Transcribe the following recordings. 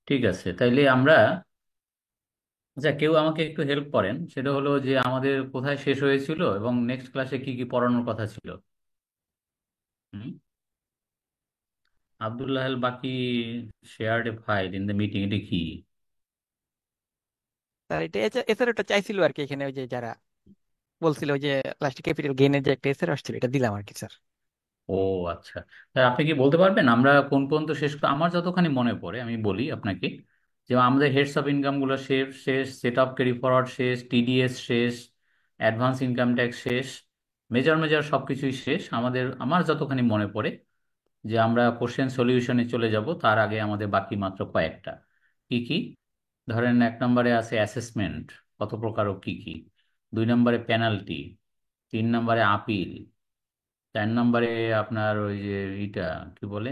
ঠিক আছে, তাইলে আমরা, আচ্ছা কেউ আমাকে একটু হেল্প করেন, সেটা হলো যে আমাদের কোথায় শেষ হয়েছিল এবং নেক্সট ক্লাসে কি কি পড়ানোর কথা ছিল। হুম। আব্দুল্লাহ আল বাকি shared A file in the meeting, এটা কি? স্যার এটা এছাড়া ওটা চাইছিল আর কি, এখানে ওই যে যারা বলছিল ওই যে লাস্টে ক্যাপিটাল গেইনের যে একটা এসআর আসছিল, এটা দিলাম আর কি স্যার। ও আচ্ছা, তা আপনি কি বলতে পারবেন আমরা কোন পর্যন্ত শেষ আমার যতখানি মনে পড়ে আমি বলি আপনাকে, যে আমাদের হেডস অফ ইনকাম গুলো শেষ শেষ, সেট অফ ক্যারি ফরওয়ার্ড শেষ, টিডিএস শেষ, অ্যাডভান্স ইনকাম ট্যাক্স শেষ, মেজর মেজর সবকিছুই শেষ আমাদের, আমার যতখানি মনে পড়ে। যে আমরা কোশ্চেন সলিউশনে চলে যাব তার আগে আমাদের বাকি মাত্র কয়েকটা। কি কি? ধরেন, এক নম্বরে আছে অ্যাসেসমেন্ট, কত প্রকার ও কি কি। দুই নম্বরে পেনাল্টি। তিন নম্বরে আপিল। চার নম্বরে আপনার ওই যে ইটা কি বলে,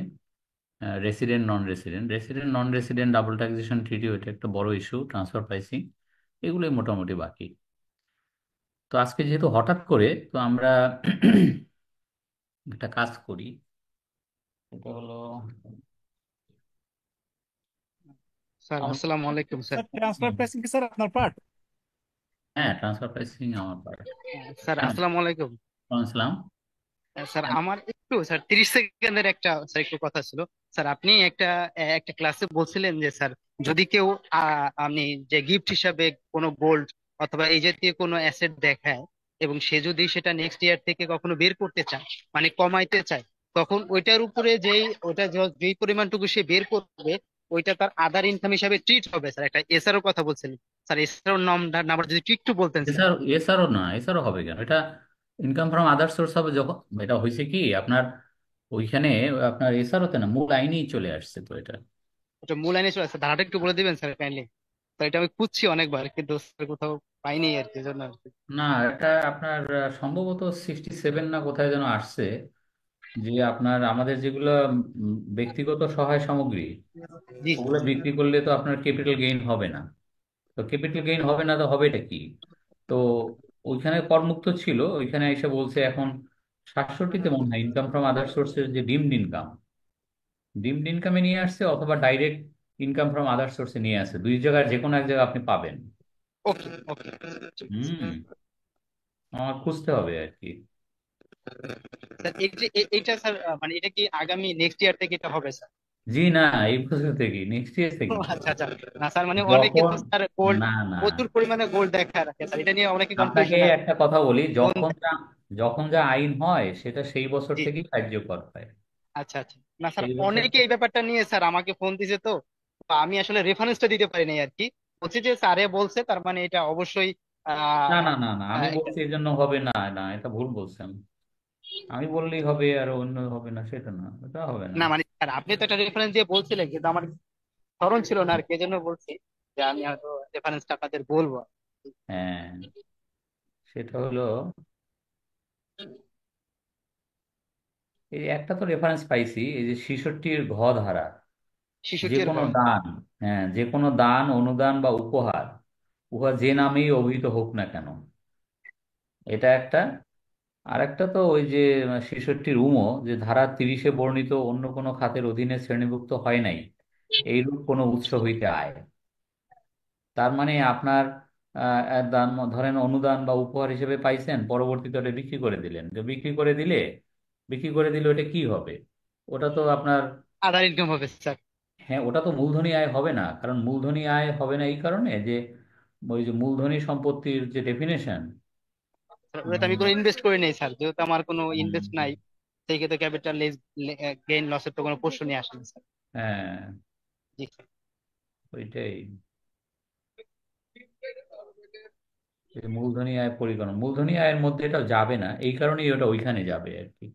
resident non resident, resident non resident double taxation treaty, ওইটা একটা বড় ইস্যু, ট্রান্সফার প্রাইসিং। এগুলোই মোটামুটি বাকি। তো আজকে যেহেতু হঠাৎ করে, তো আমরা একটা কাজ করি। এটা হলো স্যার আসসালামু আলাইকুম স্যার। স্যার ট্রান্সফার প্রাইসিং কি স্যার আপনার পার্ট? হ্যাঁ, ট্রান্সফার প্রাইসিং আমার পারে। স্যার কেন? আসসালামু আলাইকুম। আসসালাম। স্যার আমার একটু স্যার 30 সেকেন্ডের একটা স্যার একটু কথা ছিল। স্যার আপনি একটা একটা ক্লাসে বলছিলেন যে স্যার যদি কেউ আপনি যে গিফট হিসাবে কোনো গোল্ড অথবা এই জাতীয় কোনো অ্যাসেট দেখায় এবং সে যদি সেটা নেক্সট ইয়ার থেকে কখনো বের করতে চায়, মানে কমাইতে চায়, তখন ওইটার উপরে যেই পরিমাণটুকু সে বের করবে ওইটা তার আদার ইনকাম হিসাবে ট্রিট হবে। স্যার একটা এসআরও কথা বলছিলেন, স্যার এসআরও নাম্বার যদি একটু বলতেন স্যার। এছাড়াও না, এছাড়াও হবে কেন এটা? ইনকাম ফ্রম আদার সোর্স হবে যখন, এটা হয়েছে কি আপনার ওইখানে, আপনার এছাড়াতে না, মূল আইনেই চলে আসছে তো এটা। ওটা মূল আইনে চলে আসছে, ধারাটা একটু বলে দিবেন স্যার কাইন্ডলি। তো এটা আমি খুঁজছি অনেকবার কিন্তু স্যার কোথাও পাইনি আর কি, জন্য আর কি। না, এটা আপনার সম্ভবত 67 না কোথায় যেন আসছে, যে আপনার আমাদের যেগুলো ব্যক্তিগত সহায় সামগ্রী, জি ওগুলো বিক্রি করলে তো আপনার ক্যাপিটাল গেইন হবে না। তো ক্যাপিটাল গেইন হবে না, তো হবেটা কি? তো ওইখানে করমুক্ত ছিল, ওইখানে এসে বলছে এখন 67তে মনে হয় ইনকাম ফ্রম আদার সোর্সের যে ডিমড ইনকাম, ডিমড ইনকামে নিয়ে আসছে, অথবা ডাইরেক্ট ইনকাম ফ্রম আদার সোর্সে নিয়ে আসছে, দুই জায়গায় যে কোনো এক জায়গায় আপনি পাবেন। ওকে ওকে। হুম। আমার খুঁজতে হবে আর কি। স্যার এইটা স্যার মানে এটা কি আগামী নেক্সট ইয়ার থেকে এটা হবে স্যার? জি না, এই বছর থেকে, নেক্সট ইয়ার থেকে ও কি আচ্ছা হবে? আচ্ছা। না স্যার মানে অনেকে যখন, তো স্যার গোল্ড না না, প্রচুর পরিমাণে গোল্ড দেখায় রাখে স্যার, এটা নিয়ে অনেকে আপনাকে কনফিউশন আছে। একটা কথা বলি, কোন যখন যা আইন হয় সেটা সেই বছর জি থেকেই কার্যকর হয়। আচ্ছা আচ্ছা। না স্যার সেই বছর অনেকে এই থেকে। ব্যাপারটা নিয়ে স্যার আমাকে ফোন দিছে, তো তো আমি আসলে রেফারেন্সটা দিতে পারি নাই আর কি। বলছি যে স্যারে বলছে তার মানে এটা অবশ্যই না আহ না না না, আমি বলছি এই জন্য হবে না, না এটা ভুল বলছেন। আমি বললেই হবে আর অন্য হবে না, সেটা না, এটা হবে না। না মানে স্যার আপনি তো একটা রেফারেন্স দিয়ে বলছিলেন কিন্তু আমার স্মরণ ছিল না আর কি, এজন্য বলছি যে আমি হয়তো রেফারেন্সটা আপনাদের বলবো। হ্যাঁ, সেটা হলো, এই একটা তো রেফারেন্স পাইছি, এই যে 66-র ঘ ধারা, যে 66 কোনো ঘর। দান, হ্যাঁ যে কোনো দান, অনুদান বা উপহার, উহা যে নামেই অভিহিত হোক না কেন, এটা একটা। আর একটা তো ওই যে 66-র যে ধারা 30-এ বর্ণিত অন্য কোনো খাতের অধীনে শ্রেণীভুক্ত হয় নাই এইরূপ কোনো উৎস হইতে আয়। তার মানে আপনার দান, ধরেন অনুদান বা উপহার হিসেবে পাইছেন, পরবর্তীতে ওটা বিক্রি করে দিলেন, তো বিক্রি করে দিলে ওটা কি হবে? ওটা তো আপনার, আদার ইনকাম হবে স্যার। হ্যাঁ ওটা তো মূলধনী আয় হবে না, কারণ মূলধনী আয় হবে না এই কারণে যে ওই যে মূলধনী সম্পত্তির যে ডেফিনেশন। ওটা আমি কোনো ইনভেস্ট করি নাই স্যার, যেহেতু আমার কোনো ইনভেস্ট নাই সেই ক্ষেত্রে ক্যাপিটাল গেইন লসের তো কোনো প্রশ্ন নিয়ে আসে না স্যার। হ্যাঁ, জি স্যার। ওইটাই। এই মূলধনী আয় পরিগণনা, মূলধনী আয়ের মধ্যে এটা যাবে না, এই কারণেই ওটা ওইখানে যাবে আর কি।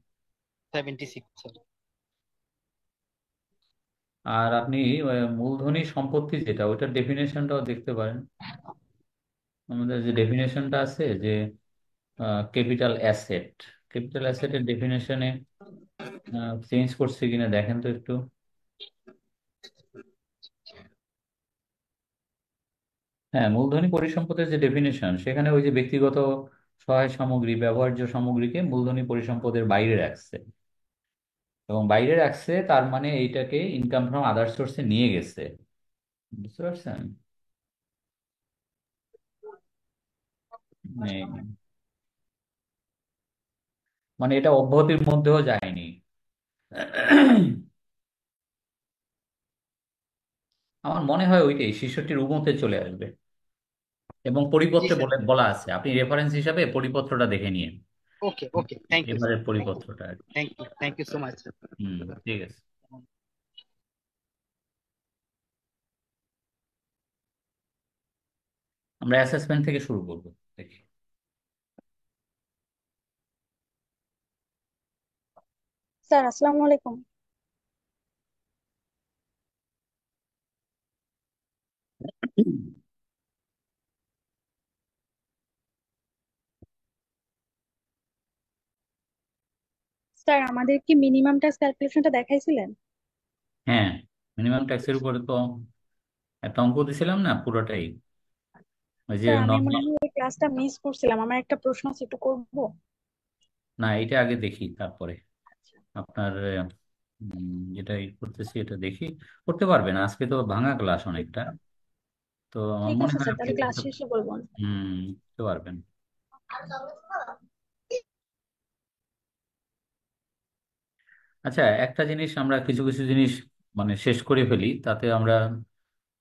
76 স্যার। আর আপনি মূলধনী সম্পত্তি যেটা, ওইটার ডেফিনেশনটাও দেখতে পারেন। আমাদের যে ডেফিনেশনটা আছে যে ক্যাপিটাল অ্যাসেট, ক্যাপিটাল অ্যাসেটের ডেফিনেশনে চেঞ্জ করছে কিনা দেখেন তো একটু। হ্যাঁ, মূলধনী পরিসম্পদের যে ডেফিনেশন, সেখানে ওই যে ব্যক্তিগত সহায় সামগ্রী, ব্যবহার্য সামগ্রীকে মূলধনী পরিসম্পদের বাইরে রাখছে, এবং বাইরে রাখছে তার মানে এইটাকে ইনকাম ফ্রম আদার সোর্সে নিয়ে গেছে। বুঝতে পারছেন? মানে মানে এটা অব্যাহতির মধ্যেও যায়নি। আমার মনে হয় ওইটাই 66-র উমতে চলে আসবে, এবং জি পরিপত্রে স্যার। বলে বলা আছে, আপনি রেফারেন্স হিসাবে পরিপত্রটা দেখে নিন, okay okay, thank you sir. এবারের থ্যাংক ইউ। পরিপত্রটা আর কি। Thank you so much sir. ঠিক আছে। আমরা অ্যাসেসমেন্ট থেকে শুরু করবো, দেখি। স্যার আসসালামু আলাইকুম। স্যার আমাদের কি মিনিমাম ট্যাক্স ক্যালকুলেশনটা দেখাইছিলেন? হ্যাঁ, মিনিমাম ট্যাক্সের উপরে তো একটা অঙ্ক দিছিলাম না পুরোটাই, ওই যে স্যার আমি মনে নর্মাল। হয় ওই ক্লাসটা মিস করছিলাম, আমার একটা প্রশ্ন আছে, একটু করবো? না, এটা আগে দেখি, তারপরে আপনার যেটা করতেছি এটা দেখি। করতে পারবেন, আজকে তো ভাঙা ক্লাস অনেকটা, তো আমার ঠিক মনে আছে হয় স্যার, আপনি তাহলে ক্লাস করতে শেষে বলবো। করতে পারবেন। আচ্ছা, একটা জিনিস আমরা কিছু কিছু জিনিস মানে শেষ করে ফেলি, তাতে আমরা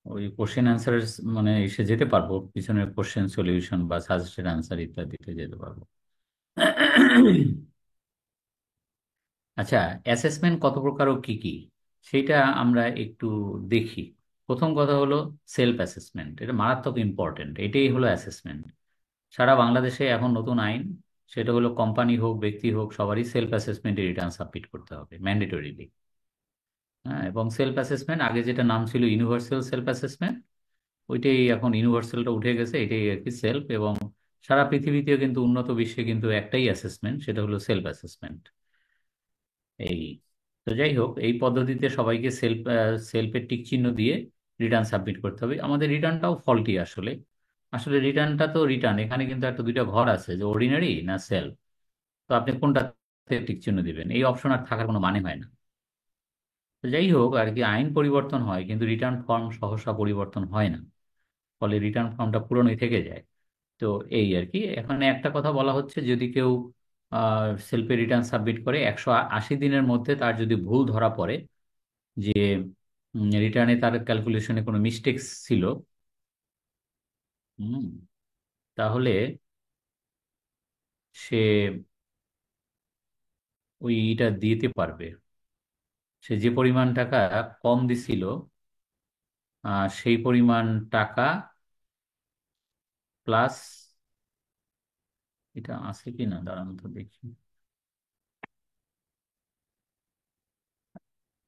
ওই কোশ্চেন অ্যান্সার মানে এসে যেতে পারবো, পিছনের কোশ্চেন সলিউশন বা সাজেস্টেড অ্যান্সার ইত্যাদিতে যেতে পারবো। আচ্ছা, অ্যাসেসমেন্ট কত প্রকার ও কি কি, সেটা আমরা একটু দেখি। প্রথম কথা হলো সেলফ অ্যাসেসমেন্ট, এটা মারাত্মক ইম্পর্টেন্ট, এটাই হলো অ্যাসেসমেন্ট। সারা বাংলাদেশে এখন নতুন আইন, সেটা হলো কোম্পানি হোক ব্যক্তি হোক সবারই সেলফ অ্যাসেসমেন্টে রিটার্ন সাবমিট করতে হবে ম্যান্ডেটরিলি। হ্যাঁ, এবং সেলফ অ্যাসেসমেন্ট আগে যেটা নাম ছিল ইউনিভার্সাল সেলফ অ্যাসেসমেন্ট, ওইটাই এখন ইউনিভার্সালটা উঠে গেছে, এটাই আর কি সেলফ। এবং সারা পৃথিবীতেও কিন্তু উন্নত বিশ্বে কিন্তু একটাই অ্যাসেসমেন্ট, সেটা হলো সেলফ অ্যাসেসমেন্ট। এই, তো যাই হোক, এই পদ্ধতিতে সবাইকে সেলফের টিক চিহ্ন দিয়ে রিটার্ন সাবমিট করতে হবে। আমাদের রিটার্নটাও ফল্টি আসলে। আসলে রিটার্নটা তো রিটার্ন, এখানে কিন্তু একটা দুইটা ঘর আছে, যে অর্ডিনারি না সেলফ। তো আপনি কোনটাতে টিক চিহ্ন দিবেন, এই অপশন আর থাকার কোনো মানে হয় না। তো যাই হোক আর কি, আইন পরিবর্তন হয় কিন্তু রিটার্ন ফর্ম সহসা পরিবর্তন হয় না, ফলে রিটার্ন ফর্মটা পুরনোই থেকে যায়। তো এই আর কি, এখানে একটা কথা বলা হচ্ছে, যদি কেউ সেলফে রিটার্ন সাবমিট করে 180 দিনের মধ্যে তার যদি ভুল ধরা পড়ে, যে রিটার্নে তার ক্যালকুলেশনে কোনো মিস্টেক্স ছিল, হুম, তাহলে সে ওইটা দিতে পারবে। সে যে পরিমাণ টাকা কম দিছিল, সেই পরিমাণ টাকা প্লাস, এটা আছে কি না দাঁড়ানো তো দেখি,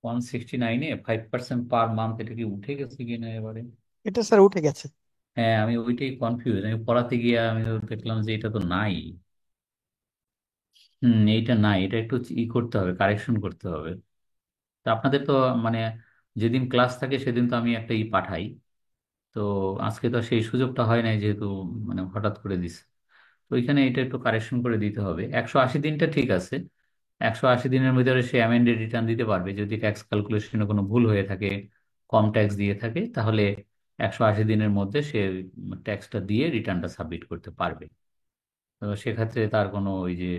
169-এ 5% পার মান্থ, এটা কি উঠে গেছে কিনা এবারে? এটা স্যার উঠে গেছে। হ্যাঁ, আমি ওইটাই কনফিউজ, আমি পড়াতে গিয়ে আমি তো দেখলাম যে এটা তো নাই। এইটা নাই, এটা একটু করতে হবে, কারেকশন করতে হবে। তো আপনাদের তো মানে যেদিন ক্লাস থাকে সেদিন তো আমি একটা পাঠাই, তো আজকে তো সেই সুযোগটা হয় নাই, যেহেতু মানে হঠাৎ করে দিছে। তো ওইখানে এটা একটু কারেকশন করে দিতে হবে। 180 দিনটা ঠিক আছে, 180 দিনের ভিতরে সে অ্যামেন্ডেড রিটার্ন দিতে পারবে। যদি ট্যাক্স ক্যালকুলেশনে কোনো ভুল হয়ে থাকে, কম ট্যাক্স দিয়ে থাকে, তাহলে 180 দিনের মধ্যে সে ট্যাক্সটা দিয়ে রিটার্নটা সাবমিট করতে পারবে। তো সেক্ষেত্রে তার কোনো ওই যে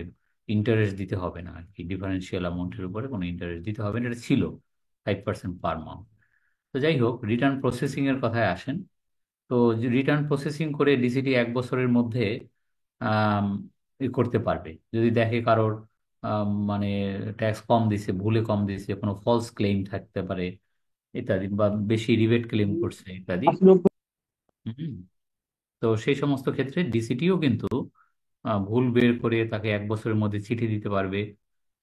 ইন্টারেস্ট দিতে হবে না আর কি, ডিফারেন্সিয়াল অ্যামাউন্টের উপরে কোনো ইন্টারেস্ট দিতে হবে না, এটা ছিল 5% পার মান্থ। তো যাই হোক, রিটার্ন প্রসেসিং এর কথায় আসেন। তো রিটার্ন প্রসেসিং করে ডিসিটি 1 বছরের মধ্যে আম, করতে পারবে, যদি দেখে কারোর মানে ট্যাক্স কম দিছে, ভুলে কম দিছে, কোনো ফলস ক্লেম থাকতে পারে ইত্যাদি, বা বেশি রিবেট ক্লেম করছে ইত্যাদি। হুম। তো সেই সমস্ত ক্ষেত্রে ডিসিটিও কিন্তু ভুল বের করে তাকে 1 বছরের মধ্যে চিঠি দিতে পারবে,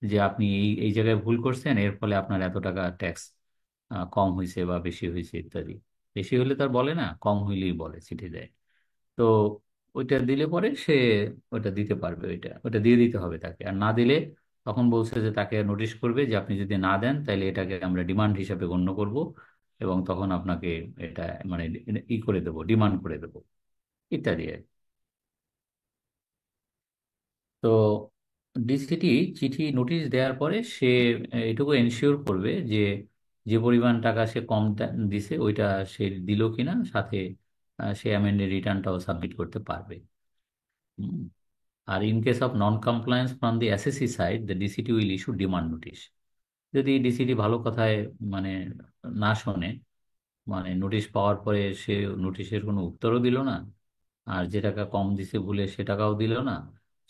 যে আপনি এই এই জায়গায় ভুল করছেন, এর ফলে আপনার এত টাকা ট্যাক্স কম হয়েছে বা বেশি হয়েছে ইত্যাদি। বেশি হলে তার বলে না, কম হইলেই বলে, চিঠি দেয়। তো ওইটা দিলে পরে সে ওইটা দিতে পারবে, ওইটা ওইটা দিয়ে দিতে হবে তাকে। আর না দিলে তখন বলছে যে তাকে নোটিশ করবে, যে আপনি যদি না দেন তাহলে এটাকে আমরা ডিমান্ড হিসাবে গণ্য করব, এবং তখন আপনাকে এটা মানে করে দেবো, ডিমান্ড করে দেবো ইত্যাদি আর কি। তো ডিসিটি চিঠি নোটিশ দেওয়ার পরে সে এটুকু এনশিওর করবে যে যে পরিমাণ টাকা সে কম দিছে ওইটা সে দিল কিনা, সাথে সে অ্যামেন্ডেড রিটার্নটাও সাবমিট করতে পারবে। হুম। আর in case of non compliance from the SSC side, the DCT will issue demand notice. যদি ডিসিটি ভালো কথায় মানে না শোনে, মানে নোটিশ পাওয়ার পরে সে নোটিশের কোনো উত্তরও দিল না, আর যে টাকা কম দিছে ভুলে সে টাকাও দিল না,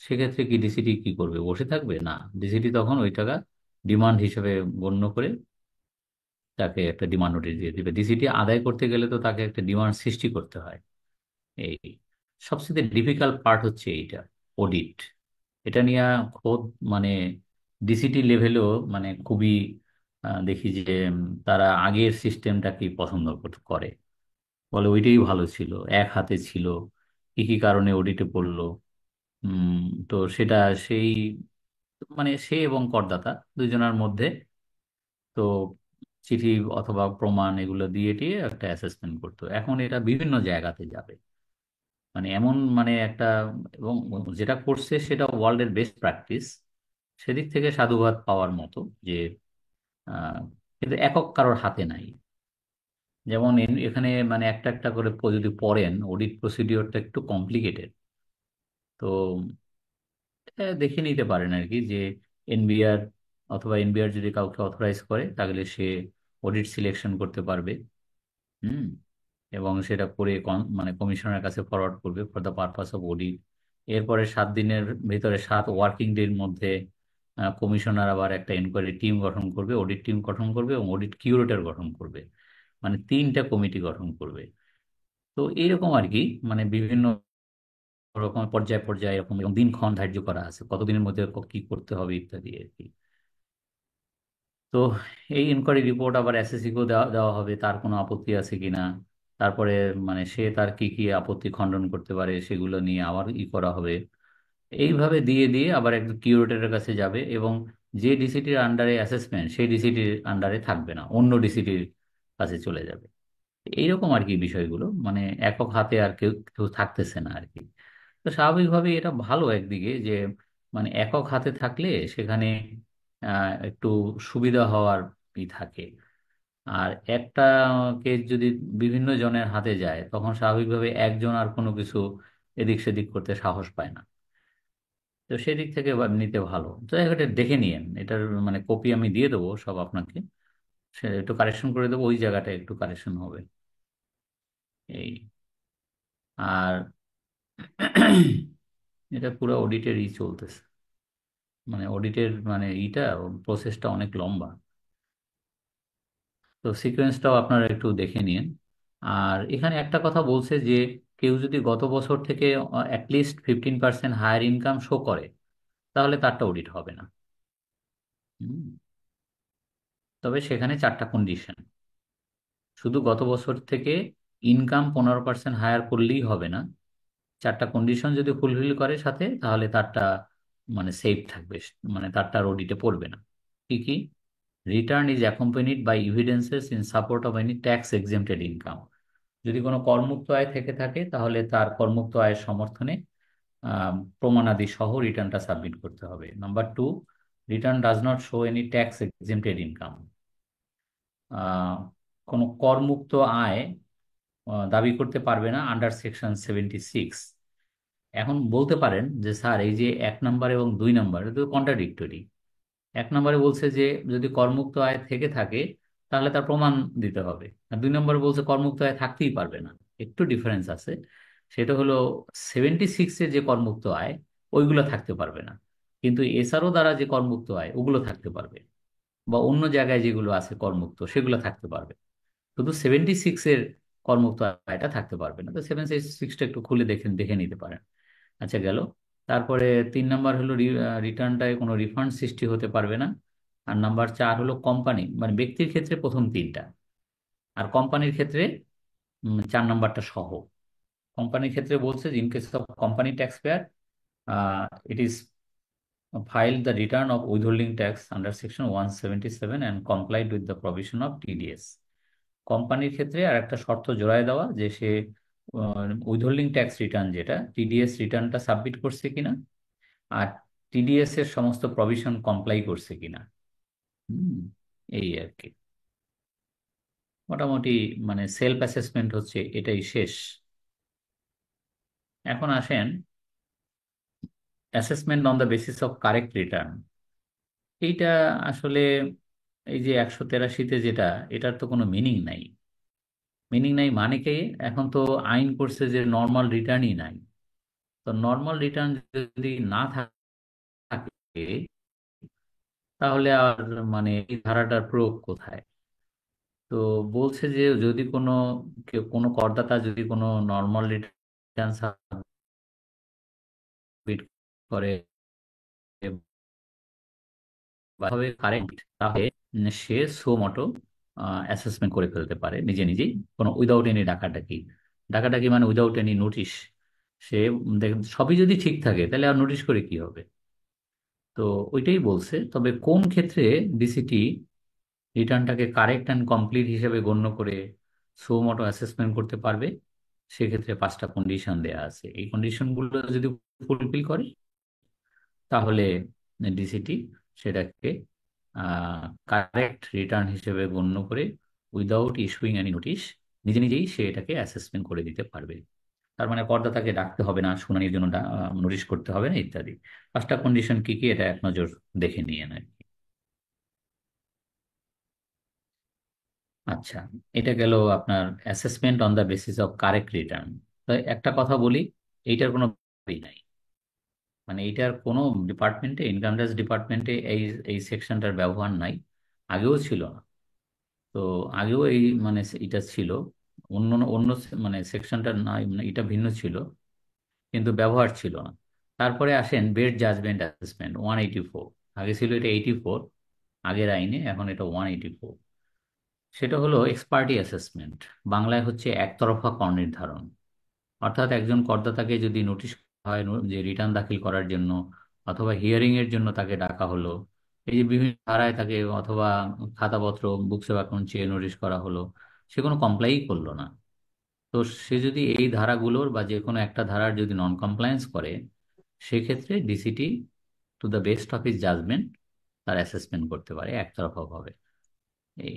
সেক্ষেত্রে কি ডিসিটি কি করবে? বসে থাকবে না। ডিসিটি তখন ওই টাকা ডিমান্ড হিসেবে গণ্য করে তাকে একটা ডিমান্ড নোটিশ দিয়ে দিবে। ডিসিটি আদায় করতে গেলে তো তাকে একটা ডিমান্ড সৃষ্টি করতে হয়। এই সবচেয়ে ডিফিকাল্ট পার্ট হচ্ছে এইটা, অডিট। এটা নিয়ে খোদ মানে ডিসিটি লেভেলেও মানে খুবই দেখি যে তারা আগের সিস্টেমটাকে পছন্দ করে, বলে ওইটাই ভালো ছিল, এক হাতে ছিল, কি কি কারণে অডিটে পড়লো। উম, তো সেটা সেই মানে সে এবং করদাতা দুজনের মধ্যে তো চিঠি অথবা প্রমাণ এগুলো দিয়ে টিয়ে একটা অ্যাসেসমেন্ট করতো। এখন এটা বিভিন্ন জায়গাতে যাবে, মানে এমন মানে একটা, এবং যেটা করছে সেটা ওয়ার্ল্ডের বেস্ট প্র্যাকটিস, সেদিক থেকে সাধুবাদ পাওয়ার মতো যে আহ, কিন্তু একক কারোর হাতে নাই। যেমন এখানে মানে একটা একটা করে যদি পড়েন, অডিট প্রসিডিওরটা একটু কমপ্লিকেটেড। তো দেখে নিতে পারেন আর কি, যে এনবিআর অথবা এনবিআর যদি কাউকে অথরাইজ করে তাহলে সে অডিট সিলেকশন করতে পারবে। হুম। এবং সেটা করে মানে কমিশনারের কাছে ফরওয়ার্ড করবে for the purpose of audit. এরপরে 7 দিনের ভিতরে, 7 ওয়ার্কিং ডের মধ্যে কমিশনার আবার একটা এনকোয়ারি টিম গঠন করবে, অডিট টিম গঠন করবে এবং অডিট কিউরেটর গঠন করবে, মানে 3টা কমিটি গঠন করবে। তো এইরকম আর কি, মানে বিভিন্ন রকম পর্যায়ে পর্যায়ে এরকম এবং দিনক্ষণ ধার্য করা আছে, কতদিনের মধ্যে কি করতে হবে ইত্যাদি আর কি। তো এই ইনকোয়ারি রিপোর্ট আবার এসএসসি কেও দেওয়া দেওয়া হবে, তার কোনো আপত্তি আছে কিনা। তারপরে মানে সে তার কি কি আপত্তি খণ্ডন করতে পারে সেগুলো নিয়ে আবার করা হবে। এইভাবে দিয়ে দিয়ে আবার একজন কিউরেটরের কাছে যাবে, এবং যে ডিসিটির আন্ডারে অ্যাসেসমেন্ট সেই ডিসিটির আন্ডারে থাকবে না, অন্য ডিসিটির কাছে চলে যাবে। এইরকম আর কি বিষয়গুলো, মানে একক হাতে আর কেউ কেউ থাকতেছে না আর কি। তো স্বাভাবিকভাবেই এটা ভালো একদিকে, যে মানে একক হাতে থাকলে সেখানে একটু সুবিধা হওয়ার থাকে। আর একটা কেস যদি বিভিন্ন জনের হাতে যায়, তখন স্বাভাবিকভাবে একজন আর কোনো কিছু এদিক সেদিক করতে সাহস পায় না। তো সেদিক থেকে নিতে ভালো। তো এটা দেখে নিয়েন, এটার মানে কপি আমি দিয়ে দেবো সব আপনাকে, সে একটু কারেকশন করে দেবো, ওই জায়গাটা একটু কারেকশন হবে। এই আর এটা পুরো অডিটের চলতেছে, মানে অডিটের মানে প্রসেসটা অনেক লম্বা। তো সিকোয়েন্সটাও আপনারা একটু দেখে নিন। আর এখানে একটা কথা বলছে যে কেউ যদি গত বছর থেকে অ্যাটলিস্ট 15% হায়ার ইনকাম শো করে, তাহলে তারটা অডিট হবে না। হুম। তবে সেখানে 4টা কন্ডিশন, শুধু গত বছর থেকে ইনকাম 15% হায়ার করলেই হবে না, 4টা কন্ডিশন যদি ফুলফিল করে সাথে, তাহলে তারটা মানে সেফ থাকবে, মানে তারটা অডিটে পড়বে না। কি কি? Return is accompanied by evidences in support of any tax exempted income. যদি কোনো করমুক্ত আয় থেকে থাকে তাহলে তার করমুক্ত আয়ের সমর্থনে প্রমাণাদি সহ রিটার্নটা সাবমিট করতে হবে। Number 2, return does not show any tax exempted income. কোনো করমুক্ত আয় দাবি করতে পারবে না আন্ডার সেকশন 76। এখন বলতে পারেন যে স্যার এই যে 1 নম্বর এবং 2 নম্বর তো কন্ট্রাডিক্টরি। 1 নম্বরে বলছে যে যদি করমুক্ত আয় থেকে থাকে তাহলে তার প্রমাণ দিতে হবে, আর 2 নম্বরে বলছে করমুক্ত আয় থাকতেই পারবে না। একটু ডিফারেন্স আছে, সেটা হলো 76-এ যে করমুক্ত আয় ওইগুলো থাকতে পারবে না, কিন্তু এসআরও দ্বারা যে করমুক্ত আয় ওগুলো থাকতে পারবে, বা অন্য জায়গায় যেগুলো আছে করমুক্ত সেগুলো থাকতে পারবে। শুধু 76-এর করমুক্ত আয়টা থাকতে পারবে না। তো 76টা একটু খুলে দেখে দেখে নিতে পারেন। আচ্ছা, গেল। তারপরে 3 নম্বর হলো রিটার্নটায় কোনো রিফান্ড সৃষ্টি হতে পারবে না। আর নাম্বার 4 হলো কোম্পানি, মানে ব্যক্তির ক্ষেত্রে প্রথম 3টা, আর কোম্পানির ক্ষেত্রে 4 নম্বরটা সহ। কোম্পানির ক্ষেত্রে বলছে in case of company tax payer, it is filed the return of withholding tax under section 177 and complied with the provision of TDS। কোম্পানির ক্ষেত্রে আর একটা শর্ত জোড়ায় দেওয়া যে সে উইথহোল্ডিং ট্যাক্স রিটার্ন যেটা টিডিএস রিটার্নটা সাবমিট করছে কিনা, আর টিডিএস এর সমস্ত প্রভিশন কমপ্লাই করছে কিনা। হুম, এই আর কি। মোটামুটি মানে সেলফ অ্যাসেসমেন্ট হচ্ছে এটাই শেষ। এখন আসেন assessment on the basis of correct return. এইটা আসলে এই যে 183-তে যেটা, এটার তো কোনো মিনিং নাই। মিনিং নাই মানে কি, এখন তো আইন করছে যে নর্মাল রিটার্নই নাই। তো নর্মাল রিটার্ন যদি না থাকে তাহলে আর মানে এই ধারাটার প্রয়োগ কোথায়? তো বলছে যে যদি কোনো করদাতা যদি কোনো নর্মাল রিটার্ন সাবমিট করে বা কারেন্ট, তাহলে সে সো মটো অ্যাসেসমেন্ট করে ফেলতে পারে নিজে নিজেই, কোনো উইদাউট এনি ডাকাডাকি। ডাকাডাকি মানে উইদাউট এনি নোটিশ। সে দেখেন সবই যদি ঠিক থাকে তাহলে আর নোটিশ করে কি হবে? তো ওইটাই বলছে। তবে কোন ক্ষেত্রে ডিসিটি রিটার্নটাকে কারেক্ট অ্যান্ড কমপ্লিট হিসেবে গণ্য করে সো মটো অ্যাসেসমেন্ট করতে পারবে, সেক্ষেত্রে 5টা কন্ডিশন দেয়া আছে। এই কন্ডিশনগুলো যদি ফুলফিল করে তাহলে ডিসিটি সেটাকে কারেক্ট রিটার্ন হিসেবে গণ্য করে উইদাউট ইস্যুইং এনি নোটিশ নিজে নিজেই সে এটাকে অ্যাসেসমেন্ট করে দিতে পারবে। তার মানে করদাতাকে ডাকতে হবে না, শুনানির জন্য নোটিশ করতে হবে না ইত্যাদি। 5টা কন্ডিশন কি কি এটা এক নজর দেখে নিয়ে নেয়। আচ্ছা, এটা গেল আপনার assessment on the basis of correct return. তো একটা কথা বলি, এইটার কোনো নাই, মানে এইটার কোনো ডিপার্টমেন্টে, ইনকাম ট্যাক্স ডিপার্টমেন্টে এই এই সেকশনটার ব্যবহার নাই, আগেও ছিল না। তো আগেও এই মানে এটা ছিল, অন্য অন্য মানে সেকশনটা নাই, মানে এটা ভিন্ন ছিল, কিন্তু ব্যবহার ছিল না। তারপরে আসেন বেড জাজমেন্ট অ্যাসেসমেন্ট 184। আগে ছিল এটা 84 আগের আইনে, এখন এটা 184। সেটা হলো এক্সপার্টি অ্যাসেসমেন্ট, বাংলায় হচ্ছে একতরফা কর নির্ধারণ। অর্থাৎ একজন করদাতাকে যদি নোটিশ হয় যে রিটার্ন দাখিল করার জন্য, অথবা হিয়ারিং এর জন্য তাকে ডাকা হলো, এই যে বিভিন্ন ধারায় তাকে, অথবা খাতাপত্র বুকস অফ অ্যাকাউন্ট চেয়ে নোটিশ করা হলো, সে কোনো কমপ্লাই করলো না। তো সে যদি এই ধারাগুলোর বা যে কোনো একটা ধারার যদি নন কমপ্লায়েন্স করে, সেক্ষেত্রে DCT to the best of his judgement তার অ্যাসেসমেন্ট করতে পারে একতরফা ভাবে। এই,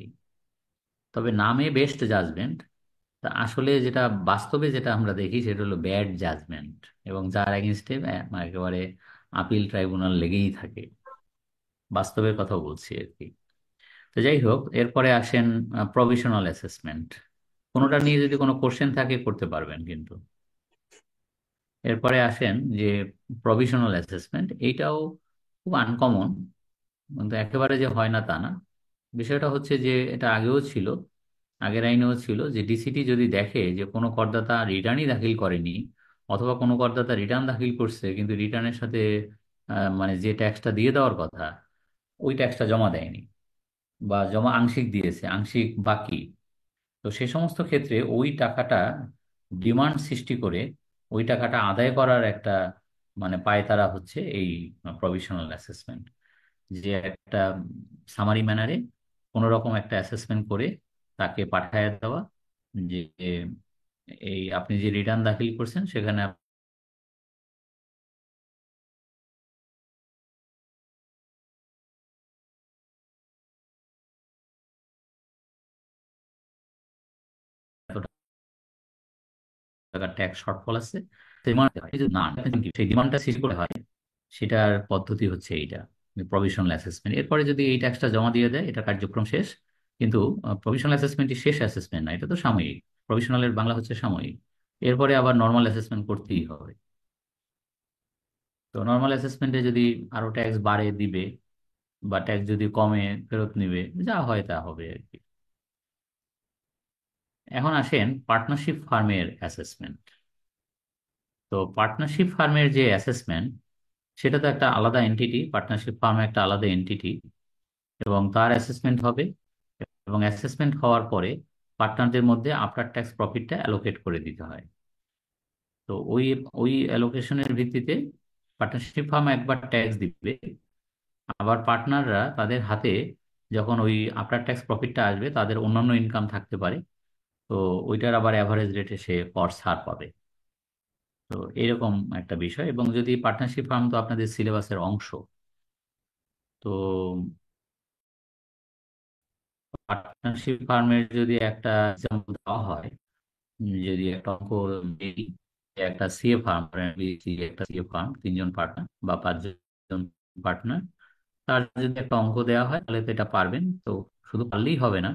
তবে নামে বেস্ট জাজমেন্ট, তা আসলে যেটা বাস্তবে যেটা আমরা দেখি সেটা হলো ব্যাড জাজমেন্ট, এবং যার এগেনস্টে একেবারে আপিল ট্রাইব্যুনাল লেগেই থাকে। বাস্তবের কথা বলছি আর কি। তো যাই হোক, এরপরে আসেন প্রভিশনাল অ্যাসেসমেন্ট। কোনোটা নিয়ে যদি কোনো কোশ্চেন থাকে করতে পারবেন কিন্তু। এরপরে আসেন যে প্রভিশনাল অ্যাসেসমেন্ট, এইটাও খুব আনকমন, কিন্তু একেবারে যে হয় না তা না। বিষয়টা হচ্ছে যে এটা আগেও ছিল, আগের আইনেও ছিল, যে ডিসিটি যদি দেখে যে কোনো করদাতা রিটার্নই দাখিল করেনি, অথবা কোনো করদাতা রিটার্ন দাখিল করছে কিন্তু রিটার্নের সাথে মানে যে ট্যাক্সটা দিয়ে দেওয়ার কথা ওই ট্যাক্সটা জমা দেয়নি, বা জমা আংশিক দিয়েছে, আংশিক বাকি, তো সে সমস্ত ক্ষেত্রে ওই টাকাটা ডিমান্ড সৃষ্টি করে ওই টাকাটা আদায় করার একটা মানে পায়তারা হচ্ছে এই প্রভিশনাল অ্যাসেসমেন্ট। যে একটা সামারি ম্যানারে কোনো রকম একটা অ্যাসেসমেন্ট করে তাকে পাঠায় দেওয়া, যে এই আপনি যে রিটার্ন দাখিল করছেন সেখানে এত টাকার ট্যাক্স শর্টফল আছে, ডিমান্ড হয়। এই যে না, সেই ডিমান্ডটা সৃষ্টি করে হয়, সেটার পদ্ধতি হচ্ছে এইটা, প্রভিশনাল অ্যাসেসমেন্ট। এরপরে যদি এই ট্যাক্সটা জমা দিয়ে দেয়, এটা কার্যক্রম শেষ। কিন্তু প্রভিশনাল অ্যাসেসমেন্টই শেষ অ্যাসেসমেন্ট না, এটা তো সাময়িক। প্রভিশনালের বাংলা হচ্ছে সাময়িক। এরপরে আবার নর্মাল অ্যাসেসমেন্ট করতেই হবে। তো নর্মাল অ্যাসেসমেন্টে যদি আরো ট্যাক্স বাড়ে দিবে, বা ট্যাক্স যদি কমে ফেরত নিবে, যা হয় তা হবে আর কি। এখন আসেন পার্টনারশিপ ফার্মের অ্যাসেসমেন্ট। তো পার্টনারশিপ ফার্মের যে অ্যাসেসমেন্ট, সেটা তো একটা আলাদা এন্টিটি, পার্টনারশিপ ফার্ম একটা আলাদা এন্টিটি, এবং তার অ্যাসেসমেন্ট হবে। এবং অ্যাসেসমেন্ট হওয়ার পরে পার্টনারদের মধ্যে আফটার ট্যাক্স প্রফিটটা অ্যালোকেট করে দিতে হয়। তো ওই ওই অ্যালোকেশনের ভিত্তিতে পার্টনারশিপ ফার্ম একবার ট্যাক্স দিবে, আবার পার্টনাররা তাদের হাতে যখন ওই আফটার ট্যাক্স প্রফিটটা আসবে, তাদের অন্যান্য ইনকাম থাকতে পারে, তো ওইটার আবার অ্যাভারেজ রেটে সে কর ছাড় পাবে। তো এরকম একটা বিষয়। এবং যদি পার্টনারশিপ ফার্ম তো আপনাদের সিলেবাসের অংশ, তো পার্টনারশিপ ফার্মের যদি একটা এক্সাম্পল দেওয়া হয়, যদি একটা অঙ্ক দিই যে একটা সিএ ফার্ম, একটা সিএ ফার্ম, তিনজন পার্টনার বা পাঁচজন পার্টনার, তার যদি একটা অঙ্ক দেওয়া হয় তাহলে তো এটা পারবেন তো। শুধু পারলেই হবে না,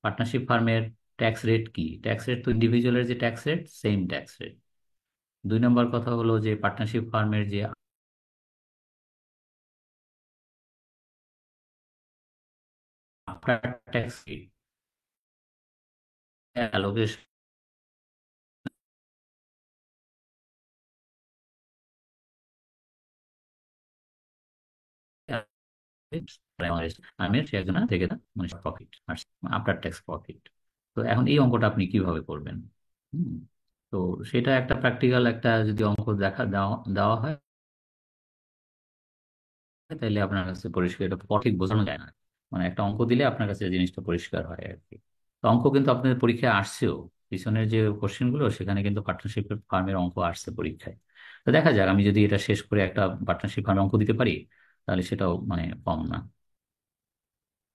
পার্টনারশিপ ফার্মের ট্যাক্স রেট কি, ট্যাক্স রেট তো ইন্ডিভিজুয়ালের যে tax rate same tax rate. দুই নম্বর কথা হলো যে পার্টনারশিপ ফার্মের যে আফটার ট্যাক্স অ্যালোকেশন, আমি সে একজন থেকে মানে প্রফিট আর আফটার ট্যাক্স প্রফিট। তো এখন এই অঙ্কটা আপনি কিভাবে করবেন? হুম, তো সেটা একটা প্র্যাকটিক্যাল একটা যদি অঙ্ক দেখা দেওয়া দেওয়া হয় তাহলে আপনার কাছে পরিষ্কার, এটা সঠিক বোঝানো যায় না। মানে একটা অঙ্ক দিলে আপনার কাছে জিনিসটা পরিষ্কার হয় আর কি। তো অঙ্ক কিন্তু আপনাদের পরীক্ষায় আসছেও, পিছনের যে কোশ্চেন গুলো সেখানে কিন্তু পার্টনারশিপ ফার্মের অঙ্ক আসছে পরীক্ষায়। তো দেখা যাক, আমি যদি এটা শেষ করে একটা পার্টনারশিপ ফার্মের অঙ্ক দিতে পারি তাহলে সেটাও মানে কম না।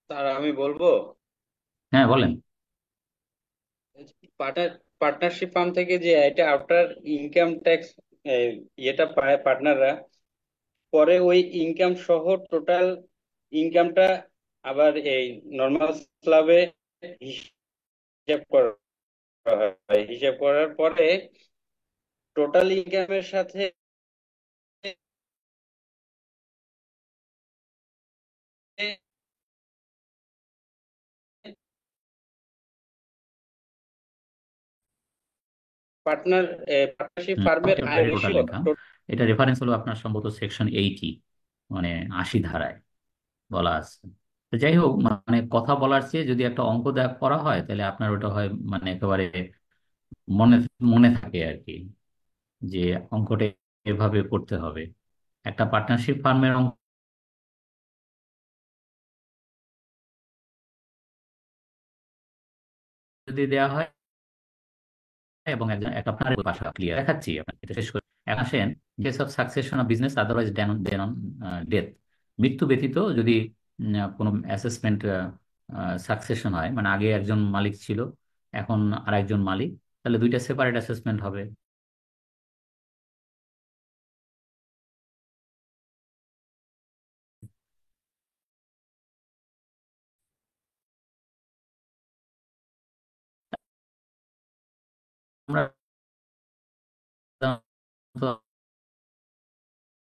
স্যার আমি বলবো, হ্যাঁ বলেন। পার্টনার পার্টনারশিপ ফার্ম থেকে যে এটা আফটার ইনকাম ট্যাক্স ইয়েটা পায় পার্টনাররা, পরে ওই ইনকাম সহ টোটাল ইনকামটা আবার এই নর্মাল স্ল্যাবে হিসাব করা হয়। হিসাব করার পরে টোটাল ইনকামের সাথে পার্টনারশিপ ফার্মের আয় টোটাল রেশিও। ইনকাম, এটা রেফারেন্স হলো আপনার সম্ভবত সেকশন 80, মানে 80 ধারায় বলা আছে। তো যাই হোক, মানে কথা বলার চেয়ে যদি একটা অঙ্ক করা হয় তাহলে আপনার ওটা হয় মানে একেবারে মনে মনে থাকে আর কি, যে অঙ্কটা এভাবে করতে হবে। একটা পার্টনারশিপ ফার্মের অঙ্ক যদি দেওয়া হয় এবং একজন একটা আপনার পাশা ক্লিয়ার দেখাচ্ছি আপনাকে, এটা শেষ করে এখন আসেন। Case of succession of business otherwise then then on death, মৃত্যু ব্যতীত যদি কোনো অ্যাসেসমেন্ট সাকসেশন হয়, মানে আগে একজন মালিক ছিল এখন আর একজন মালিক, তাহলে দুইটা সেপারেট অ্যাসেসমেন্ট হবে। আমরা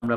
আমরা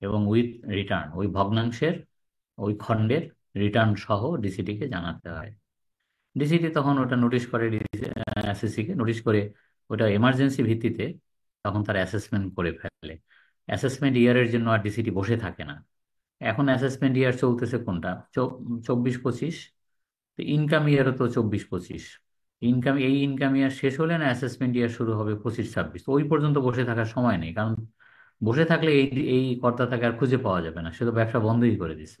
এবং উইথ রিটার্ন, ওই ভগ্নাংশের ওই খণ্ডের রিটার্ন সহ ডিসিটি কে জানাতে হয়। ডিসিটি তখন ওটা নোটিশ করে, এসএসসি কে নোটিশ করে, ওটা এমার্জেন্সি ভিত্তিতে তখন তার অ্যাসেসমেন্ট করে ফেলে। অ্যাসেসমেন্ট ইয়ারের জন্য আর ডিসিটি বসে থাকে না। এখন অ্যাসেসমেন্ট ইয়ার চলতেছে কোনটা, 24-25, ইনকাম ইয়ারও তো 24-25। ইনকাম ইয়ার শেষ হলে না অ্যাসেসমেন্ট ইয়ার শুরু হবে 25-26। ওই পর্যন্ত বসে থাকার সময় নেই, কারণ বসে থাকলে এই এই কর্তাটাকে আর খুঁজে পাওয়া যাবে না, সে তো ব্যবসা বন্ধই করে দিছে,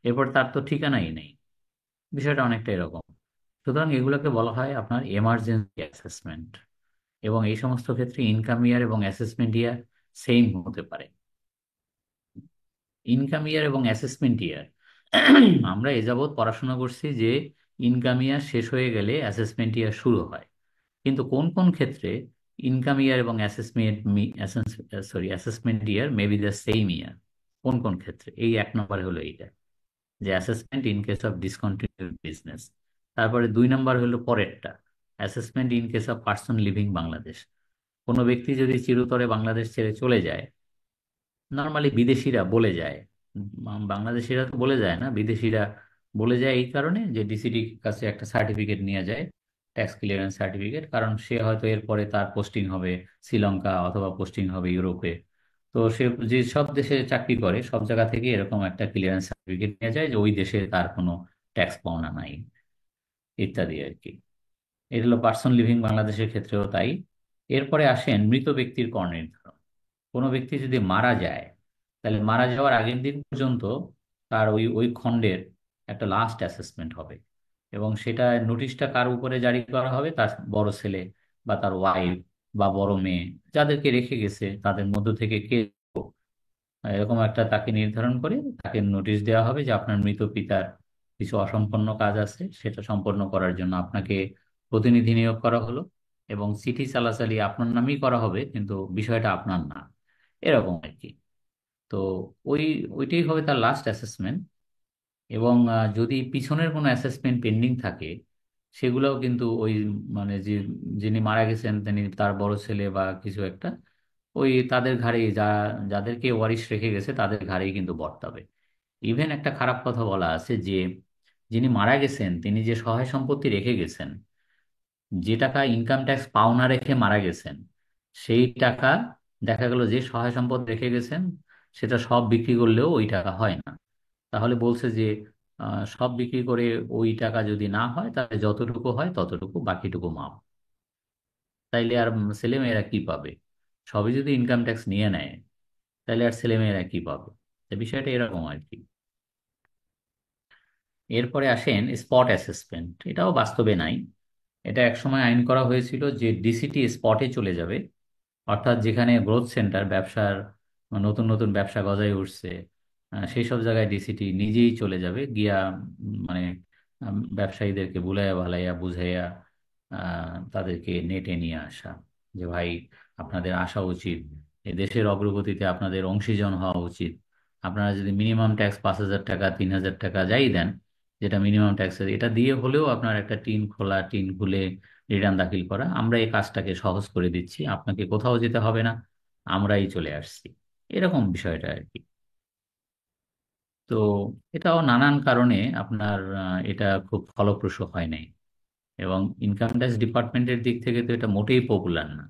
এরপর তার তো ঠিকানাই নেই। বিষয়টা অনেকটা এরকম। সুতরাং এগুলোকে বলা হয় আপনার এমার্জেন্সি অ্যাসেসমেন্ট, এবং এই সমস্ত ক্ষেত্রে ইনকাম ইয়ার এবং অ্যাসেসমেন্ট ইয়ার সেম হতে পারে। ইনকাম ইয়ার এবং অ্যাসেসমেন্ট ইয়ার আমরা এ যাবৎ পড়াশোনা করছি যে ইনকাম ইয়ার শেষ হয়ে গেলে অ্যাসেসমেন্ট ইয়ার শুরু হয়, কিন্তু কোন কোন ক্ষেত্রে ইনকাম ইয়ার এবং assessment year may be the same ইয়ার, কোন কোন ক্ষেত্রে, এই এক নম্বরে হলো এইটা, যে assessment in case of discontinued business. তারপরে দুই নাম্বার হলো পরেরটা, assessment in case of person living Bangladesh. কোনো ব্যক্তি যদি চিরতরে বাংলাদেশ ছেড়ে চলে যায়, নর্মালি বিদেশিরা বলে যায়, বাংলাদেশিরা তো বলে যায় না, বিদেশিরা বলে যায় এই কারণে যে ডিসিডির কাছে একটা সার্টিফিকেট নিয়ে যায়, ট্যাক্স ক্লিয়ারেন্স সার্টিফিকেট, কারণ সে হয়তো এরপরে তার পোস্টিং হবে শ্রীলঙ্কা অথবা পোস্টিং হবে ইউরোপে। তো সে যে সব দেশে চাকরি করে সব জায়গা থেকে এরকম একটা ক্লিয়ারেন্স সার্টিফিকেট নিয়ে যায় যে ওই দেশে তার কোনো ট্যাক্স পাওনা নাই, ইত্যাদি আর কি। এটা হলো পার্সন লিভিং বাংলাদেশের ক্ষেত্রেও তাই। এরপরে আসেন মৃত ব্যক্তির কর নির্ধারণ। কোনো ব্যক্তি যদি মারা যায়, তাহলে মারা যাওয়ার আগের দিন পর্যন্ত তার ওই ওই খণ্ডের একটা লাস্ট অ্যাসেসমেন্ট হবে, এবং সেটা নোটিশটা কার উপরে জারি করা হবে, তার বড় ছেলে বা তার ওয়াইফ বা বড় মেয়ে যাদেরকে রেখে গেছে তাদের মধ্য থেকে কে, এরকম একটা তাকে নির্ধারণ করে তাকে নোটিশ দেওয়া হবে যে আপনার মৃত পিতার কিছু অসম্পন্ন কাজ আছে, সেটা সম্পন্ন করার জন্য আপনাকে প্রতিনিধি নিয়োগ করা হলো, এবং চিঠি চালাচালি আপনার নামেই করা হবে কিন্তু বিষয়টা আপনার না, এরকম আর কি। তো ওই ওইটাই হবে তার লাস্ট অ্যাসেসমেন্ট। এবং যদি পিছনের কোনো অ্যাসেসমেন্ট পেন্ডিং থাকে, সেগুলোও কিন্তু ওই মানে যে যিনি মারা গেছেন তিনি তার বড় ছেলে বা কিছু একটা, ওই তাদের ঘাড়েই যাদেরকে ওয়ারিশ রেখে গেছে তাদের ঘাড়েই কিন্তু বর্তাবে। ইভেন একটা খারাপ কথা বলা আছে যে যিনি মারা গেছেন তিনি যে সহায় সম্পত্তি রেখে গেছেন, যে টাকা ইনকাম ট্যাক্স পাওনা রেখে মারা গেছেন, সেই টাকা দেখা গেল যে সহায় সম্পদ রেখে গেছেন সেটা সব বিক্রি করলেও ওই টাকা হয় না। তাহলে বলছে যে সব বিক্রি করে ওই টাকা যদি না হয় তাহলে যতটুকু হয় ততটুকু, বাকিটুকু মাপ। তাইলে আর ছেলেমেয়েরা কি পাবে? সবই যদি ইনকাম ট্যাক্স নিয়ে নেয় তাহলে আর ছেলেমেয়েরা কি পাবে? তো বিষয়টা এরকম আর কি। এরপরে আসেন স্পট অ্যাসেসমেন্ট। এটাও বাস্তবে নাই। এটা একসময় আইন করা হয়েছিল যে ডিসিটি স্পটে চলে যাবে, অর্থাৎ যেখানে গ্রোথ সেন্টার, ব্যবসার নতুন নতুন ব্যবসা গজায় উঠছে, সেই সব জায়গায় ডিসিটি নিজেই চলে যাবে গিয়া, মানে ব্যবসায়ীদেরকে বুলাইয়া ভালাইয়া বুঝাইয়া তাদেরকে নেটে নিয়ে আসা, যে ভাই আপনাদের আসা উচিত, এই দেশের অগ্রগতিতে আপনাদের অংশীজন হওয়া উচিত। আপনারা যদি মিনিমাম ট্যাক্স 5,000 টাকা 3,000 টাকা যাই দেন, যেটা মিনিমাম ট্যাক্স, এটা দিয়ে হলেও আপনার একটা টিন খোলা, টিন খুলে রিটার্ন দাখিল করা, আমরা এই কাজটাকে সহজ করে দিচ্ছি, আপনাকে কোথাও যেতে হবে না, আমরাই চলে আসছি, এরকম বিষয়টা আর কি। তো এটাও নানান কারণে আপনার এটা খুব ফলপ্রসূ হয় নাই, এবং ইনকাম ট্যাক্স ডিপার্টমেন্টের দিক থেকে তো এটা মোটেই পপুলার না।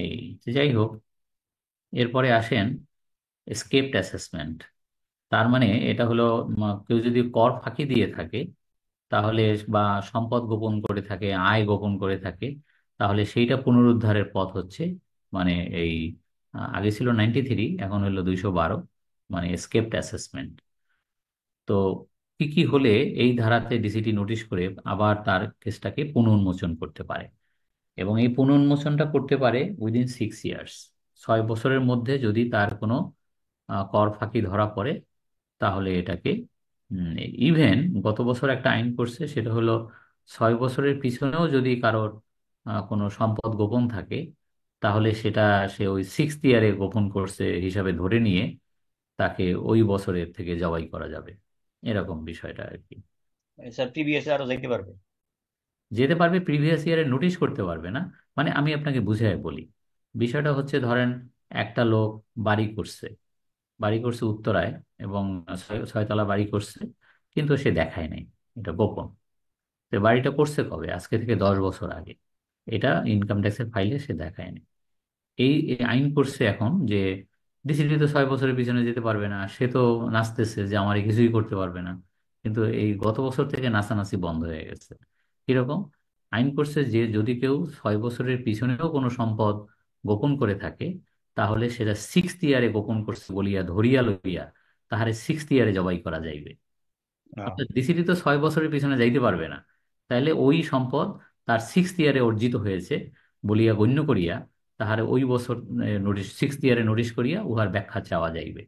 এই যে যাই হোক, এরপরে আসেন এসকেপড অ্যাসেসমেন্ট। তার মানে এটা হলো কেউ যদি কর ফাঁকি দিয়ে থাকে তাহলে, বা সম্পদ গোপন করে থাকে, আয় গোপন করে থাকে, তাহলে সেইটা পুনরুদ্ধারের পথ হচ্ছে, মানে এই আগে ছিল 93, এখন হলো 212, মানে এসকেপড অ্যাসেসমেন্ট। তো কি কি হলে এই ধারাতে ডিসিটি নোটিশ করে আবার তার কেসটাকে পুনর্মোচন করতে পারে, এবং এই পুনর্মোচনটা করতে পারে উইদিন 6 ইয়ার্স, 6 বছরের মধ্যে যদি তার কোনো কর ফাঁকি ধরা পড়ে, তাহলে এটাকে, ইভেন গত বছর একটা আইন করছে, সেটা হলো 6 বছরের পিছনেও যদি কারোর কোনো সম্পদ গোপন থাকে, তাহলে সেটা সে ওই 6th ইয়ারে গোপন করছে হিসাবে ধরে নিয়ে তাকে ওই বছরের থেকে জবাই করা যাবে, এরকম বিষয়টা আর কি। স্যার প্রিভিয়াস আরো যাইতে পারবে? যেতে পারবে, প্রিভিয়াস ইয়ারে নোটিশ করতে পারবে না। মানে আমি আপনাকে বুঝাই বলি, বিষয়টা হচ্ছে ধরেন একটা লোক বাড়ি করছে, বাড়ি করছে উত্তরায়, এবং 6তলা বাড়ি করছে, কিন্তু সে দেখায় নাই, এটা গোপন। তো বাড়িটা করছে কবে? আজকে থেকে 10 বছর আগে। এটা ইনকাম ট্যাক্সের ফাইলে সে দেখায়নি। এই এই আইন করছে এখন যে ডিসিডি তো 6 বছরের পিছনে যেতে পারবে না, সে তো নাচতেছে যে আমার কিছুই করতে পারবে না, কিন্তু এই গত বছর থেকে নাচানাচি বন্ধ হয়ে গেছে। কিরকম? আইন করছে যে যদি কেউ 6 বছরের পিছনেও কোনো সম্পদ গোপন করে থাকে, তাহলে সেটা 6th ইয়ারে গোপন করছে বলিয়া ধরিয়া লইয়া তাহারে 6th ইয়ারে জবাই করা যাইবে। আহ, অর্থাৎ ডিসিডি তো 6 বছরের পিছনে যাইতে পারবে না, তাইলে ওই সম্পদ তার 6th ইয়ারে অর্জিত হয়েছে বলিয়া গণ্য করিয়া তাহারে ওই বছর নোটিশ, 6th ইয়ারে নোটিশ করিয়া উহার ব্যাখ্যা চাওয়া যাইবে,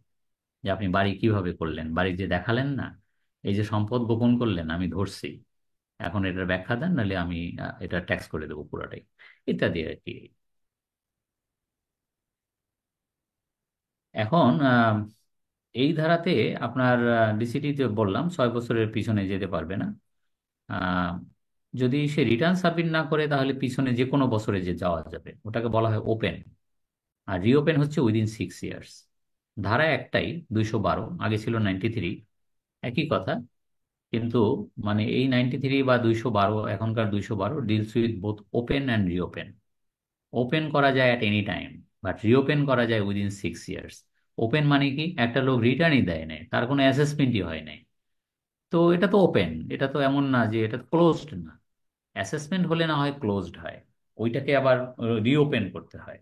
যে আপনি বাড়ি কিভাবে করলেন, বাড়ি যে দেখালেন না, এই যে সম্পদ গোপন করলেন আমি ধরছি, এখন এটার ব্যাখ্যা দেন, নাহলে আমি এটা ট্যাক্স করে দেবো পুরাটাই, ইত্যাদি আর কি। এখন এই ধারাতে আপনার ডিসিটি, বললাম 6 বছরের পিছনে যেতে পারবে না। আহ, যদি সে রিটার্ন সাবমিট না করে তাহলে পিছনে যে কোনো বছরে যে যাওয়া যাবে ওটাকে বলা হয় ওপেন। আর রিওপেন হচ্ছে উইদিন 6 ইয়ার্স। ধারা একটাই, 212, আগে ছিল 93, একই কথা। কিন্তু মানে এই 93 বা 212, এখনকার 212 deals with both open and reopen. Open করা যায় at any time, but reopen করা যায় উইদিন 6 ইয়ার্স। ওপেন মানে কি, একটা লোক রিটার্নই দেয় নাই, তার কোনো অ্যাসেসমেন্টই হয় নাই, তো এটা তো ওপেন। এটা তো এমন না যে এটা ক্লোজড না। অ্যাসেসমেন্ট হলে না হয় ক্লোজড হয়, ওইটাকে আবার রিওপেন করতে হয়।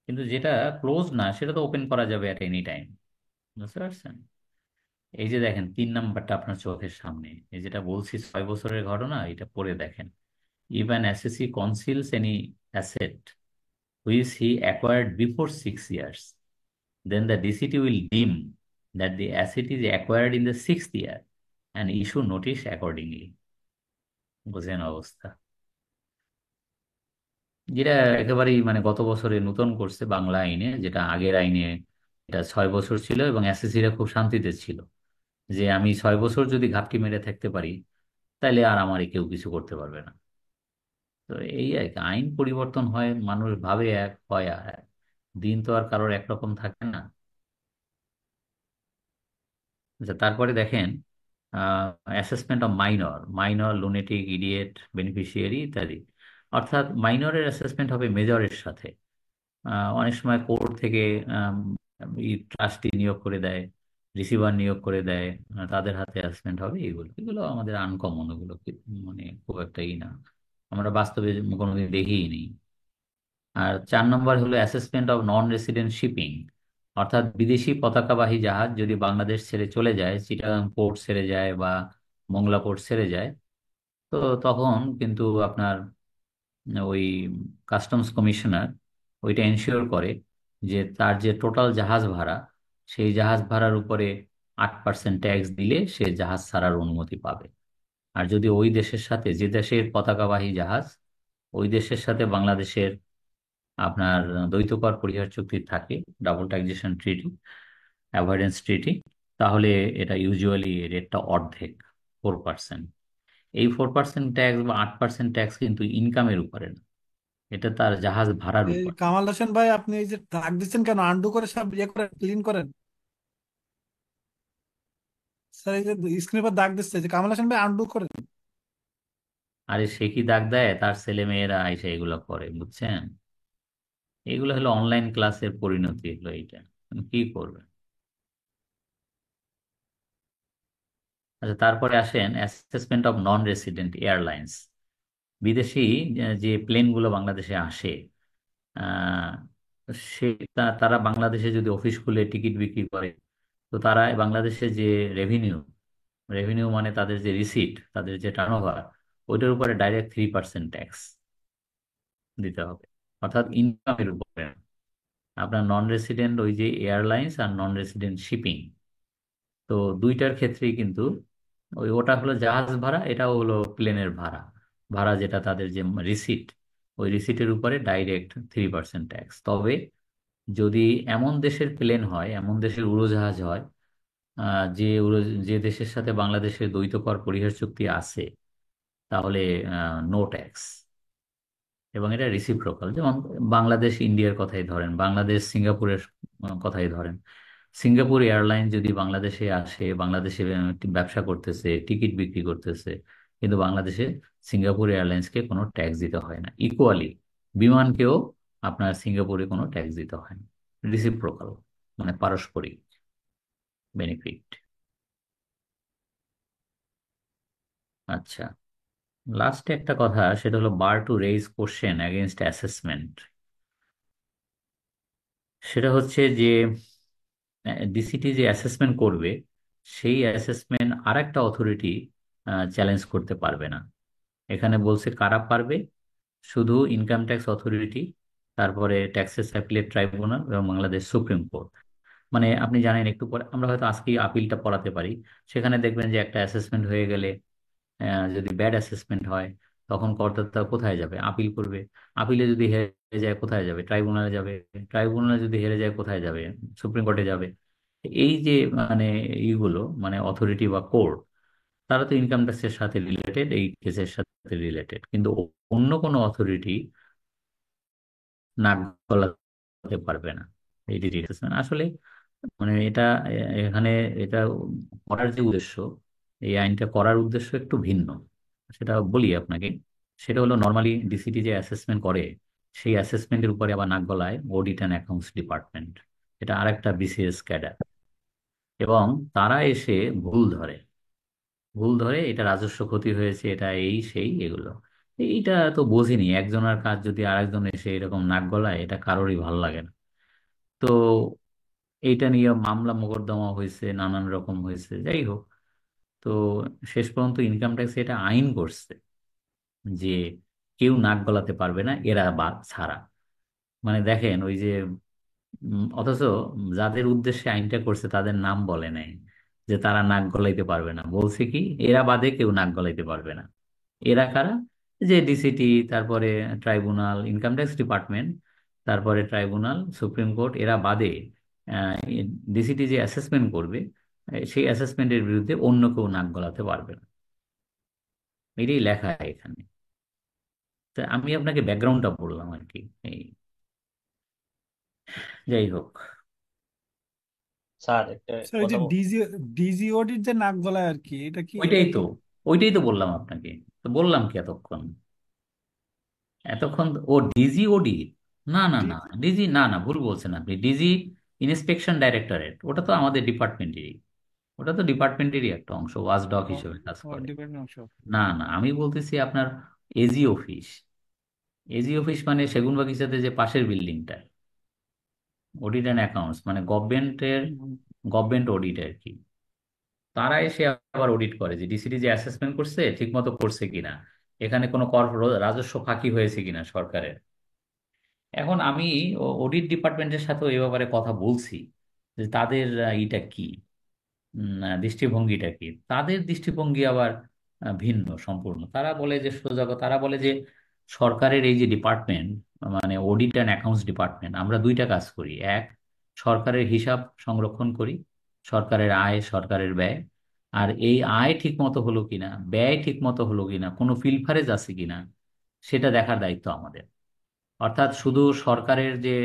কিন্তু যেটা ক্লোজ না সেটা তো ওপেন করা যাবে অ্যাট এনি টাইম। বুঝতে পারছেন? এই যে দেখেন 3 নাম্বারটা আপনার চোখের সামনে, এই যেটা বলছি 6 বছরের ঘটনা, এটা পড়ে দেখেন। If an assessee conceals any asset which he acquired before 6 years, then the DCT will deem that the asset is acquired in the 6th year and issue notice accordingly. বুঝেন অবস্থা? যেটা একেবারেই মানে গত বছরে নতুন করছে বাংলা আইনে, যেটা আগের আইনে এটা 6 বছর ছিল এবং এসএসসিরা খুব শান্তিতে ছিল যে আমি 6 বছর যদি ঘাপটি মেরে থাকতে পারি তাইলে আর আমারে কেউ কিছু করতে পারবে না। তো এই আর কি, আইন পরিবর্তন হয়, মানুষ ভাবে এক, হয় আর এক। দিন তো আর কারোর একরকম থাকে না। আচ্ছা, তারপরে দেখেন assessment of minor, minor lunatic, idiot, beneficiary ইত্যাদি। অর্থাৎ মাইনরের অ্যাসেসমেন্ট হবে মেজরের সাথে। অনেক সময় কোর্ট থেকে ট্রাস্টি নিয়োগ করে দেয়, রিসিভার নিয়োগ করে দেয়, তাদের হাতে অ্যাসেসমেন্ট হবে। এগুলো এগুলো আমাদের আনকমন, ওগুলো মানে খুব একটা না, আমরা বাস্তবে কোনোদিন দেখিই নেই। আর 4 নম্বর হলো assessment of non resident shipping, অর্থাৎ বিদেশি পতাকাবাহী জাহাজ যদি বাংলাদেশ ছেড়ে চলে যায়, চিটাগাং পোর্ট ছেড়ে যায় বা মোংলা পোর্ট ছেড়ে যায়, তো তখন কিন্তু আপনার ওই কাস্টমস কমিশনার ওইটা এনশিওর করে যে তার যে টোটাল জাহাজ ভাড়া, সেই জাহাজ ভাড়ার উপরে 8% ট্যাক্স দিলে সে জাহাজ ছাড়ার অনুমতি পাবে। আর যদি ওই দেশের সাথে, যে দেশের পতাকাবাহী জাহাজ, ওই দেশের সাথে বাংলাদেশের আপনার দ্বৈত কর পরিহার চুক্তি থাকে, ডাবল ট্যাক্সেশন ট্রিটি, অ্যাভয়েডেন্স ট্রিটি, তাহলে এটা ইউজুয়ালি রেটটা অর্ধেক, 4%। এই 4% ট্যাক্স বা 8% ট্যাক্স কিন্তু ইনকামের উপরে না, এটা তার জাহাজ ভাড়ার এই উপর। কামাল হোসেন ভাই, আপনি এই যে দাগ দিচ্ছেন কেন? আন্ডু করে সব ইয়ে করে ক্লিন করেন। স্যার, এই যে স্ক্রিনের পর দাগ দিচ্ছে, যে কামাল হোসেন ভাই আন্ডু করেন। আরে সে কি দাগ দেয়, তার ছেলে মেয়েরা এসে এগুলো করে, বুঝছেন? এগুলো হলো অনলাইন ক্লাসের পরিণতি, হলো এইটা, কি করবে? আচ্ছা, তারপরে আসেন assessment of non resident airlines. বিদেশি যে প্লেনগুলো বাংলাদেশে আসে, আহ, সে তারা বাংলাদেশে যদি অফিস খুলে টিকিট বিক্রি করে, তো তারা বাংলাদেশে যে রেভিনিউ, রেভিনিউ মানে তাদের যে রিসিট, তাদের যে টার্নওভার, ওইটার উপরে ডাইরেক্ট 3% ট্যাক্স দিতে হবে। অর্থাৎ ইনকামের উপরে। আপনার নন রেসিডেন্ট ওই যে এয়ারলাইন্স আর নন রেসিডেন্ট শিপিং, তো দুইটার ক্ষেত্রেই কিন্তু ওটা হলো জাহাজ ভাড়া, এটাও হলো প্লেনের ভাড়া। ভাড়া যেটা তাদের যে রিসিট, ওই রিসিটের উপরে ডাইরেক্ট 3% ট্যাক্স। তবে যদি এমন দেশের প্লেন হয়, এমন দেশের উড়োজাহাজ হয়, যে দেশের সাথে বাংলাদেশের দ্বৈত কর পরিহার চুক্তি আছে, তাহলে নো ট্যাক্স। এবং এটা রিসিপ্রোকাল। যেমন বাংলাদেশ ইন্ডিয়ার কথাই ধরেন, বাংলাদেশ সিঙ্গাপুরের কথাই ধরেন। সিঙ্গাপুর এয়ারলাইন যদি বাংলাদেশে আসে, বাংলাদেশে ব্যবসা করতেছে, টিকিট বিক্রি করতেছে, কিন্তু বাংলাদেশে সিঙ্গাপুর এয়ারলাইন্সকে কোনো ট্যাক্স দিতে হয় না। ইকুয়ালি বিমানকেও আপনার সিঙ্গাপুরে কোনো ট্যাক্স দিতে হয় না। রিসিপ্রোকাল, মানে পারস্পরিক বেনিফিট। আচ্ছা, লাস্টে একটা কথা, সেটা হলো bar to raise question against assessment. সেটা হচ্ছে যে ডিসিটি যে অ্যাসেসমেন্ট করবে, সেই অ্যাসেসমেন্ট আর একটা অথরিটি চ্যালেঞ্জ করতে পারবে না। এখানে বলছে কারা পারবে, শুধু ইনকাম ট্যাক্স অথরিটি, তারপরে ট্যাক্সেস অ্যাপিলেট ট্রাইব্যুনাল এবং বাংলাদেশ সুপ্রিম কোর্ট। মানে আপনি জানেন, একটু পরে আমরা হয়তো আজকেই আপিলটা পড়াতে পারি, সেখানে দেখবেন যে একটা অ্যাসেসমেন্ট হয়ে গেলে, যদি ব্যাড অ্যাসেসমেন্ট হয়, তখন করদাতা কোথায় যাবে, আপিল করবে। আপিলে যদি হেরে যায় কোথায় যাবে, ট্রাইব্যুনালে যাবে। ট্রাইব্যুনালে যদি হেরে যায় কোথায় যাবে, সুপ্রিম কোর্টে যাবে। এই যে মানে এইগুলো মানে অথরিটি বা কোর্ট, তারা তো ইনকাম ট্যাক্সের সাথে রিলেটেড, এই কেসের সাথে রিলেটেড, কিন্তু অন্য কোনো অথরিটি নাক গলাতে পারবে না এই ডিডি অ্যাসেসমেন্ট আসলে। মানে এটা এখানে এটা করার যে উদ্দেশ্য, এই আইনটা করার উদ্দেশ্য একটু ভিন্ন। সেটা বলি আপনাকে। সেটা হলো নর্মালি ডিসিটি যে অ্যাসেসমেন্ট করে, সেই অ্যাসেসমেন্টের উপরে আবার নাক গলায় অডিট অ্যান্ড অ্যাকাউন্টস ডিপার্টমেন্ট। এটা আরেকটা বিসিএস ক্যাডার, এবং তারা এসে ভুল ধরে এটা রাজস্ব ক্ষতি হয়েছে, এটা এই সেই এগুলো। এইটা তো বোঝেনি, একজনের কাজ যদি আরেকজন এসে এরকম নাক গলায়, এটা কারোরই ভালো লাগে না। তো এইটা নিয়ে মামলা মোকদ্দমা হয়েছে, নানান রকম হয়েছে, যাই হোক। তো শেষ পর্যন্ত ইনকাম ট্যাক্স এটা আইন করছে যে কেউ নাক গলাতে পারবে না এরা বাদ ছাড়া। মানে দেখেন ওই যে অথচ যাদের উদ্দেশ্যে আইনটা করছে তাদের নাম বলে নাই, যে তারা নাক গলাইতে পারবে না, বলছে কি এরা বাদে কেউ নাক গলাইতে পারবে না। এরা কারা? যে ডিসিটি, তারপরে ট্রাইব্যুনাল, ইনকাম ট্যাক্স ডিপার্টমেন্ট, তারপরে ট্রাইব্যুনাল, সুপ্রিম কোর্ট, এরা বাদে ডিসিটি যে অ্যাসেসমেন্ট করবে, সেই অ্যাসেসমেন্টের বিরুদ্ধে অন্য কেউ নাক গলাতে পারবে না। এটাই লেখা এখানে। তা আমি আপনাকে ব্যাকগ্রাউন্ডটা বললাম আর কি। এই যাই হোক। স্যার একটা স্যার ওই কথা যে ডিজি অডিট যে নাক গলায় আর কি, এটা কি ওইটাই তো ওইটাই তো বললাম আপনাকে। তো বললাম কি এতক্ষণ? এতক্ষণ ও ডিজি ওডি, না না না, ডিজি না না, ভুল বলছেন আপনি। ডিজি ইন্সপেকশন ডাইরেক্টরেট, ওটা তো আমাদের ডিপার্টমেন্টেরই। ওটা তো ডিপার্টমেন্টেরই একটা অংশ, ওয়াচডগ হিসেবে কাজ করে। ডিপার্টমেন্ট অংশ? না না, আমি বলতেছি আপনার এজি অফিস। এজি অফিস মানে সেগুনবাগিচাতে যে পাশের বিল্ডিংটা, অডিট অ্যান্ড অ্যাকাউন্টস, মানে গভর্নমেন্ট অডিট আর কি। তারা এসে আবার অডিট করে যে ডিসিটি যে অ্যাসেসমেন্ট করছে ঠিক মতো করছে কিনা, এখানে কোনো কর রাজস্ব ফাঁকি হয়েছে কিনা সরকারের। এখন আমি অডিট ডিপার্টমেন্টের সাথেও এই ব্যাপারে কথা বলছি, যে তাদের ইটা কি, দৃষ্টিভঙ্গিটা কি। তাদের দৃষ্টিভঙ্গি আবার ভিন্ন সম্পূর্ণ। তারা বলে যে সোজা তারা বলে যে সরকারের এই যে ডিপার্টমেন্ট, মানে অডিট অ্যান্ড অ্যাকাউন্টস ডিপার্টমেন্ট, আমরা দুইটা কাজ করি। এক, সরকারের হিসাব সংরক্ষণ করি, সরকারের আয় সরকারের ব্যয়। আর এই আয় ঠিক মতো হলো কিনা, ব্যয় ঠিক মতো হলো কিনা, কোনো ফিলফারেজ আছে কিনা, সেটা দেখার দায়িত্ব আমাদের। অর্থাৎ শুধু সরকারের যে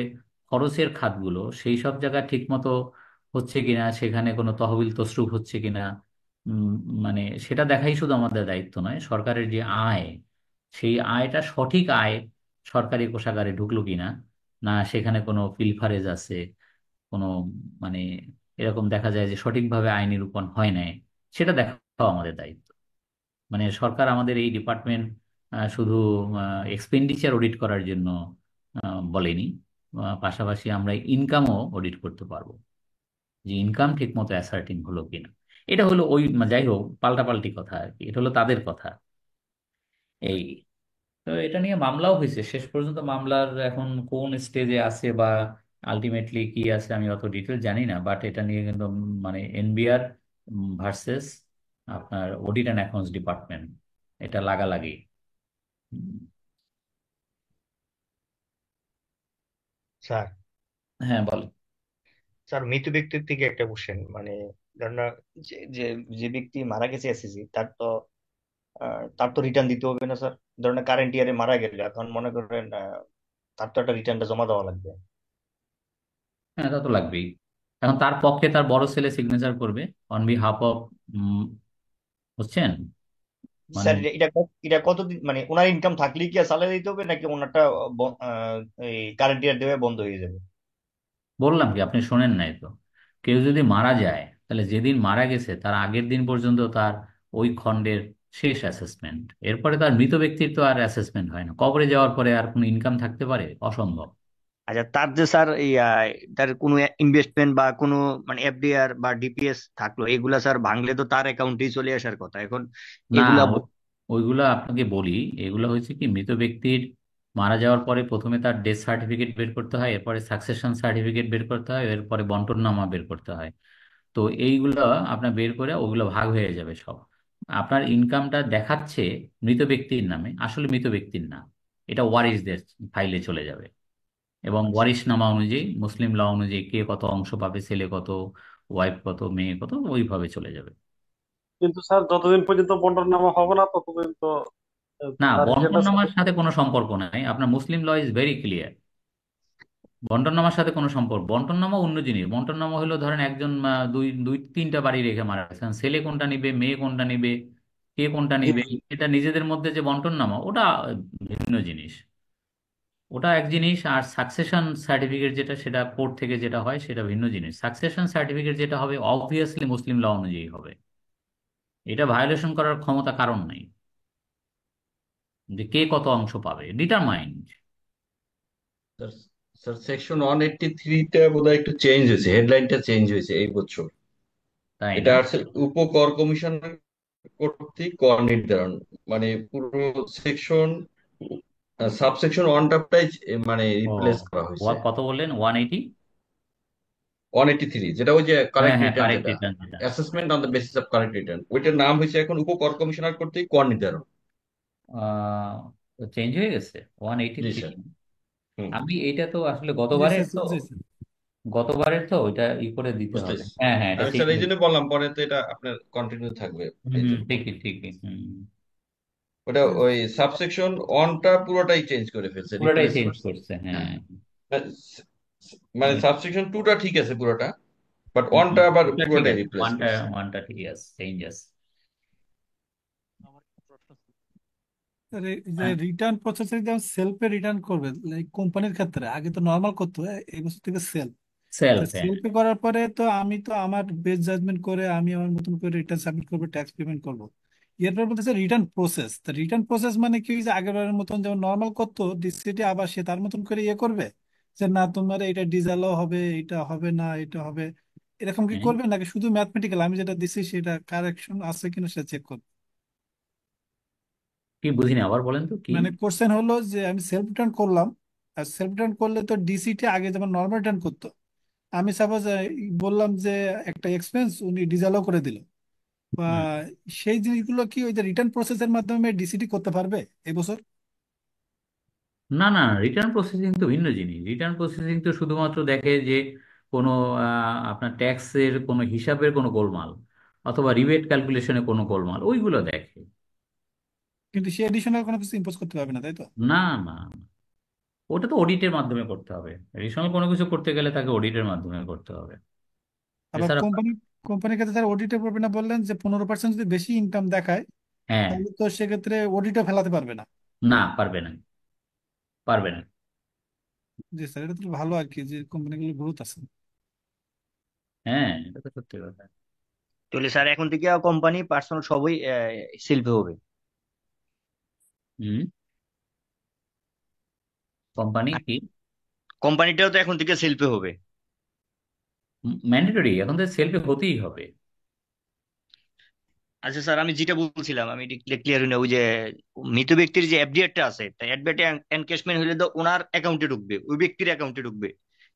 খরচের খাতগুলো, সেই সব জায়গা ঠিক মতো হচ্ছে কিনা, সেখানে কোনো তহবিল তছরূপ হচ্ছে কিনা, উম, মানে সেটা দেখাই শুধু আমাদের দায়িত্ব নয়। সরকারের যে আয়, সেই আয়টা সঠিক আয় সরকারি কোষাগারে ঢুকলো কিনা, না সেখানে কোনো ফিলফারেজ আছে, কোনো মানে এরকম দেখা যায় যে সঠিকভাবে আইন নিরূপণ হয় নাই, সেটা দেখাও আমাদের দায়িত্ব। মানে সরকার আমাদের এই ডিপার্টমেন্ট শুধু এক্সপেন্ডিচার অডিট করার জন্য বলেনি, পাশাপাশি আমরা ইনকামও অডিট করতে পারবো, যে ইনকাম ঠিক মতো অ্যাসার্টিং হলো কিনা। এটা হলো ওই যাই হোক, পাল্টাপাল্টি কথা আর কি, এটা হলো তাদের কথা। এই তো এটা নিয়ে মামলাও হয়েছে, শেষ পর্যন্ত মামলার এখন কোন স্টেজে আছে বা আলটিমেটলি কি আছে আমি অত ডিটেল জানি না, বাট এটা নিয়ে কিন্তু মানে এনবিআর ভার্সেস আপনার অডিট অ্যান্ড অ্যাকাউন্টস ডিপার্টমেন্ট, এটা লাগালাগি। হুম, স্যার। হ্যাঁ বল। স্যার মৃত ব্যক্তির থেকে একটা কোশ্চেন, মানে ধরেন না, যে যে যে ব্যক্তি মারা গেছে এসএসসি, তার তো রিটার্ন দিতে হবে না স্যার? ধরেন কারেন্ট ইয়ারে মারা গেলে এখন মনে করেন তার তো একটা রিটার্নটা জমা দেওয়া লাগবে। হ্যাঁ তা তো লাগবেই। এখন তার পক্ষে তার বড় ছেলে সিগনেচার করবে অন বিহাফ অফ, বুঝছেন মানে। স্যার এটা কতদিন, মানে ওনার ইনকাম থাকলেই কি আর স্যালারি দিতে হবে, নাকি ওনারটা এই কারেন্ট ইয়ার দেওয়া বন্ধ হয়ে যাবে? বললাম কি, আপনি শোনেন নাই তো? কেউ যদি মারা যায়, তাহলে যেদিন মারা গেছে তার আগের দিন পর্যন্ত তার ওই খণ্ডের শেষ অ্যাসেসমেন্ট। এরপরে তার মৃত ব্যক্তির তো আর অ্যাসেসমেন্ট হয় না। কবরে যাওয়ার পরে আর কোনো ইনকাম থাকতে পারে? অসম্ভব। আচ্ছা, তার যে স্যার এই তার কোনো ইনভেস্টমেন্ট বা কোনো মানে এফডিআর বা ডিপিএস থাকলো, এগুলা স্যার ভাঙলে তো তার অ্যাকাউন্টেই চলে আসার কথা এখন। না, এগুলা ওইগুলা আপনাকে বলি, এগুলো হয়েছে কি, মৃত ব্যক্তির মারা যাওয়ার পরে প্রথমে তার ডেথ সার্টিফিকেট বের করতে হয়, এরপরে সাকসেশন সার্টিফিকেট বের করতে হয়, এরপরে বন্টননামা বের করতে হয়। তো এইগুলো আপনার বের করে ওগুলো ভাগ হয়ে যাবে সব। আপনার ইনকামটা দেখাচ্ছে মৃত ব্যক্তির নামে, আসলে মৃত ব্যক্তির না। এটা ওয়ারিশদের ফাইলে চলে যাবে, এবং ওয়ারিশনামা অনুযায়ী, মুসলিম ল অনুযায়ী কে কত অংশ পাবে, ছেলে কত, ওয়াইফ কত, মেয়ে কত, ওইভাবে চলে যাবে। কিন্তু স্যার যতদিন পর্যন্ত বন্ডারনামা হবে না ততদিন তো না, তার ইয়েটা বন্টননামার সাথে কোনো সম্পর্ক নাই, আপনার মুসলিম ল ইজ ভেরি ক্লিয়ার। বন্টননামার সাথে কোনো সম্পর্ক, বন্টননামা অন্য জিনিস। বন্টননামা হলো ধরেন একজন দুই দুই তিনটা বাড়ি রেখে মারা গেছেন, ছেলে কোনটা নিবে, মেয়ে কোনটা নিবে, কে কোনটা জি নিবে, জি। এটা নিজেদের মধ্যে যে বন্টননামা, ওটা ভিন্ন জিনিস। ওটা এক জিনিস। আর সাকসেশন সার্টিফিকেট যেটা, সেটা কোর্ট থেকে যেটা হয় সেটা ভিন্ন জিনিস। সাকসেশন সার্টিফিকেট যেটা হবে অবভিয়াসলি মুসলিম ল অনুযায়ী হবে। এটা ভায়োলেশন করার ক্ষমতা কারণ নাই, যে কে কত অংশ পাবে ডিটারমাইন্ড। স্যার, স্যার সেকশন 183-টা বোধহয় একটু চেঞ্জ হয়েছে, হেডলাইনটা চেঞ্জ হয়েছে এই বছর। তাই এটা না? আসছে উপকর কমিশনার কর্তৃক কর নির্ধারণ, মানে পুরো সেকশন সাবসেকশন ওয়ানটাই মানে ও, রিপ্লেস করা হয়েছে। কত বললেন, 180? 183, যেটা ওই যে হ্যাঁ কারেক্ট হ্যাঁ, রিটার্ন, কারেক্ট যেটা রিটার্ন যেটা। Assessment on the basis of correct return, ওইটার নাম হয়েছে এখন উপকর কমিশনার কর্তৃক কর নির্ধারণ। চেঞ্জ হয়ে গেছে জি 183। স্যার। হুম। আমি এইটা তো আসলে জি গতবারের স্যার, তো, চেঞ্জ হয়েছে। ওইটা করে দিতে হবে। বুঝতেছি। হ্যাঁ হ্যাঁ, এটা আমি চেঞ্জ স্যার এই জন্য হয়েছে। বললাম, পরে তো এটা আপনার কন্টিনিউ থাকবে, এই জন্য ঠিকই বললাম। ঠিকই। ওটা ওই সাবসেকশন ওয়ানটা পুরোটাই চেঞ্জ করে ফেলছে, পুরোটাই রিপ্লেস চেঞ্জ করছে। করছে, হ্যাঁ। হ্যাঁ। মানে হুম, সাবসেকশন টুটা ঠিক আছে পুরোটা, বাট হুম, ওয়ানটা আবার ওটা ঠিক পুরোটাই আছে, রিপ্লেস ওয়ানটা করছে। ওয়ানটা ঠিক আছে, চেঞ্জ আছে। আমার একটা প্রশ্ন ছিল। স্যার, এই যে রিটার্ন প্রসেসে যেমন সেলফে রিটার্ন করবে, লাইক কোম্পানির ক্ষেত্রে আগে তো নর্মাল করতো, এই বছর থেকে সেলফ। তো সেলফ, হ্যাঁ। সেলফে করার পরে তো আমি তো আমার বেস্ট জাজমেন্ট করে আমি আমার মতন করে রিটার্ন সাবমিট করবো, ট্যাক্স পেমেন্ট করবো। এরপর বলতেছে রিটার্ন প্রসেস। তো রিটার্ন প্রসেস মানে কি, ওই যে আগের বারের মতন যেমন নর্মাল করতো ডিসিটি, আবার সে তার মতন করে করবে, যে না তোমার এটা ডিজালাও হবে, এটা হবে না, এটা হবে, এরকম কি হ্যাঁ। করবে, নাকি শুধু ম্যাথমেটিক্যাল আমি যেটা দিচ্ছি সেটা কারেকশন আছে কিনা সেটা চেক করবে? কি বুঝিনি, আবার বলেন তো কি। মানে কোশ্চেন হলো যে আমি সেলফ রিটার্ন করলাম, আর সেলফ রিটার্ন করলে তো ডিসিটি আগে যেমন নর্মাল রিটার্ন করতো, আমি সাপোজ বললাম যে একটা এক্সপেন্স উনি ডিজালও করে দিল, বা হুম। সেই জিনিসগুলো কি ওই যে রিটার্ন প্রসেসের মাধ্যমে ডিসিটি করতে পারবে এবছর? না না, রিটার্ন প্রসেসিং তো ভিন্ন জিনিস। রিটার্ন প্রসেসিং তো শুধুমাত্র দেখে যে কোনো আপনার ট্যাক্সের কোনো হিসাবের কোনো গোলমাল, অথবা রিবেট ক্যালকুলেশনে কোনো গোলমাল, ওইগুলো দেখে। কিন্তু সে এডিশনাল কোনো কিছু ইম্পোজ করতে পারবে না, তাই তো? না না, ওটা তো অডিটের মাধ্যমে করতে হবে। এডিশনাল কোনো কিছু করতে গেলে তাকে অডিটের মাধ্যমে করতে হবে। আবার এছাড়া কোম্পানির ক্ষেত্রে তারা অডিটে পারবে না, বললেন যে 15% যদি বেশি ইনকাম দেখায় হ্যাঁ। তাহলে তো সেক্ষেত্রে অডিটও ফেলাতে পারবে না। না, পারবে না, পারবে না। জি স্যার, এটা তো ভালো আর কি, যে কোম্পানিগুলো গ্রোথ আছে। হ্যাঁ, এটা তো সত্যি কথা। তাহলে স্যার এখন থেকে কোম্পানি পার্সোনাল সবই সেলফে হবে? হুম। কোম্পানি কি? কোম্পানিটাও তো এখন থেকে সেলফে হবে? ম্যান্ডেটরি, এখন তো সেলফে হতেই হবে। আচ্ছা স্যার, আমি যেটা বলছিলাম আমি ক্লিয়ার হই না, ওই যে মৃত ব্যক্তির যে এফডিআরটা আছে, তাই এফডিআরটা এনক্যাশমেন্ট হলে তো ওনার অ্যাকাউন্টে ঢুকবে, ওই ব্যক্তির অ্যাকাউন্টে ঢুকবে।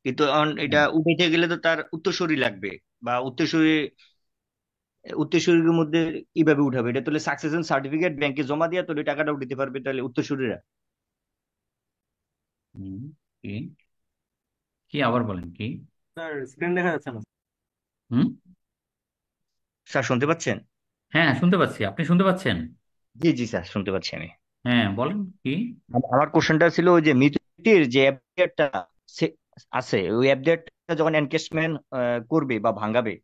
কিন্তু এটা হ্যাঁ। উঠাইতে গেলে তো তার উত্তরসূরি লাগবে, বা উত্তরসূরির মধ্যে কিভাবে উঠাবে? এটা তাহলে সাকসেশন সার্টিফিকেট ব্যাংকে জমা দিয়ে তো টাকাটা উঠাতে পারবে তাহলে উত্তরসূরিরা? হুম। কি কি আবার বলেন কি? স্যার স্ক্রিন দেখা যাচ্ছে না। হুম। স্যার শুনতে পাচ্ছেন? হ্যাঁ, শুনতে পাচ্ছি, আপনি শুনতে পাচ্ছেন? জি জি স্যার, শুনতে পাচ্ছি আমি। হ্যাঁ, বলেন কি। আমার কোশ্চেনটা ছিল ওই যে মৃতের যে অ্যাপডেটটা আছে, ওই অ্যাপডেটটা যখন এনকেশমেন্ট করবে বা ভাঙাবে,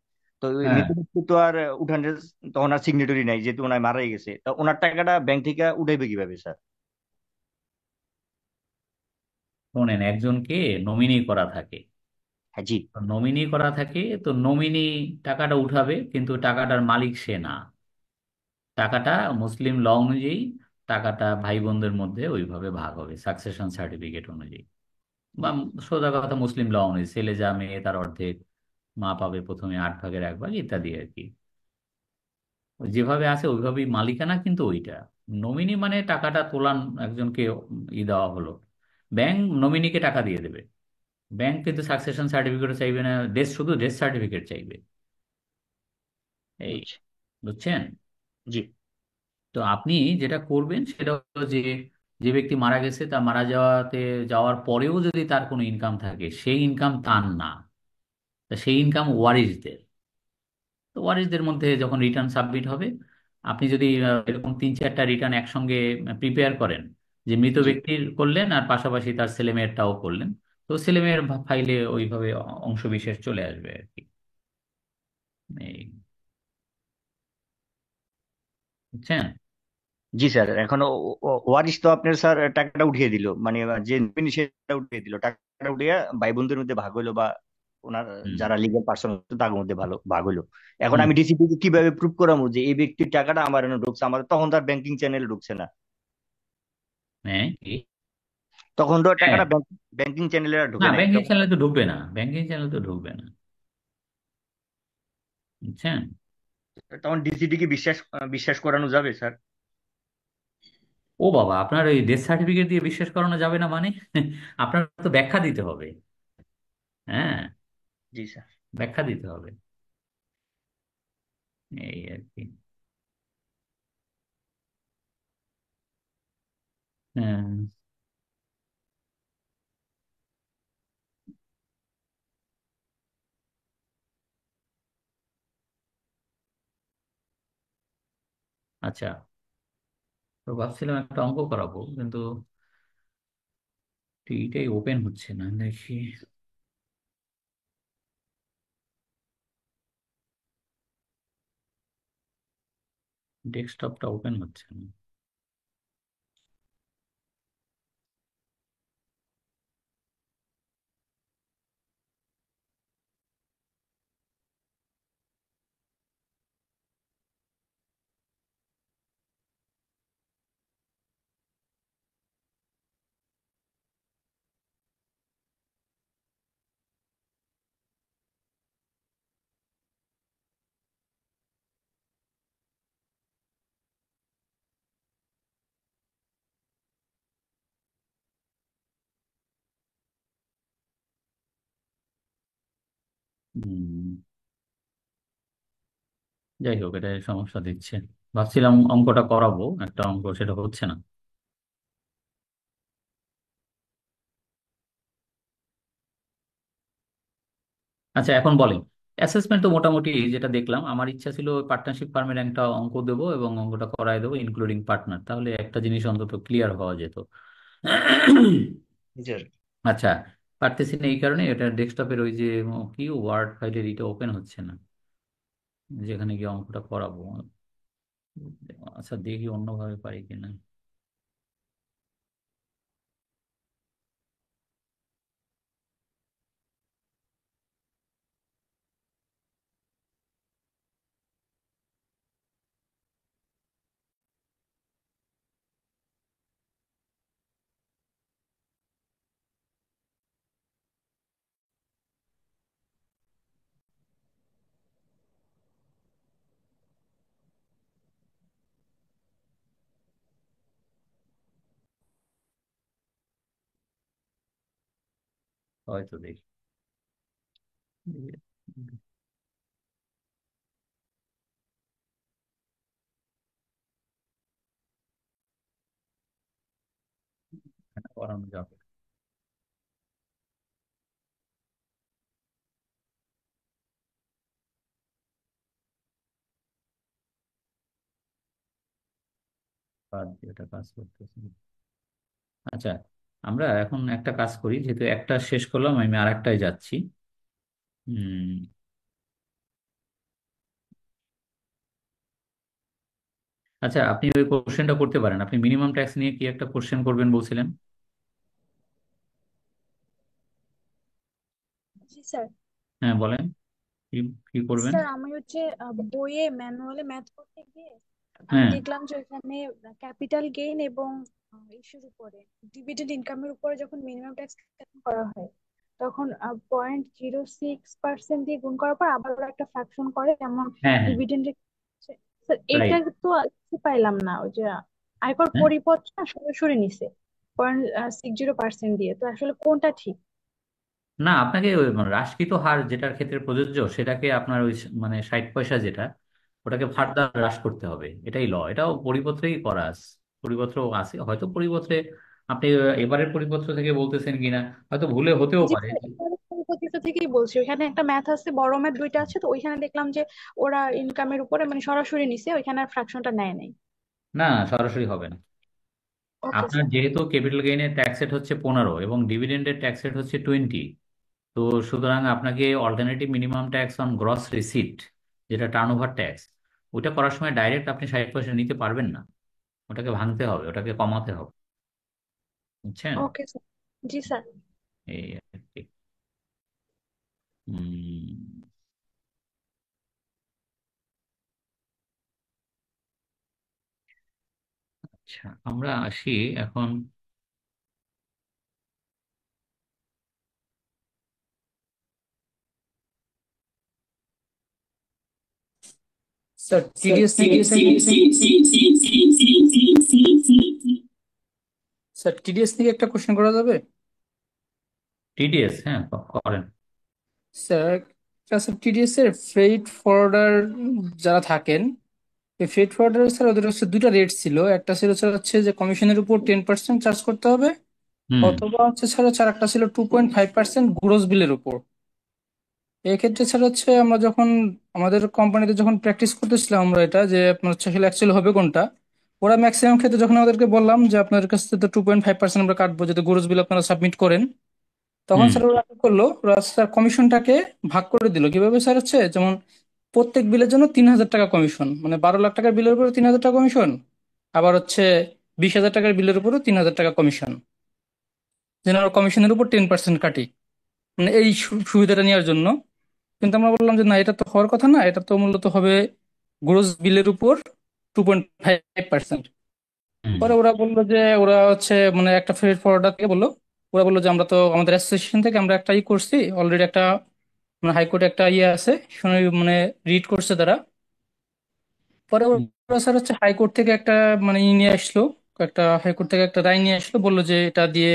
তো ওই হ্যাঁ, মৃত ব্যক্তি তো আর উঠানের তখন আর সিগনেটরি নাই, যেহেতু ওনার মারাই গেছে, তো ওনার টাকাটা ব্যাংক থেকে উঠাইবে কিভাবে স্যার? শোনেন, একজনকে নমিনি করা থাকে। হ্যাঁ জি। নমিনি করা থাকে, তো নমিনি টাকাটা উঠাবে, কিন্তু টাকাটার মালিক সে না। টাকাটা মুসলিম ল অনুযায়ী টাকাটা ভাই বোনদের মধ্যে ওইভাবে ভাগ হবে সাকসেশন সার্টিফিকেট অনুযায়ী। বা সোজা কথা, মুসলিম ল অনুযায়ী ছেলে যা মেয়ে তার অর্ধেক, মা পাবে প্রথমে 8 ভাগের 1 ভাগ, ইত্যাদি আর কি। যেভাবে আছে ওইভাবেই মালিকানা, কিন্তু ওইটা নমিনি মানে টাকাটা তোলান একজনকে, দেওয়া হলো। ব্যাংক নমিনিকে টাকা দিয়ে দেবে। ব্যাংক কিন্তু সাকসেশন সার্টিফিকেট চাইবে না, শুধু ডেথ সার্টিফিকেট চাইবে। এই, আচ্ছা। বুঝছেন? জি। তো আপনি যেটা করবেন সেটা হলো যে, যে ব্যক্তি মারা গেছে তা মারা যাওয়ার পরেও যদি তার কোনো ইনকাম থাকে, সেই ইনকাম তার না, তা সেই ইনকাম ওয়ারিশদের। তো ওয়ারিশদের মধ্যে যখন রিটার্ন সাবমিট হবে, আপনি যদি এরকম 3-4টা রিটার্ন একসঙ্গে প্রিপেয়ার করেন, যে মৃত জি ব্যক্তির করলেন আর পাশাপাশি তার ছেলেমেয়েরটাও করলেন, তো ছেলেমেয়ের ফাইলে ওইভাবে অংশ বিশেষ চলে আসবে আর কি। এই, বুঝছেন? জি স্যার, এখন ওয়ারিশ তো আপনার স্যার টাকাটা উঠিয়ে দিল, মানে যে নমিনি সেটা উঠিয়ে দিল, টাকাটা উঠিয়ে ভাই বোনদের মধ্যে ভাগ হইলো বা ওনার হুম যারা লিগ্যাল পার্সন তার মধ্যে ভালো ভাগ হইলো। এখন হুম। আমি ডিসিপি কে কিভাবে প্রুভ করাবো যে এই ব্যক্তির টাকাটা আমার এনে ঢুকছে, আমার তখন তার ব্যাংকিং চ্যানেলে ঢুকছে না, হ্যাঁ কি? তখন তো হ্যাঁ, টাকাটা ব্যাংকিং চ্যানেলে আর না ঢুকে নাই ব্যাংকিং তখন। চ্যানেল তো ঢুকবে না, ব্যাংকিং চ্যানেল তো ঢুকবে না, বুঝছেন? তখন ডিসিপি কি বিশ্বাস বিশ্বাস করানো যাবে স্যার? ও বাবা, আপনার ওই ডেথ সার্টিফিকেট দিয়ে বিশ্বাস করানো যাবে না মানে? আপনার তো ব্যাখ্যা দিতে হবে। হ্যাঁ, জি স্যার। ব্যাখ্যা দিতে হবে, এই আর কি। হ্যাঁ, আচ্ছা, তো ভাবছিলাম একটা অঙ্ক করাবো, কিন্তু এইটাই ওপেন হচ্ছে না, দেখি। ডেস্কটপটা ওপেন হচ্ছে না। হুম, যাই হোক, এটা সমস্যা দিচ্ছে। ভাবছিলাম অঙ্কটা করাবো, একটা অঙ্ক, সেটা হচ্ছে না। আচ্ছা, এখন বলেন, অ্যাসেসমেন্ট তো মোটামুটি যেটা দেখলাম, আমার ইচ্ছা ছিল পার্টনারশিপ ফার্মের একটা অঙ্ক দেবো এবং অঙ্কটা করায় দেবো ইনক্লুডিং পার্টনার, তাহলে একটা জিনিস অন্তত ক্লিয়ার হওয়া যেত। জি স্যার। আচ্ছা, পারতেছি না এই কারণে এটা ডেস্কটপের ওই যে কি ওয়ার্ড ফাইলের এটা ওপেন হচ্ছে না, যেখানে গিয়ে অঙ্কটা করাবো। আচ্ছা, দেখি অন্যভাবে পারি কিনা। হয়তো দেখি, করানো যাবে। বাদ দিয়ে এটা কাজ করতেছি। আচ্ছা, আমরা এখন একটা কাজ করি, যেহেতু একটা শেষ করলাম, আমি আরেকটায় যাচ্ছি। হুম। আচ্ছা, আপনি ওই কোশ্চেনটা করতে পারেন, আপনি মিনিমাম ট্যাক্স নিয়ে কি একটা কোশ্চেন করবেন বলছিলেন? জি স্যার। হ্যাঁ বলেন, কি কি করবেন? স্যার আমি হচ্ছে বইয়ে ম্যানুয়ালে ম্যাথ করতে গিয়ে আমি হ্যাঁ দেখলাম যে এখানে ক্যাপিটাল গেইন এবং ইস্যুর উপরে ডিভিডেন্ড ইনকামের উপরে যখন মিনিমাম ট্যাক্স করা হয় তখন 0.06% দিয়ে গুণ করার পর আবার ওরা একটা ফ্র্যাকশন করে, যেমন হ্যাঁ হ্যাঁ, ডিভিডেন্ড। স্যার এইটা রাইট। তো কিছু পাইলাম না, ওই যে আয়কর পরিপত্র না সরাসরি নিছে 0.60% দিয়ে, তো আসলে কোনটা ঠিক? না, আপনাকে ওই মানে হ্রাসকৃত হার যেটার ক্ষেত্রে প্রযোজ্য, সেটাকে আপনার ওই মানে 60 পয়সা যেটা, ওটাকে ফার্দার হ্রাস করতে হবে, এটাই ল। এটাও পরিপত্রেই করা আছে, পরিপত্র আছে, হয়তো পরিপত্রে আপনি এবারের পরিপত্র থেকে বলতেছেন কিনা, হয়তো ভুলে হতেও জি পারে। স্যার, এবারের প্রতিষ্ঠা থেকেই বলছি, ওইখানে একটা ম্যাথ আছে, বড় ম্যাথ দুইটা আছে, তো ওইখানে দেখলাম যে ওরা ইনকামের উপরে মানে সরাসরি নিছে, ওইখানে আর ফ্র্যাকশনটা নেয় নাই। না, সরাসরি হবে না। ওকে আপনার স্যার। যেহেতু ক্যাপিটাল গেইনের ট্যাক্স রেট হচ্ছে 15 এবং ডিভিডেন্ডের ট্যাক্স রেট হচ্ছে 20, তো সুতরাং আপনাকে alternative minimum tax on gross receipt, যেটা টার্ন ওভার ট্যাক্স, ওটা করার সময় ডাইরেক্ট আপনি 60% নিতে পারবেন না। ওটাকে ভাঙতে হবে, ওটাকে কমাতে হবে। বুঝছেন? Okay sir. জি স্যার। এই আর কি। উম, আচ্ছা, আমরা আসি এখন। স্যার টিডিএস থেকে স্যার টিডিএস থেকে একটা কোশ্চেন করা যাবে? টিডিএস, হ্যাঁ, করেন। স্যার স্যার টিডিএস এর ফ্রেইট ফরওয়ার্ডার যারা থাকেন, এই ফ্রেইট ফরওয়ার্ডার স্যার ওদের হচ্ছে দুইটা রেট ছিল। একটা ছিল স্যার হচ্ছে যে কমিশনের উপর 10% চার্জ করতে হবে, হুম। অথবা হচ্ছে স্যার হচ্ছে আর একটা ছিল 2.5% গ্রোস বিলের উপর। এক্ষেত্রে স্যার হচ্ছে আমরা যখন আমাদের কোম্পানিতে যখন প্র্যাকটিস করতেছিলাম আমরা এটা যে আপনার হচ্ছে আসলে অ্যাকচুয়ালি হবে কোনটা, ওরা ম্যাক্সিমাম ক্ষেত্রে যখন আমাদেরকে বললাম যে আপনাদের কাছ থেকে তো 2.5% আমরা কাটবো যদি গ্রোস বিল আপনারা সাবমিট করেন, তখন হুম। স্যার ওরা কি করলো, ওরা স্যার কমিশনটাকে ভাগ করে দিল। কিভাবে স্যার হচ্ছে যেমন প্রত্যেক বিলের জন্য 3,000 টাকা কমিশন, মানে 12 লাখ টাকার বিলের উপরে 3,000 টাকা কমিশন, আবার হচ্ছে 20,000 টাকার বিলের উপরও 3,000 টাকা কমিশন, যেন আমরা কমিশনের উপর 10% কাটি, মানে এই সুবিধাটা নেওয়ার জন্য। কিন্তু আমরা বললাম যে না, এটা তো হওয়ার কথা না, এটা তো মূলত হবে গ্রোস বিলের উপর 2.5%। হুম। পরে ওরা বললো যে ওরা হচ্ছে মানে একটা ফ্রেড ফরওয়ার্ডার থেকে বললো, ওরা বললো যে আমরা তো আমাদের অ্যাসোসিয়েশন থেকে আমরা একটা করছি অলরেডি, একটা মানে হাইকোর্টে একটা আছে, শুনে মানে রিড করছে তারা। পরে হুম। ওরা স্যার হচ্ছে হাইকোর্ট থেকে একটা মানে নিয়ে আসলো, একটা হাইকোর্ট থেকে একটা রায় নিয়ে আসলো, বললো যে এটা দিয়ে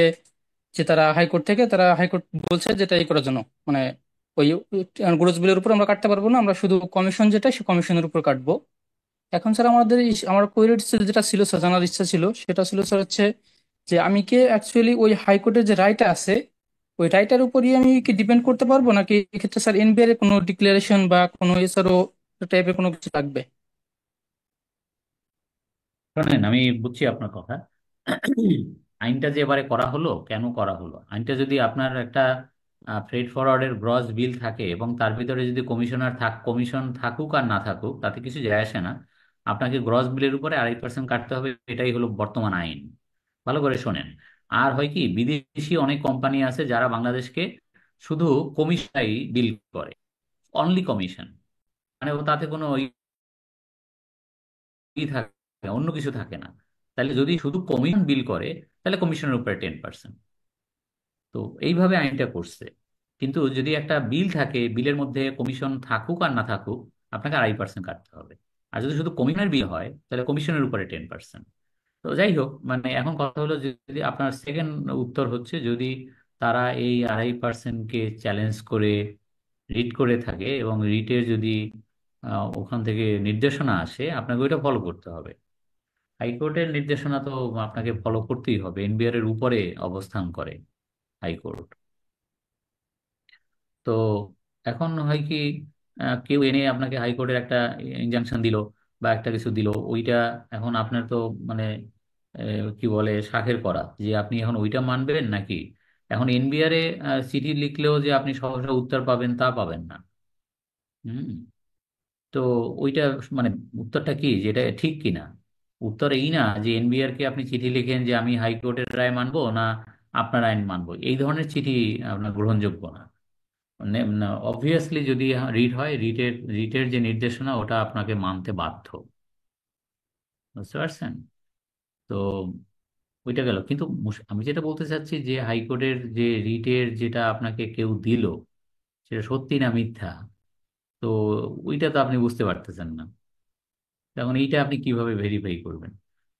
যে তারা হাইকোর্ট বলছে যেটা এই করার জন্য, মানে ওই গ্রোস বিলের উপর আমরা কাটতে পারবো না, আমরা শুধু কমিশন যেটা সে কমিশনের উপর কাটবো। এখন স্যার আমাদের আমার কোয়েরি যেটা ছিল স্যার, জানার ইচ্ছা ছিল সেটা ছিল স্যার হচ্ছে যে আমি কি অ্যাকচুয়ালি ওই হাইকোর্টের যে রায়টা আছে ওই রায়টার উপরই আমি কি ডিপেন্ড করতে পারবো, নাকি এক্ষেত্রে স্যার এনবিআর এর কোনো ডিক্লারেশন বা কোনো এসআরও টাইপের কোনো কিছু লাগবে? শোনেন, আমি বুঝছি আপনার কথা। আইনটা যে এবারে করা হলো, কেন করা হলো? আইনটা যদি আপনার একটা ফ্রেড ফরওয়ার্ডের গ্রস বিল থাকে এবং তার ভিতরে যদি কমিশন থাকুক আর না থাকুক, তাতে কিছু যায় আসে না। আপনাকে গ্রস বিলের উপরে 2.5% কাটতে হবে, এটাই হলো বর্তমান আইন। ভালো করে শোনেন। আর হয় কি, বিদেশি অনেক কোম্পানি আছে যারা বাংলাদেশকে শুধু কমিশনাই বিল করে, অনলি কমিশন, মানে ও তাতে কোনো থাকে, অন্য কিছু থাকে না। তাহলে যদি শুধু কমিশন বিল করে, তাহলে কমিশনের উপরে 10%। তো এইভাবে আইনটা করছে। কিন্তু যদি একটা বিল থাকে, বিলের মধ্যে কমিশন থাকুক আর না থাকুক, আপনাকে 2.5% কাটতে হবে। আর যদি শুধু কমিশনের বিল হয়, তাহলে কমিশনের উপরে 10%। তো যাই হোক, মানে এখন কথা হলো যে যদি আপনার সেকেন্ড উত্তর হচ্ছে, যদি তারা এই 2.5%কে চ্যালেঞ্জ করে রিট করে থাকে এবং রিটের যদি ওখান থেকে নির্দেশনা আসে, আপনাকে ওইটা ফলো করতে হবে। হাইকোর্টের নির্দেশনা তো আপনাকে ফলো করতেই হবে, এনবিআর এর উপরে অবস্থান করে হাইকোর্ট। তো এখন হয় কি, কেউ এনে আপনাকে হাইকোর্টের একটা ইনজাংশন দিল বা একটা কিছু দিল, ওইটা এখন আপনার তো মানে কি বলে শাখের করা, যে আপনি এখন ওইটা মানবেন নাকি। এখন এনবিআর এ চিঠি লিখলেও যে আপনি সহসা উত্তর পাবেন তা পাবেন না। হুম। তো ওইটা মানে উত্তরটা কি, যেটা ঠিক কিনা? উত্তর এই না যে এনবিআর কে আপনি চিঠি লিখেন যে আমি হাইকোর্টের রায় মানবো না আপনার আইন মানবো, এই ধরনের চিঠি আপনার গ্রহণযোগ্য না। অবভিয়াসলি যদি রিট হয়, রিটের যে নির্দেশনা ওটা আপনাকে মানতে বাধ্য। বুঝতে পারছেন? তো ওইটা গেল, কিন্তু আমি যেটা বলতে চাচ্ছি যে হাইকোর্টের যে রিটের যেটা আপনাকে কেউ দিল, সেটা সত্যি না মিথ্যা, তো ওইটা তো আপনি বুঝতে পারতেছেন না। এখন এইটা আপনি কিভাবে ভেরিফাই করবেন?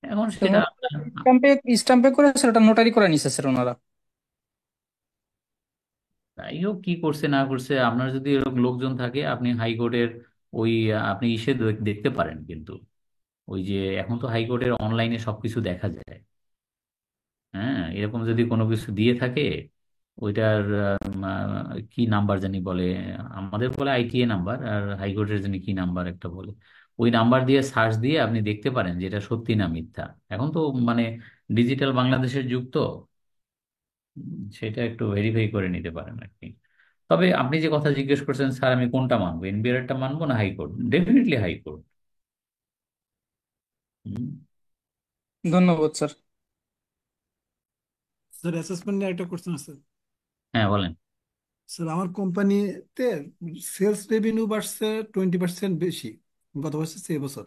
এখন সেটা স্টাম্পে স্টাম্পে করে স্যার ওটা নোটারি করে নিছে স্যার ওনারা। যাই হোক, কি করছে না করছে, আপনার যদি এরকম লোকজন থাকে, আপনি হাইকোর্টের ওই আপনি ইসে দেখতে পারেন কিন্তু, ওই যে এখন তো হাইকোর্টের অনলাইনে সবকিছু দেখা যায়। হ্যাঁ, এরকম যদি কোনো কিছু দিয়ে থাকে, ওইটার কি নাম্বার জানি বলে, আমাদের বলে আইটিএ নাম্বার, আর হাইকোর্টের জানি কি নাম্বার একটা বলে। ওই নাম্বার দিয়ে সার্চ দিয়ে আপনি দেখতে পারেন যে এটা সত্যি না মিথ্যা। এখন তো মানে ডিজিটাল বাংলাদেশের যুগ তো, সেটা একটু ভেরিফাই করে নিতে পারেন আর কি। তবে আপনি যে কথা জিজ্ঞেস করছেন, স্যার আমি কোনটা মানবো, এনবিআরটা মানবো না হাইকোর্ট? Definitely high court. ধন্যবাদ স্যার। স্যার অ্যাসেসমেন্ট নিয়ে একটা কোশ্চেন আছে। হ্যাঁ বলেন। স্যার আমার কোম্পানিতে সেলস রেভিনিউ বাড়ছে 20% বেশি গত বছর চেয়ে এবছর।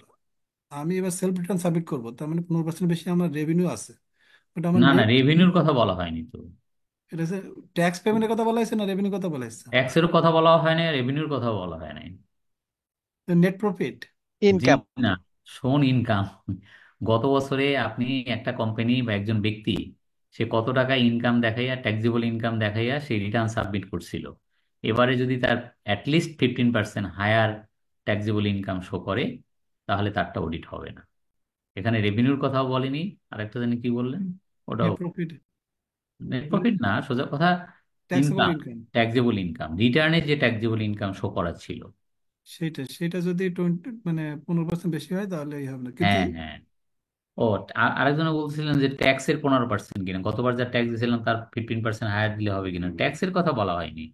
আমি এবার সেলফ রিটার্ন সাবমিট করবো, তার মানে 15% বেশি আমার রেভিনিউ আছে, বাট আমার না না, নেট, রেভিনিউর কথা বলা হয়নি তো। এটা ট্যাক্স পেমেন্টের কথা বলা হয়েছে না রেভিনিউ কথা বলা হয়েছে? ট্যাক্সেরও কথা বলা হয় না, রেভিনিউর কথা বলা হয় নাই। Net profit. জি ইনকাম। না, শোন ইনকাম। গত বছরে আপনি একটা কোম্পানি বা একজন ব্যক্তি সে কত টাকা ইনকাম দেখাইয়া, ট্যাক্সেবল ইনকাম দেখাইয়া সে রিটার্ন সাবমিট করছিল, এবারে যদি তার at least 15% higher taxable income show করে, তাহলে তারটা অডিট হবে না। এখানে রেভিনিউর কথাও বলেনি, আর একটা জানি কি বললেন ওটাও। নেট প্রফিট নেট মানে প্রফিট না, সোজা কথা taxable income, income, taxable income, রিটার্নে যে ট্যাক্সেবল ইনকাম শো করা ছিল। সেটা যদি 20 মানে 15% বেশি হয় তাহলে এই হবে না কিন্তু। হ্যাঁ হ্যাঁ। ও, আরেকজনে বলছিলেন যে ট্যাক্সের 15% কিনা, গতবার যা ট্যাক্স দিয়েছিলাম তার 15% হায়ার দিলে হবে কিনা, ট্যাক্সের কথা বলা হয়নি।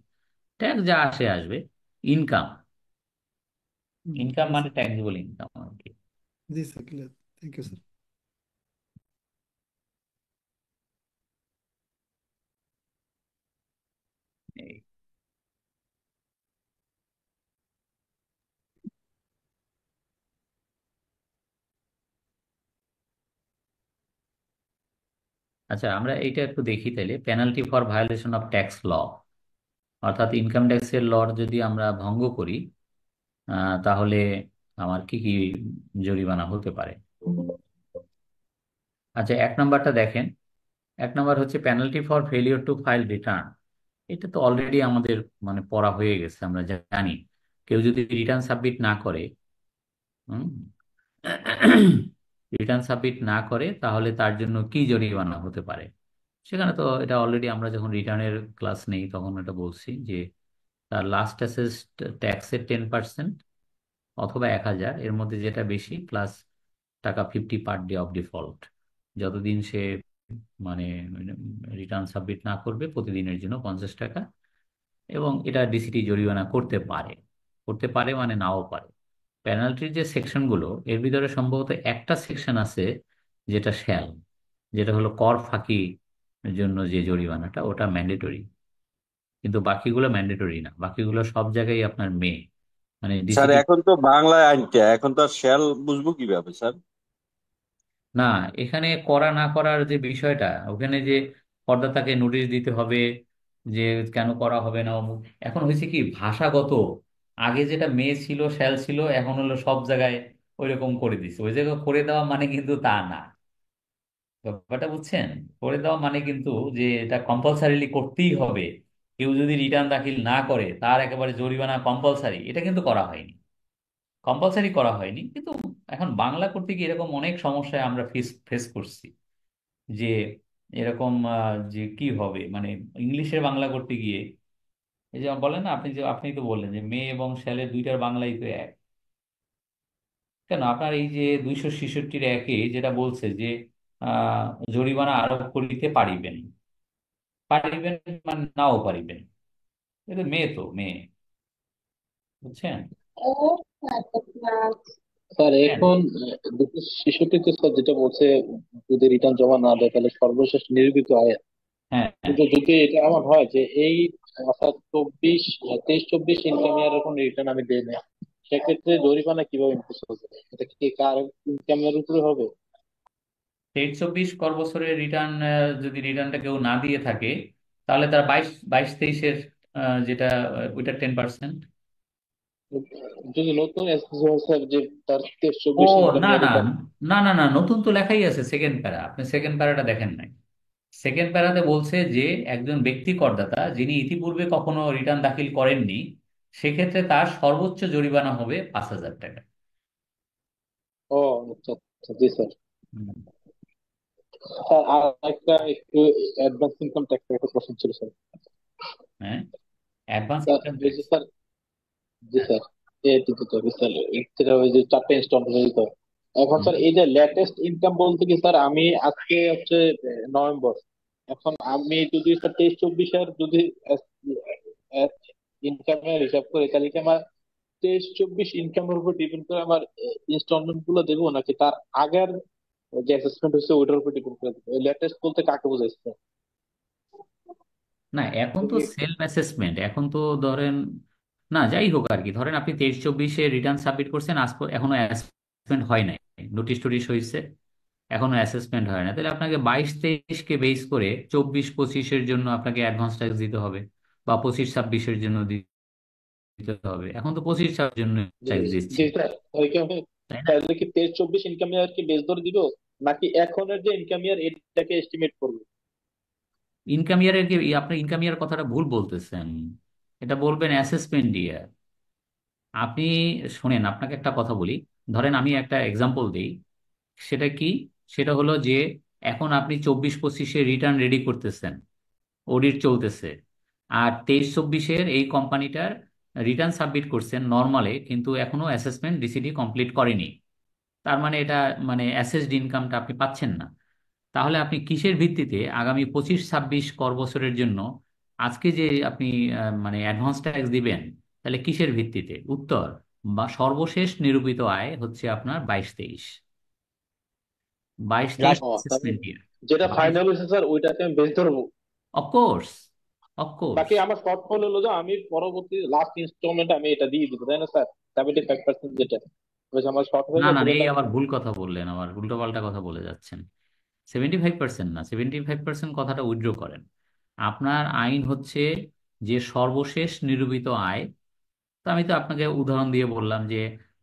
ট্যাক্স যা আসে আসবে। ইনকাম, ইনকাম জি মানে স্যার, ট্যাক্সেবল ইনকাম আর কি। জি sir, clear. Thank you sir. এই, আচ্ছা আমরা এইটা একটু দেখি তাইলে, penalty for violation of tax law, অর্থাৎ ইনকাম ট্যাক্সের লর যদি আমরা ভঙ্গ করি, তাহলে আমার কি কি জরিমানা হতে পারে। আচ্ছা, এক নম্বরটা দেখেন। এক নম্বর হচ্ছে penalty for failure two file return. এটা তো অলরেডি আমাদের মানে পড়া হয়ে গেছে, আমরা জানি কেউ যদি রিটার্ন সাবমিট না করে, রিটার্ন সাবমিট না করে তাহলে তার জন্য কি জরিমানা হতে পারে। সেখানে তো এটা অলরেডি আমরা যখন রিটার্নের ক্লাস নেই তখন এটা বলছি যে তার লাস্ট অ্যাসেসড ট্যাক্সের 10% অথবা 1,000 এর মধ্যে যেটা বেশি, প্লাস টাকা 50 পার ডে অফ ডিফল্ট। যতদিন সে মানে রিটার্ন সাবমিট না করবে প্রতিদিনের জন্য 50 টাকা। এবং এটা ডিসিটি জরিমানা করতে পারে, করতে পারে মানে নাও পারে। পেনাল্টির যে সেকশনগুলো এর ভিতরে সম্ভবত একটা সেকশন আছে যেটা শ্যাল, যেটা হলো কর ফাঁকি জন্য যে জরিমানাটা, ওটা ম্যান্ডেটরি। কিন্তু বাকিগুলো ম্যান্ডেটরি না, বাকিগুলো সব জায়গায় আপনার মানে স্যার ডিসিটি। এখন তো বাংলায় আইনটা, এখন তো আর শ্যাল বুঝবো কিভাবে স্যার? না, এখানে করা না করার যে বিষয়টা, ওখানে যে করদাতাকে নোটিশ দিতে হবে যে কেন করা হবে না অমুক। এখন হয়েছে কি ভাষাগত, আগে যেটা মেয়ে ছিল শ্যাল ছিল, এখন হলো সব জায়গায় ওইরকম করে দিচ্ছে। ওই জায়গায় করে দেওয়া মানে কিন্তু তা না, ব্যাপারটা বুঝছেন? করে দেওয়া মানে কিন্তু যে এটা কম্পালসারিলি করতেই হবে, কেউ যদি রিটার্ন দাখিল না করে তার একেবারে জরিমানা কম্পালসারি, এটা কিন্তু করা হয়নি। কম্পালসারি করা হয়নি কিন্তু এখন বাংলা করতে গিয়ে এরকম অনেক সমস্যায় আমরা ফেস ফেস করছি যে এরকম যে কি হবে মানে ইংলিশের বাংলা করতে গিয়ে, এই যে বলেন না আপনি, যে আপনি তো বললেন যে মেয়ে এবং ছেলের দুইটার বাংলাই তো এক। কেন আপনার এই যে 266-এ যেটা বলছে যে আহ জরিমানা আরোপ করিতে পারিবেন, পারিবেন মানে নাও পারিবেন, এটা মেয়ে তো মেয়ে, বুঝছেন? স্যার হ্যাঁ এখন 266 স্যার যেটা বলছে, যদি রিটার্ন জমা না দেয় তাহলে সর্বশেষ নিরূপিত আয়। হ্যাঁ হ্যাঁ। কিন্তু যদি এটা এমন হয় যে এই অর্থাৎ 23-24 ইনকাম ইয়ারের কোনো রিটার্ন আমি দেই না, সেক্ষেত্রে জরিমানা কিভাবে ইম্পোজ হবে? এটা কি কার ইনকামের উপরে হবে? 23-24 কর বছরের রিটার্ন, যদি রিটার্নটা কেউ না দিয়ে থাকে তাহলে তার 22-23-এর যেটা ওইটা 10%। যদি নতুন এসএসসি হয় স্যার, যে তার তেইশ ও চব্বিশ ইনকাম না না, ইয়ারে তার। না না না, নতুন তো লেখাই আছে সেকেন্ড প্যারা, আপনি সেকেন্ড প্যারাটা দেখেন নাই। সেকেন্ড প্যারাতে বলছে যে একজন ব্যক্তি করদাতা যিনি ইতিপূর্বে কখনো রিটার্ন দাখিল করেননি, সেক্ষেত্রে তার সর্বোচ্চ জরিমানা হবে 5,000 টাকা। ও আচ্ছা আচ্ছা, জি স্যার। হুম। স্যার আর একটা একটু অ্যাডভান্স ইনকাম ট্যাক্সের একটা প্রশ্ন ছিল স্যার। হ্যাঁ, অ্যাডভান্স স্যার ইনকাম ওই যে ট্যাক্স। স্যার, জি স্যার, এই দিতে হবে স্যার, সেটা ওই যে 4টা ইনস্টলমেন্ট দিতে হবে। এখন স্যার এই যে লেটেস্ট ইনকাম বলতে কি স্যার, আমি আজকে হচ্ছে নভেম্বর, এখন আমি যদি স্যার 23-24-এর যদি ইনকামের হিসাব করি, তাহলে কি আমার 23-24 ইনকামের উপর ডিপেন্ড করে আমার ইনস্টলমেন্ট গুলো দেবো, নাকি তার আগের যে অ্যাসেসমেন্ট হচ্ছে ওইটার উপর ডিপেন্ড করে দেবো? লেটেস্ট বলতে কাকে বোঝাইছে? না, এখন তো সেলফ অ্যাসেসমেন্ট, এখন তো ধরেন, না যাই হোক আর কি, ধরেন আপনি 23-24-এ রিটার্ন সাবমিট করছেন, আজ এখনো অ্যাসেসমেন্ট হয় নাই, নোটিশ টোটিশ হয়েছে, এখনো অ্যাসেসমেন্ট হয় না, তাহলে আপনাকে 22-23-কে বেস করে 24-25-এর জন্য আপনাকে অ্যাডভান্স ট্যাক্স দিতে হবে, বা 25-26-এর জন্য দিতে হবে। এখন তো 25-26-এর জন্য জি ট্যাক্স দিচ্ছি, জি স্যার, তাহলে কি আমি তাই না? তাহলে কি 23-24 ইনকাম ইয়ার কি বেস ধরে দিব, নাকি এখনের যে ইনকাম ইয়ার এটাকে এস্টিমেট করবো? ইনকাম ইয়ারের কি, আপনি ইনকাম ইয়ার কথাটা ভুল বলতেছেন, এটা বলবেন অ্যাসেসমেন্ট ইয়ার। আপনি শোনেন, আপনাকে একটা কথা বলি, ধরেন আমি একটা এক্সাম্পল দিই। সেটা কি? সেটা হলো যে এখন আপনি 24-25-এ রিটার্ন রেডি করতেছেন, অডিট চলতেছে, আর 23-24-এর এই কোম্পানিটার রিটার্ন সাবমিট করছেন নর্মালে, কিন্তু এখনো অ্যাসেসমেন্ট ডিসিডি কমপ্লিট করেনি। তার মানে এটা, মানে অ্যাসেসড ইনকামটা আপনি পাচ্ছেন না। তাহলে আপনি কিসের ভিত্তিতে আগামী 25-26 কর বছরের জন্য আজকে যে আপনি মানে অ্যাডভান্স ট্যাক্স দিবেন, তাহলে কিসের ভিত্তিতে? উত্তর, বা সর্বশেষ নিরূপিত আয় হচ্ছে আপনার 22-23, বাইশ তেইশ লাস্ট, তাহলে অ্যাসেসমেন্ট ইয়ার। যেটা বাইশ, ফাইনাল হয়েছে স্যার ওইটাকে আমি বেস ধরবো? Of course, of course. বাকি আমার শর্টফল হলো যে আমি পরবর্তী লাস্ট ইনস্টলমেন্ট আমি এটা দিয়ে দিব, তাই না স্যার? 75% যেটা হয়েছে আমার শর্ট হয়ে না না, গেছে, এই তাহলে আমি আবার ভুল কথা বললেন, আবার উল্টো পাল্টা কথা বলে যাচ্ছেন। 75% না, 75% কথাটা উইথড্র করেন। আপনার আইন হচ্ছে যে সর্বশেষ নিরূপিত আয়। তো আমি তো আপনাকে উদাহরণ দিয়ে বললাম যে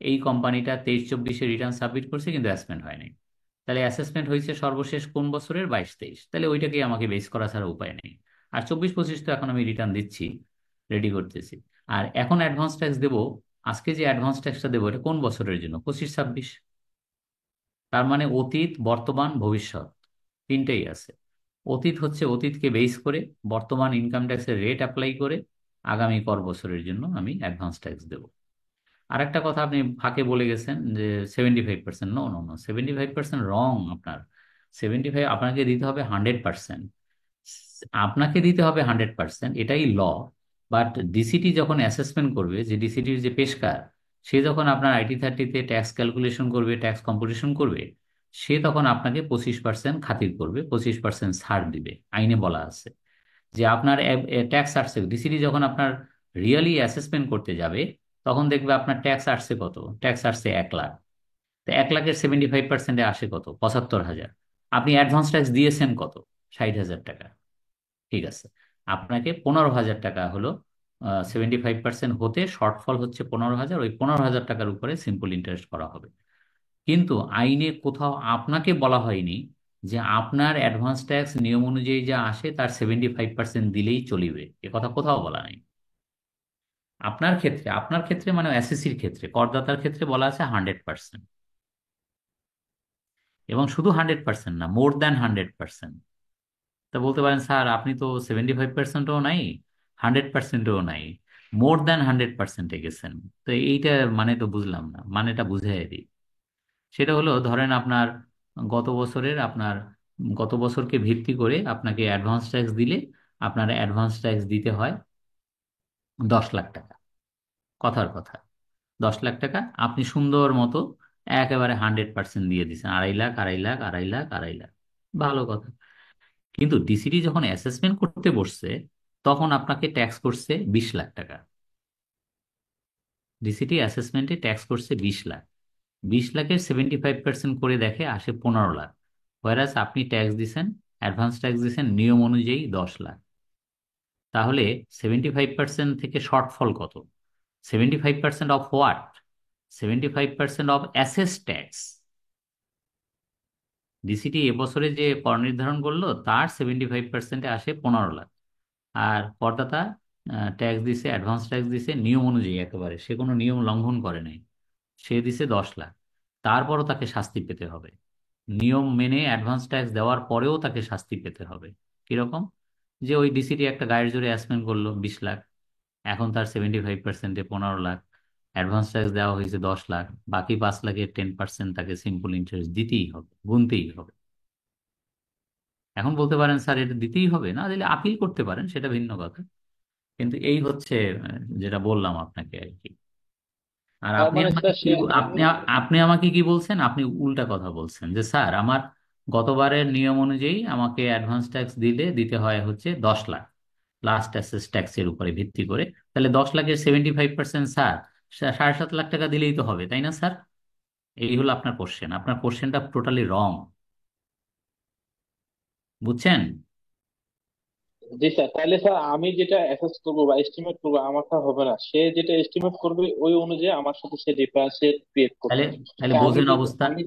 এই কোম্পানিটা 23-24-এ রিটার্ন সাবমিট করছে, কিন্তু অ্যাসেসমেন্ট হয়নি। তাহলে অ্যাসেসমেন্ট হয়েছে সর্বশেষ কোন বছরের? 22-23, তাহলে ওইটাকেই আমাকে বেস করা ছাড়া উপায় নেই। আর 24-25 তো এখন আমি রিটার্ন দিচ্ছি, রেডি করতেছি। আর এখন অ্যাডভান্স ট্যাক্স দেবো, আজকে যে অ্যাডভান্স ট্যাক্সটা দেবো এটা কোন বছরের জন্য? 25-26। তার মানে অতীত, বর্তমান, ভবিষ্যৎ তিনটেই আছে। অতীত হচ্ছে অতীতকে বেস করে, বর্তমান ইনকাম ট্যাক্সের রেট অ্যাপ্লাই করে আগামী কর বছরের জন্য আমি অ্যাডভান্স ট্যাক্স দেবো। আরেকটা কথা আপনি ফাঁকে বলে গেছেন যে 75%। নো নো নো, 75% রং আপনার। 75 আপনাকে দিতে হবে 100%। আপনাকে দিতে হবে 100%, এটাই ল। বাট ডিসিটি যখন অ্যাসেসমেন্ট করবে, যে ডিসিটির যে পেশকার, সে যখন আপনার আইটি 30-তে ট্যাক্স ক্যালকুলেশন করবে, ট্যাক্স কম্পুটেশন করবে, সে তখন আপনাকে 25% খাতির করবে, 25% ছাড় দিবে। আইনে বলা আছে যে আপনার ট্যাক্স আসছে, ডিসিডি যখন আপনার রিয়েলি অ্যাসেসমেন্ট করতে যাবে, তখন দেখবে আপনার ট্যাক্স আসছে কত, ট্যাক্স আসছে 1 লাখ। তো 1 লাখের 75%-এ আসে কত? 75,000। আপনি অ্যাডভান্স ট্যাক্স দিয়েছেন কত? 60,000 টাকা। ঠিক আছে, আপনাকে 15,000 টাকা হলো, 75% হতে শর্টফল হচ্ছে 15,000, ওই 15,000 টাকার উপরে সিম্পল ইন্টারেস্ট করা হবে। কিন্তু আইনে কোথাও আপনাকে বলা হয়নি যে আপনার অ্যাডভান্স ট্যাক্স নিয়ম অনুযায়ী যা আসে তার 75% দিলেই চলিবে, এ কথা কোথাও বলা নাই। আপনার ক্ষেত্রে মানে এসএসসির ক্ষেত্রে, করদাতার ক্ষেত্রে বলা আছে 100%। এবং শুধু 100% না, মোর দ্যান 100%। তা বলতে পারেন, স্যার আপনি তো 75%ও নাই, 100%ও নাই, মোর দ্যান 100%-এ গেছেন। তো এইটা মানে তো বুঝলাম না, মানেটা বুঝাই দিই। সেটা হলো, ধরেন আপনার গত বছরের আপনার গত বছরকে ভিত্তি করে আপনাকে অ্যাডভান্স ট্যাক্স দিলে, আপনার অ্যাডভান্স ট্যাক্স দিতে হয় 10 লাখ টাকা। কথার কথা, 10 লাখ টাকা আপনি সুন্দর মতো একেবারে 100% দিয়ে দিচ্ছেন, 2.5 লাখ, 2.5 লাখ, 2.5 লাখ, 2.5 লাখ। ভালো কথা। কিন্তু ডিসিডি যখন অ্যাসেসমেন্ট করতে বসছে, তখন আপনাকে ট্যাক্স করছে 20 লাখ টাকা। ডিসিডি অ্যাসেসমেন্টে ট্যাক্স করছে 20 লাখ। 20 লাখের 75% করে দেখে আসে 15 লাখ। হোয়ারাস আপনি ট্যাক্স দিছেন, অ্যাডভান্স ট্যাক্স দিছেন নিয়ম অনুযায়ী 10 লাখ। তাহলে 75% থেকে শর্টফল কত? 75% of what? 75% of assess tax. DCT এবছরে যে কর নির্ধারণ করলো তার 75%-এ আসে 15 লাখ। আর করদাতা ট্যাক্স দিছে, অ্যাডভান্স ট্যাক্স দিছে নিয়ম অনুযায়ী, একেবারে সে কোনো নিয়ম লঙ্ঘন করে নাই, সে দিছে 10 লাখ। তারপরও তাকে শাস্তি পেতে হবে। নিয়ম মেনে অ্যাডভান্স ট্যাক্স দেওয়ার পরেও তাকে শাস্তি পেতে হবে। কিরকম? যে ওই ডিসিটি একটা গাড়ির জোরে অ্যাসমেন্ট করলো 20 লাখ, এখন তার 75%-এ 15 লাখ, অ্যাডভান্স ট্যাক্স দেওয়া হয়েছে 10 লাখ, বাকি 5 লাখের 10% তাকে সিম্পল ইন্টারেস্ট দিতেই হবে, গুনতেই হবে। এখন বলতে পারেন স্যার এটা দিতেই হবে, না দিলে আপিল করতে পারেন, সেটা ভিন্ন কথা। কিন্তু এই হচ্ছে যেটা বললাম আপনাকে আর কি। আর তার আপনি মানে আমাকে স্যার কি সে আপনি আপনি আমাকে কি বলছেন, আপনি উল্টা কথা বলছেন যে স্যার আমার গতবারের নিয়ম অনুযায়ী আমাকে অ্যাডভান্স ট্যাক্স দিতে হয় হচ্ছে 10 লাখ, লাস্ট অ্যাসেস ট্যাক্সের উপরে ভিত্তি করে। তাহলে 10 লাখের 75% স্যার 7.5 লাখ টাকা দিলেই তো হবে, তাই না স্যার? এই হলো আপনার কোশ্চেন। আপনার কোশ্চেনটা টোটালি রং, বুঝছেন? জি স্যার, তাহলে স্যার আমি যেটা অ্যাসেস করবো বা এস্টিমেট করবো আমারটা হবে না, সে যেটা এস্টিমেট করবে ওই অনুযায়ী আমার সাথে সে ডিফারেন্সিয়েট ক্রিয়েট করবে। তাহলে তাহলে তা আমি বোঝেন যদি অবস্থা। আমি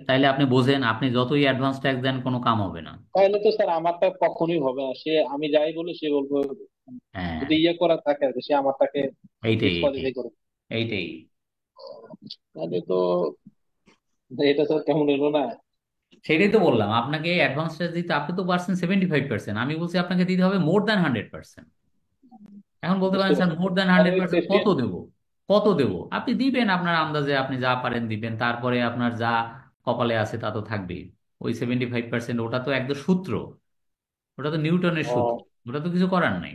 তাহলে আপনি বোঝেন, আপনি যতই অ্যাডভান্স ট্যাক্স দেন কোনো কাম হবে না। তাহলে তো স্যার আমারটা কখনোই হবে না, সে আমি যাই বলি সে বলবো, হ্যাঁ, যদি ইয়ে করা থাকে আর কি, সে আমারটাকে এইটাই এইটাই ডিসকোয়ালিফাই করে। এইটাই। তাহলে তো এটা স্যার কেমন এলো না। সেটাই তো বললাম আপনাকে, অ্যাডভান্স ট্যাক্স দিতে আপনি তো পারছেন 75%, আমি বলছি আপনাকে দিতে হবে মোর দ্যান 100%। এখন বলতে বুঝতে পারেন স্যার পারছি মোর দ্যান আর হান্ড্রেড ওই পার্সেন্ট কত দেবো? কত দেবো? আপনি দিবেন আপনার আন্দাজে, আপনি যা পারেন দিবেন, তারপরে আপনার যা কপালে আছে তা তো থাকবেই। ওই 75% ওটা তো একদম সূত্র, ওটা তো নিউটনের সূত্র, ও ওটা তো কিছু করার নাই।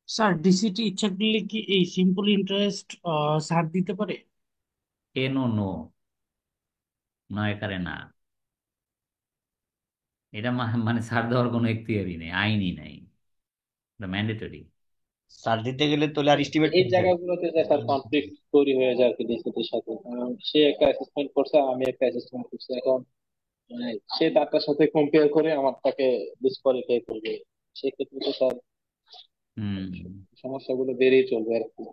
স্যার ডিসিটি ইচ্ছা করলে কি এই সিম্পল ইন্টারেস্ট ছাড় দিতে পারে? এ নো নো, না একারে না। এটা মানে ছাড় দেওয়ার কোনো এখতিয়ারই নেই, আইনই নাই, এটা ম্যান্ডেটরি। স্যার দিতে গেলে তো আর এস্টিমেট এই করতে হবে। জায়গাগুলোতে যে স্যার কনফ্লিক্ট তৈরি হয়ে যায় আর কি ডিসিটির সাথে, কারণ সে একটা অ্যাসেসমেন্ট করছে আমি একটা অ্যাসেসমেন্ট করছি, এখন মানে সে তারটার সাথে কম্পেয়ার করে আমার তাকে ডিসকোয়ালিফাই করবে, সেক্ষেত্রে তো স্যার হুম। সমস্যাগুলো বেড়েই চলবে আর কি।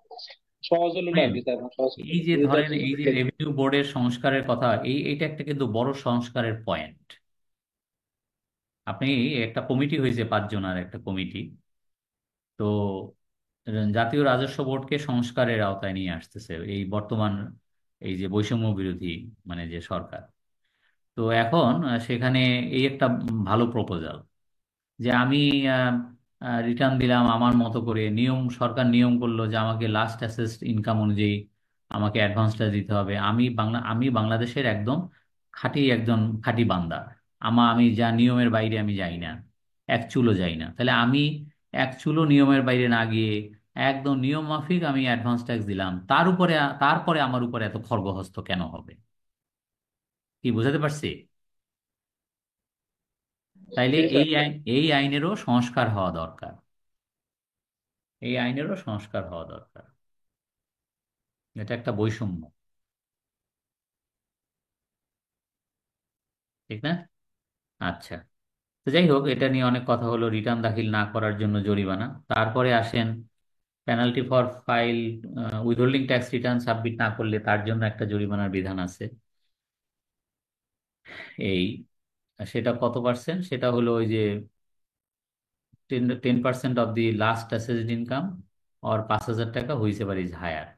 সহজ হলো না আর শুনেন, কি স্যার, এখন সহজ করতে এই যে যদি ধরেন যাচ্ছি এই যে রেভিনিউ বোর্ডের সংস্কারের কথা, এইটা একটা কিন্তু বড় সংস্কারের পয়েন্ট। আপনি, একটা কমিটি হয়েছে 5 জনের একটা কমিটি, তো জাতীয় রাজস্ব বোর্ডকে সংস্কারের আওতায় নিয়ে আসতেছে এই বর্তমান এই যে বৈষম্য বিরোধী মানে যে সরকার। তো এখন সেখানে এই একটা ভালো প্রপোজাল, যে আমি রিটার্ন দিলাম আমার মতো করে, সরকার নিয়ম করলো যে আমাকে লাস্ট অ্যাসেসড ইনকাম অনুযায়ী আমাকে অ্যাডভান্সটা দিতে হবে। আমি বাংলাদেশের একদম খাঁটি বান্দা। আমি যা নিয়মের বাইরে আমি যাই না, এক চুলো যাই না, তাহলে আমি এক চুলো নিয়মের বাইরে না গিয়ে একদম নিয়ম মাফিক আমি অ্যাডভান্স ট্যাক্স দিলাম, তারপরে আমার উপরে এত খড়গহস্ত কেন হবে? কি বুঝাতে পারছি? তাইলে জি স্যার। এই আইনেরও সংস্কার হওয়া দরকার, এই আইনেরও সংস্কার হওয়া দরকার। এটা একটা বৈষম্য, ঠিক না? আচ্ছা, তো যাই হোক, এটা নিয়ে অনেক কথা হলো। রিটার্ন দাখিল না করার জন্য জরিমানা। তারপরে আসেন penalty for file withholding tax return submit না করলে তার জন্য একটা জরিমানার বিধান আছে। এই সেটা কত পার্সেন্ট? সেটা হলো ওই যে 10% of the last assessed income or 5,000 টাকা whichever is higher,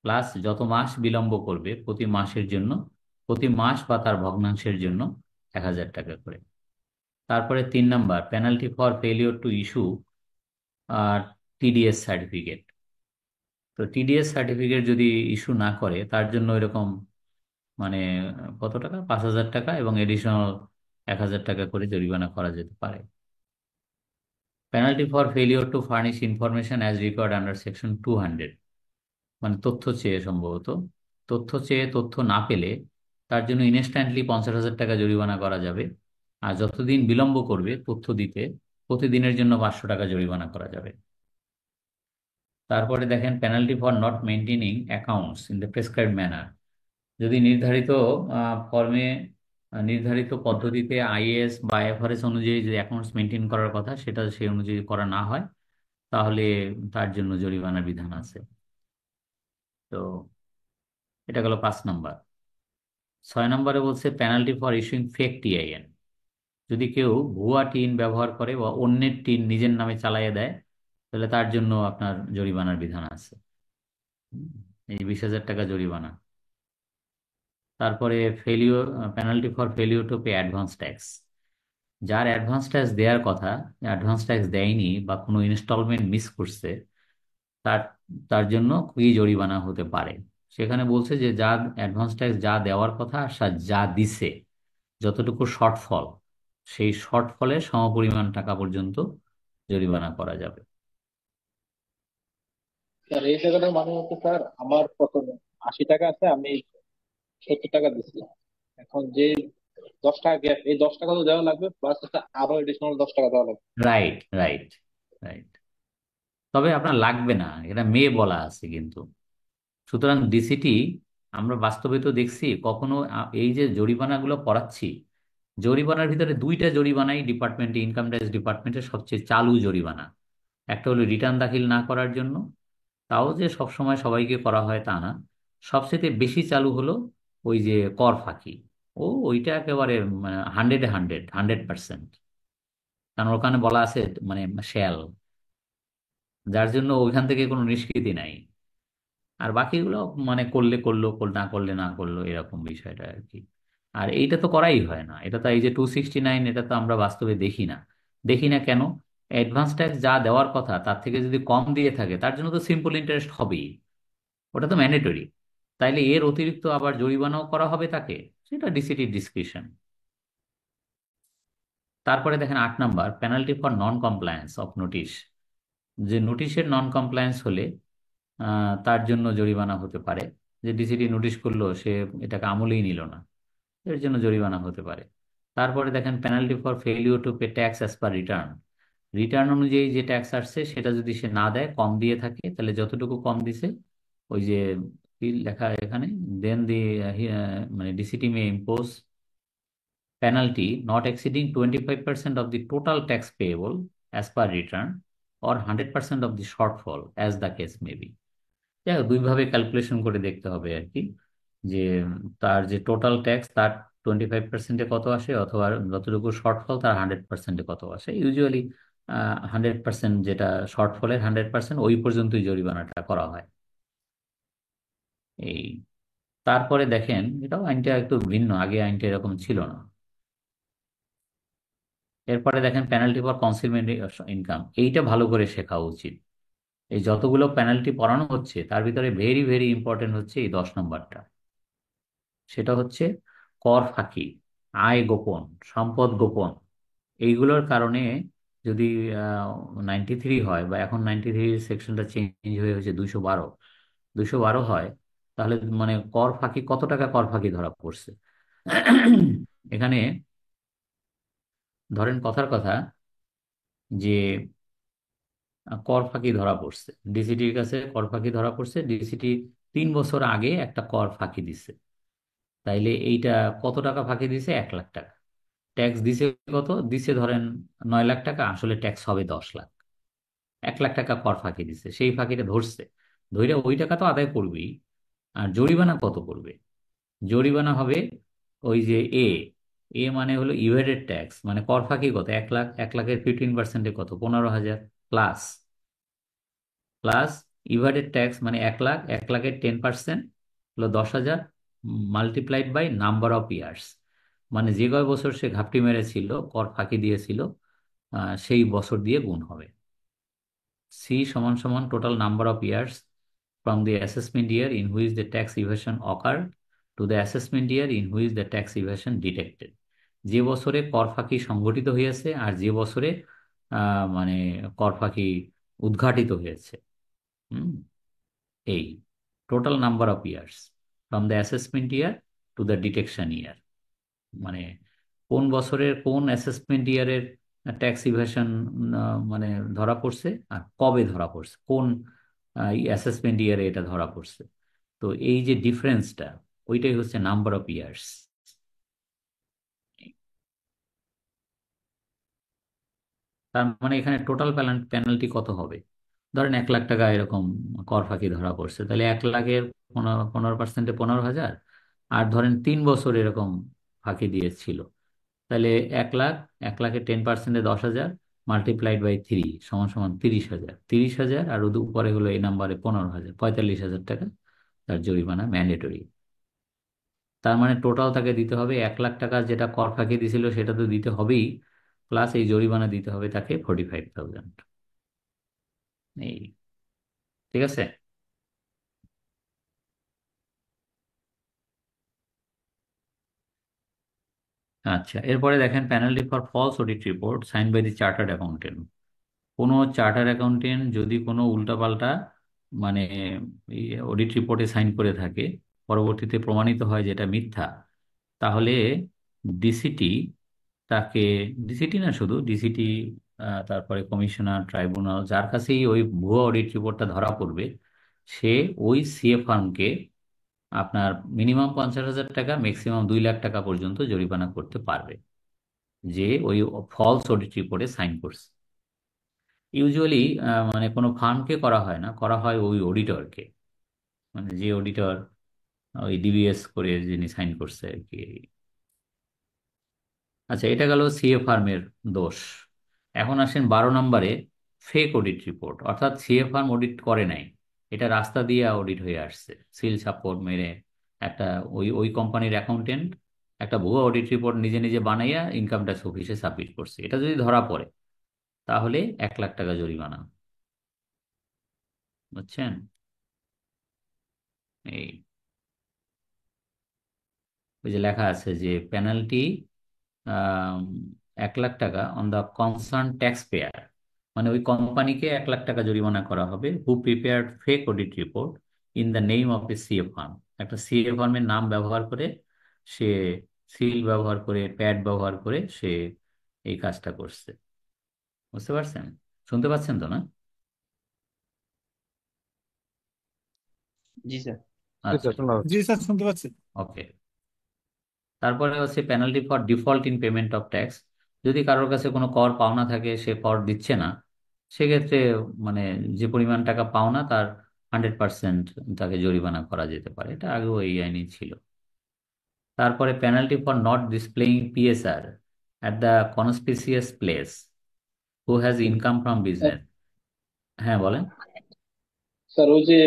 plus যত মাস বিলম্ব করবে প্রতি মাসের জন্য, প্রতি মাস বা তার ভগ্নাংশের জন্য 1,000 টাকা করে। তারপরে 3 number, penalty for failure to issue আর টিডিএস সার্টিফিকেট। তো টিডিএস সার্টিফিকেট যদি ইস্যু না করে তার জন্য এরকম মানে কত টাকা, 5,000 টাকা এবং এডিশনাল 1,000 টাকা করে জরিমানা করা যেতে পারে। Penalty for failure two furnish information as required under section 200, মানে তথ্য চেয়ে সম্ভবত, তথ্য চেয়ে তথ্য না পেলে তার জন্য ইনস্ট্যান্টলি 50,000 টাকা জরিমানা করা যাবে। আর যতদিন বিলম্ব করবে তথ্য দিতে, প্রতিদিনের জন্য 500 টাকা জরিমানা করা যাবে। তারপরে দেখেন penalty for not maintaining accounts in the prescribed manner. যদি নির্ধারিত ফর্মে নির্ধারিত পদ্ধতিতে আইএএস বা এফআরএস অনুযায়ী যে অ্যাকাউন্টস মেনটেন করার কথা সেটা সেই অনুযায়ী করা না হয়, তাহলে তার জন্য জরিমানার বিধান আছে। তো এটা গেল 5 নাম্বার। 6 নম্বরে বলছে penalty for issuing fake TIN. যদি কেউ ভুয়া টিন ব্যবহার করে বা অন্যের টিন নিজের নামে চালাইয়ে দেয়, তাহলে তার জন্য আপনার জরিমানার বিধান আছে। হুম, এই 20,000 টাকা জরিমানা। তারপরে failure, penalty for failure to pay advance tax. যার অ্যাডভান্স ট্যাক্স দেওয়ার কথা, অ্যাডভান্স ট্যাক্স দেয়নি বা কোনো ইনস্টলমেন্ট মিস করছে, তার তার জন্য কি জরিমানা হতে পারে। সেখানে বলছে যে যা অ্যাডভান্স ট্যাক্স যা দেওয়ার কথা আর যা দিছে, যতটুকু শর্টফল, সেই শর্টফলের সমপরিমাণ টাকা পর্যন্ত জরিমানা করা যাবে। স্যার এই জায়গাটার মানে হচ্ছে স্যার আমার প্রথমে 80 টাকা আছে, আমি 70 টাকা দিচ্ছি। এখন যে 10 টাকা গ্যাপ, এই 10 টাকা তো দেওয়া লাগবে, প্লাস হচ্ছে আরো এডিশনাল 10 টাকা দেওয়া লাগবে। Right, right, right. তবে আপনার লাগবে না, এটা মে বলা আছে কিন্তু। সুতরাং ডিসিটি আমরা বাস্তবে তো দেখছি কখনো এই যে জরিমানাগুলো করাচ্ছি, জরিমানার ভিতরে দুইটা জরিমানাই ডিপার্টমেন্টে, ইনকাম ট্যাক্স ডিপার্টমেন্টের সবচেয়ে চালু জরিমানা। একটা হলো রিটার্ন দাখিল না করার জন্য, তাও যে সব সময় সবাইকে করা হয় তা না। সবচেয়ে বেশি চালু হলো ওই যে কর ফাঁকি। ওইটা একেবারে মানে 100% কারণ ওখানে বলা আছে মানে শ্যাল, যার জন্য ওইখান থেকে কোনো নিষ্কৃতি নাই। আর বাকিগুলো মানে করলে করলো, না করলে না করলো, এরকম বিষয়টা আর কি। আর এইটা তো করাই হয় না, এটা তো এই যে 269, এটা তো আমরা বাস্তবে দেখি না। দেখি না কেন? অ্যাডভান্স ট্যাক্স যা দেওয়ার কথা তার থেকে যদি কম দিয়ে থাকে, তার জন্য তো সিম্পল ইন্টারেস্ট হবেই, ওটা তো ম্যান্ডেটরি। তাইলে এর অতিরিক্ত আবার জরিমানাও করা হবে তাকে, সেটা ডিসিটির ডিসক্রিশন। তারপরে দেখেন 8 নম্বর, penalty for non compliance of notice. যে নোটিশের নন কমপ্লায়েন্স হলে তার জন্য জরিমানা হতে পারে। যে ডিসিটি নোটিশ করলো, সে এটাকে আমলেই নিল না, এর জন্য জরিমানা হতে পারে। তারপরে দেখেন penalty for failure to pay tax as per return. Return অনুযায়ী যে ট্যাক্স আসছে সেটা যদি সে না দেয়, কম দিয়ে থাকে, তাহলে যতটুকু কম দিছে, ওই যে কি লেখা এখানে, দেন দি মানে ডিসিটি may impose penalty not exceeding 25% of the total tax payable as per return or 100% of the shortfall as the case may be। যাই হোক, দুইভাবে ক্যালকুলেশন করে দেখতে হবে আর কি, যে তার যে টোটাল ট্যাক্স তার 25%-এ কত আসে, অথবা যতটুকু শর্টফল তার 100%-এ কত আসে। ইউজুয়ালি 100%, যেটা শর্টফলের 100%, ওই পর্যন্তই জরিমানাটা করা হয়। এই তারপরে দেখেন, এটাও আইনটা একটু ভিন্ন, আগে আইনটা এরকম ছিল না। এরপরে দেখেন পেনাল্টি ফর কনসিলমেন্ট ইনকাম, এইটা ভালো করে শেখা উচিত। এই যতগুলো পেনাল্টি পড়ানো হচ্ছে তার ভিতরে ভেরি ভেরি ইম্পর্টেন্ট হচ্ছে এই 10 নম্বরটা। সেটা হচ্ছে কর ফাঁকি, আয় গোপন, সম্পদ গোপন। এইগুলোর কারণে যদি 93 হয়, বা এখন 93 সেকশনটা চেঞ্জ হয়ে হয়েছে 212 হয়, তাহলে মানে কর ফাঁকি, কত টাকা কর ফাঁকি ধরা পড়ছে। এখানে ধরেন কথার কথা যে কর ফাঁকি ধরা পড়ছে, ডিসিটির কাছে কর ফাঁকি ধরা পড়ছে, ডিসিটি 3 বছর আগে একটা কর ফাঁকি দিছে। তাইলে এইটা কত টাকা ফাঁকি দিছে? 1 লাখ টাকা। ট্যাক্স দিছে কত? দিছে ধরেন 9 লাখ টাকা, আসলে ট্যাক্স হবে 10 লাখ। 1 লাখ টাকা কর ফাঁকি দিছে, সেই ফাঁকিটা ধরছে, ধরে ওই টাকা তো আদায় করবেই। আর জরিমানা কত করবে? জরিমানা হবে ওই যে এ মানে হলো ইভেডেড ট্যাক্স, মানে কর ফাঁকি কত, 1 লাখ, 1 লাখের 15%-এ কত, 15,000, প্লাস প্লাস ইভারেড ট্যাক্স মানে 1 লাখ, 1 লাখের 10% হলো 10,000, multiplied by number of years, মানে যে কয় বছর সে ঘাপটি মেরেছিল, কর ফাঁকি দিয়েছিল, সেই বছর দিয়ে গুণ হবে। সি সমান সমান total number of years from the assessment year in which the tax evasion occurred to the assessment year in which the tax evasion detected। যে বছরে কর ফাঁকি সংঘটিত হয়েছে আর যে বছরে মানে কর ফাঁকি উদ্ঘাটিত হয়েছে, হুম, এই total number of years from the assessment year to the detection year, মানে কোন বছরের কোন অ্যাসেসমেন্ট ইয়ারের ট্যাক্স ইভেশন মানে ধরা পড়ছে, আর কবে ধরা পড়ছে, কোন অ্যাসেসমেন্ট ইয়ারে এটা ধরা পড়ছে। তো এই যে ডিফারেন্সটা, ওইটাই হচ্ছে নাম্বার অফ ইয়ার্স। তার মানে এখানে টোটাল পেনাল্টি কত হবে? ধরেন 1 লাখ টাকা এরকম কর ফাঁকি ধরা পড়ছে, তাহলে 1 লাখের 15%-এ 15,000, আর ধরেন 3 বছর এরকম ফাঁকি দিয়েছিল, তাহলে 1 লাখ, 1 লাখের 10%-এ 10,000, মাল্টিপ্লাইড বাই 3 সমান সমান 30,000, 30,000, আর ওদের উপরে হলো এই নাম্বারে 15,000, 45,000 টাকা তার জরিমানা ম্যান্ডেটরি। তার মানে টোটাল তাকে দিতে হবে 1 লাখ টাকা, যেটা কর ফাঁকি দিছিল সেটা তো দিতে হবেই, প্লাস এই জরিমানা দিতে হবে তাকে 45,000। এই, ঠিক আছে। আচ্ছা, এরপরে দেখেন penalty for false audit report sign by the chartered accountant. কোনো চার্টার অ্যাকাউন্টেন্ট যদি কোনো উল্টাপাল্টা মানে অডিট রিপোর্টে সাইন করে থাকে, পরবর্তীতে প্রমাণিত হয় যেটা মিথ্যা, তাহলে ডিসিটি তাকে, ডিসিটি না শুধু ডিসিটি, তারপরে কমিশনার, ট্রাইব্যুনাল, যার কাছেই ওই ভুয়া অডিট রিপোর্টটা ধরা পড়বে, সে ওই সিএ ফার্মকে আপনার মিনিমাম 50,000 টাকা, ম্যাক্সিমাম 2 লাখ টাকা পর্যন্ত জরিমানা করতে পারবে, যে ওই ফলস অডিট রিপোর্টে সাইন করছে। ইউজুয়ালি মানে কোনো ফার্মকে করা হয় না, করা হয় ওই অডিটরকে, মানে যে অডিটর ওই ডিবিএস করে যিনি সাইন করছে আর কি। আচ্ছা, এটা গেল সিএ ফার্মের দোষ। এখন আসেন 12 নম্বরে, ফেক অডিট রিপোর্ট, অর্থাৎ সিএ ফার্ম অডিট করে নাই, এটা রাস্তা দিয়ে অডিট হয়ে আসছে, সিল সাপোর্ট মেরে একটা, ওই ওই কোম্পানির অ্যাকাউন্টেন্ট একটা ভুয়া অডিট রিপোর্ট নিজে নিজে বানাইয়া ইনকাম ট্যাক্স অফিসে সাবমিট করছে, এটা যদি ধরা পড়ে তাহলে 1 লাখ টাকা জরিমানা। বুঝছেন? এই, ওই যে লেখা আছে যে পেনাল্টি 1 লাখ টাকা on the concern tax payer, মানে ওই কোম্পানিকে 1 লাখ টাকা জরিমানা করা হবে who prepared fake audit report in the name of a CA firm. একটা সিএ ফার্মের নাম ব্যবহার করে সে, সিল ব্যবহার করে, প্যাড ব্যবহার করে সে এই কাজটা করছে। বুঝতে পারছেন? শুনতে পাচ্ছেন তো না? জি স্যার। জি আচ্ছা, স্যার, শোনা জি যাচ্ছে। স্যার, শুনতে পাচ্ছি। ওকে। তারপরে হচ্ছে penalty for default in payment of tax. যদি কারোর কাছে কোনো কর পাওনা থাকে, সে কর দিচ্ছে না, সেক্ষেত্রে মানে যে পরিমাণ টাকা পাওনা তার 100% তাকে জরিমানা করা যেতে পারে, এটা আগেও এই আইনই ছিল। তারপরে penalty for not displaying PSR at the conspicuous place who has income from business. হ্যাঁ বলেন। স্যার ওই যে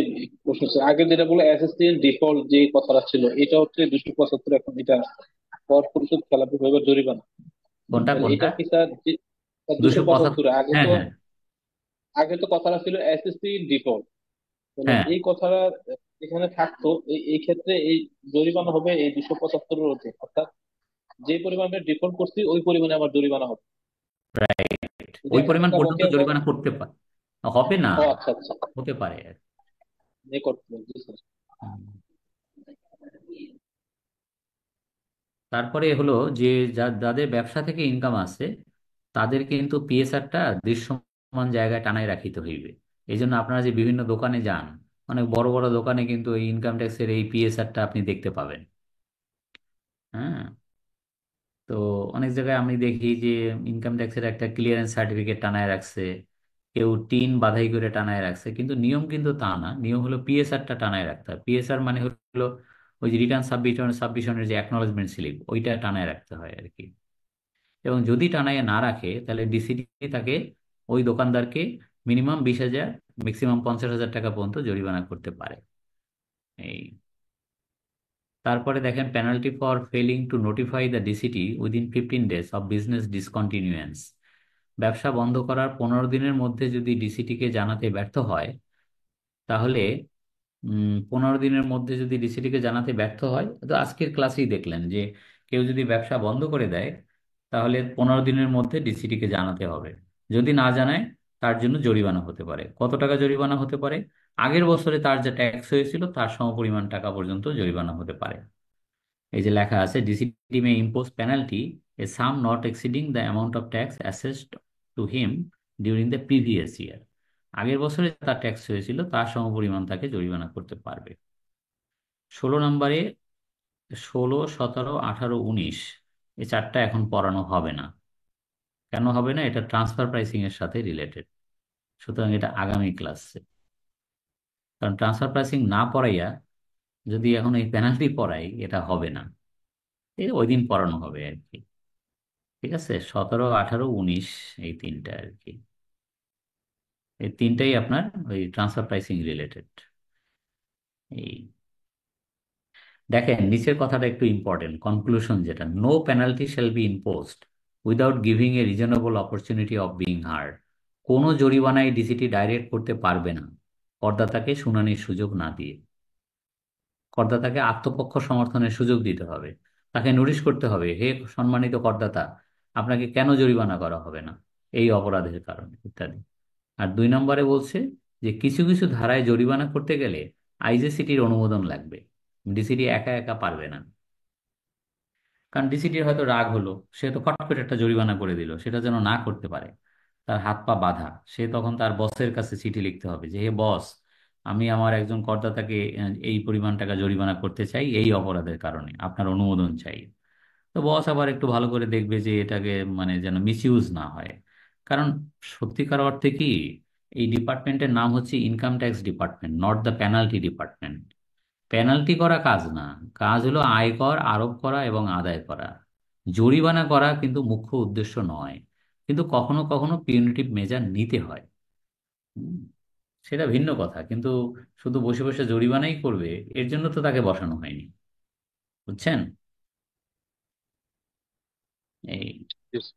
প্রশ্ন স্যার, আগে যেটা বলে এসএসসি এর ডিফল্ট যে কথাটা ছিল এটা হচ্ছে 275, এখন এটা কর পরিশোধ খেলাপি হইবার জরিমানা। কোনটা তাহলে কোনটা? এটা কি স্যার 275। 275? আগে হ্যাঁ তো, হ্যাঁ আগে তো কথাটা ছিল এসএসসি ডিফল্ট, তাহলে হ্যাঁ, এই কথাটা এখানে থাকতো, এই এই ক্ষেত্রে এই জরিমানা হবে এই 275-এর অর্ধেক, অর্থাৎ যে পরিমাণে ডিফল্ট করছি ওই পরিমাণে আমার জরিমানা হবে। রাইট, যদি ওই 1,000 পরিমাণ টাকা পর্যন্ত বকেয়া হয়। জরিমানা করতে পারে, হবে না, ও আচ্ছা আচ্ছা, হতে পারে আর কি। রেকর্ড জি স্যার। হুম। তারপরে হলো যে যাদের ব্যবসা থেকে ইনকাম আছে তাদের কিন্তু পিএসআরটা দৃশ্যমান জায়গায় টানায় রাখিতে হইবে। এই জন্য আপনারা যে বিভিন্ন দোকানে যান, অনেক বড় বড় দোকানে কিন্তু এই ইনকাম ট্যাক্সের এই পিএসআরটা আপনি দেখতে পাবেন। হ্যাঁ, তো অনেক জায়গায় আমি দেখি যে ইনকাম ট্যাক্সের একটা ক্লিয়ারেন্স সার্টিফিকেট টানায় রাখছে, কেউ টিন বাধাই করে টানায় রাখছে, কিন্তু নিয়ম কিন্তু তা না, নিয়ম হলো পিএসআরটা টানায় রাখতে হয়। পিএসআর মানে হলো ওই যে রিটার্ন সাবমিশনের যে অ্যাকনলেজমেন্ট স্লিপ, ওইটা টানায় রাখতে হয় আর কি। এবং যদি টানায় না রাখে তাহলে ডিসিডি তাকে, ওই দোকানদারকে মিনিমাম 20,000, ম্যাক্সিমাম 50,000 টাকা পর্যন্ত জরিমানা করতে পারে। এই, তারপরে দেখেন penalty for failing to notify the DCT within 15 days of business discontinuance. ব্যবসা বন্ধ করার 15 দিনের মধ্যে যদি ডিসিটিকে জানাতে ব্যর্থ হয়, তাহলে 15 দিনের মধ্যে যদি ডিসিটিকে জানাতে ব্যর্থ হয়, তো আজকের ক্লাসেই দেখলেন যে কেউ যদি ব্যবসা বন্ধ করে দেয় তাহলে 15 দিনের মধ্যে ডিসিটিকে জানাতে হবে। যদি না জানায় তার জন্য জরিমানা হতে পারে। কত টাকা জরিমানা হতে পারে? আগের বছরে তার যে ট্যাক্স হয়েছিল তার সমপরিমাণ টাকা পর্যন্ত জরিমানা হতে পারে। এই যে লেখা আছে, DCT may impose penalty a sum not exceeding the amount of tax assessed to him during the previous year. আগের বছরে তার ট্যাক্স হয়েছিল তার সমপরিমাণ তাকে জরিমানা করতে পারবে। 16 নম্বরে 16, 17, 18, 19 এই চারটা এখন পড়ানো হবে না। কেন হবে না? এটা ট্রান্সফার প্রাইসিং এর সাথে রিলেটেড, সুতরাং এটা আগামী ক্লাসে। কারণ ট্রান্সফার প্রাইসিং না পড়াইয়া যদি এখন এই পেনাল্টি পড়াই, এটা হবে না, এই ওই দিন পড়ানো হবে আর কি। ঠিক আছে, 17, 18, 19 এই তিনটা আর কি, এই তিনটাই আপনার ওই ট্রান্সফার প্রাইসিং রিলেটেড। এই, দেখেন নিচের কথাটা একটু ইম্পর্টেন্ট, কনক্লুশন যেটা, no penalty shall be imposed without giving a reasonable opportunity of being heard. কোনো জরিমানাই ডিসিটি ডাইরেক্ট করতে পারবে না করদাতাকে শুনানির সুযোগ না দিয়ে। করদাতাকে আত্মপক্ষ সমর্থনের সুযোগ দিতে হবে, তাকে নোটিশ করতে হবে, হে সম্মানিত করদাতা, আপনাকে কেন জরিমানা করা হবে না এই অপরাধের কারণে ইত্যাদি। আর 2 নম্বরে বলছে যে কিছু কিছু ধারায় জরিমানা করতে গেলে আইজেসিটির অনুমোদন লাগবে, ডিসিটি একা একা পারবে না। কারণ ডিসিটির হয়তো রাগ হলো, সে তো ফট করে একটা জরিমানা করে দিল, সেটা যেন না করতে পারে, তার হাত পা বাঁধা, সে তখন তার বসের কাছে চিঠি লিখতে হবে যে হে বস, আমি আমার একজন করদাতাকে এই পরিমাণ টাকা জরিমানা করতে চাই এই অপরাধের কারণে, আপনার অনুমোদন চাই। তো বস আবার একটু ভালো করে দেখবে যে এটাকে মানে যেন মিসইউজ না হয়। কারণ সত্যিকার অর্থে কি, এই ডিপার্টমেন্টের নাম হচ্ছে income tax department, not the penalty department. Penalty করা কাজ না, কাজ হলো আয়কর আরোপ করা এবং আদায় করা। জরিমানা করা কিন্তু মুখ্য উদ্দেশ্য নয়, কিন্তু কখনো কখনো পিউনিটিভ মেজার নিতে হয়। হুম, সেটা ভিন্ন কথা, কিন্তু শুধু বসে বসে জরিমানাই করবে এর জন্য তো তাকে বসানো হয়নি। বুঝছেন? এই, Yes.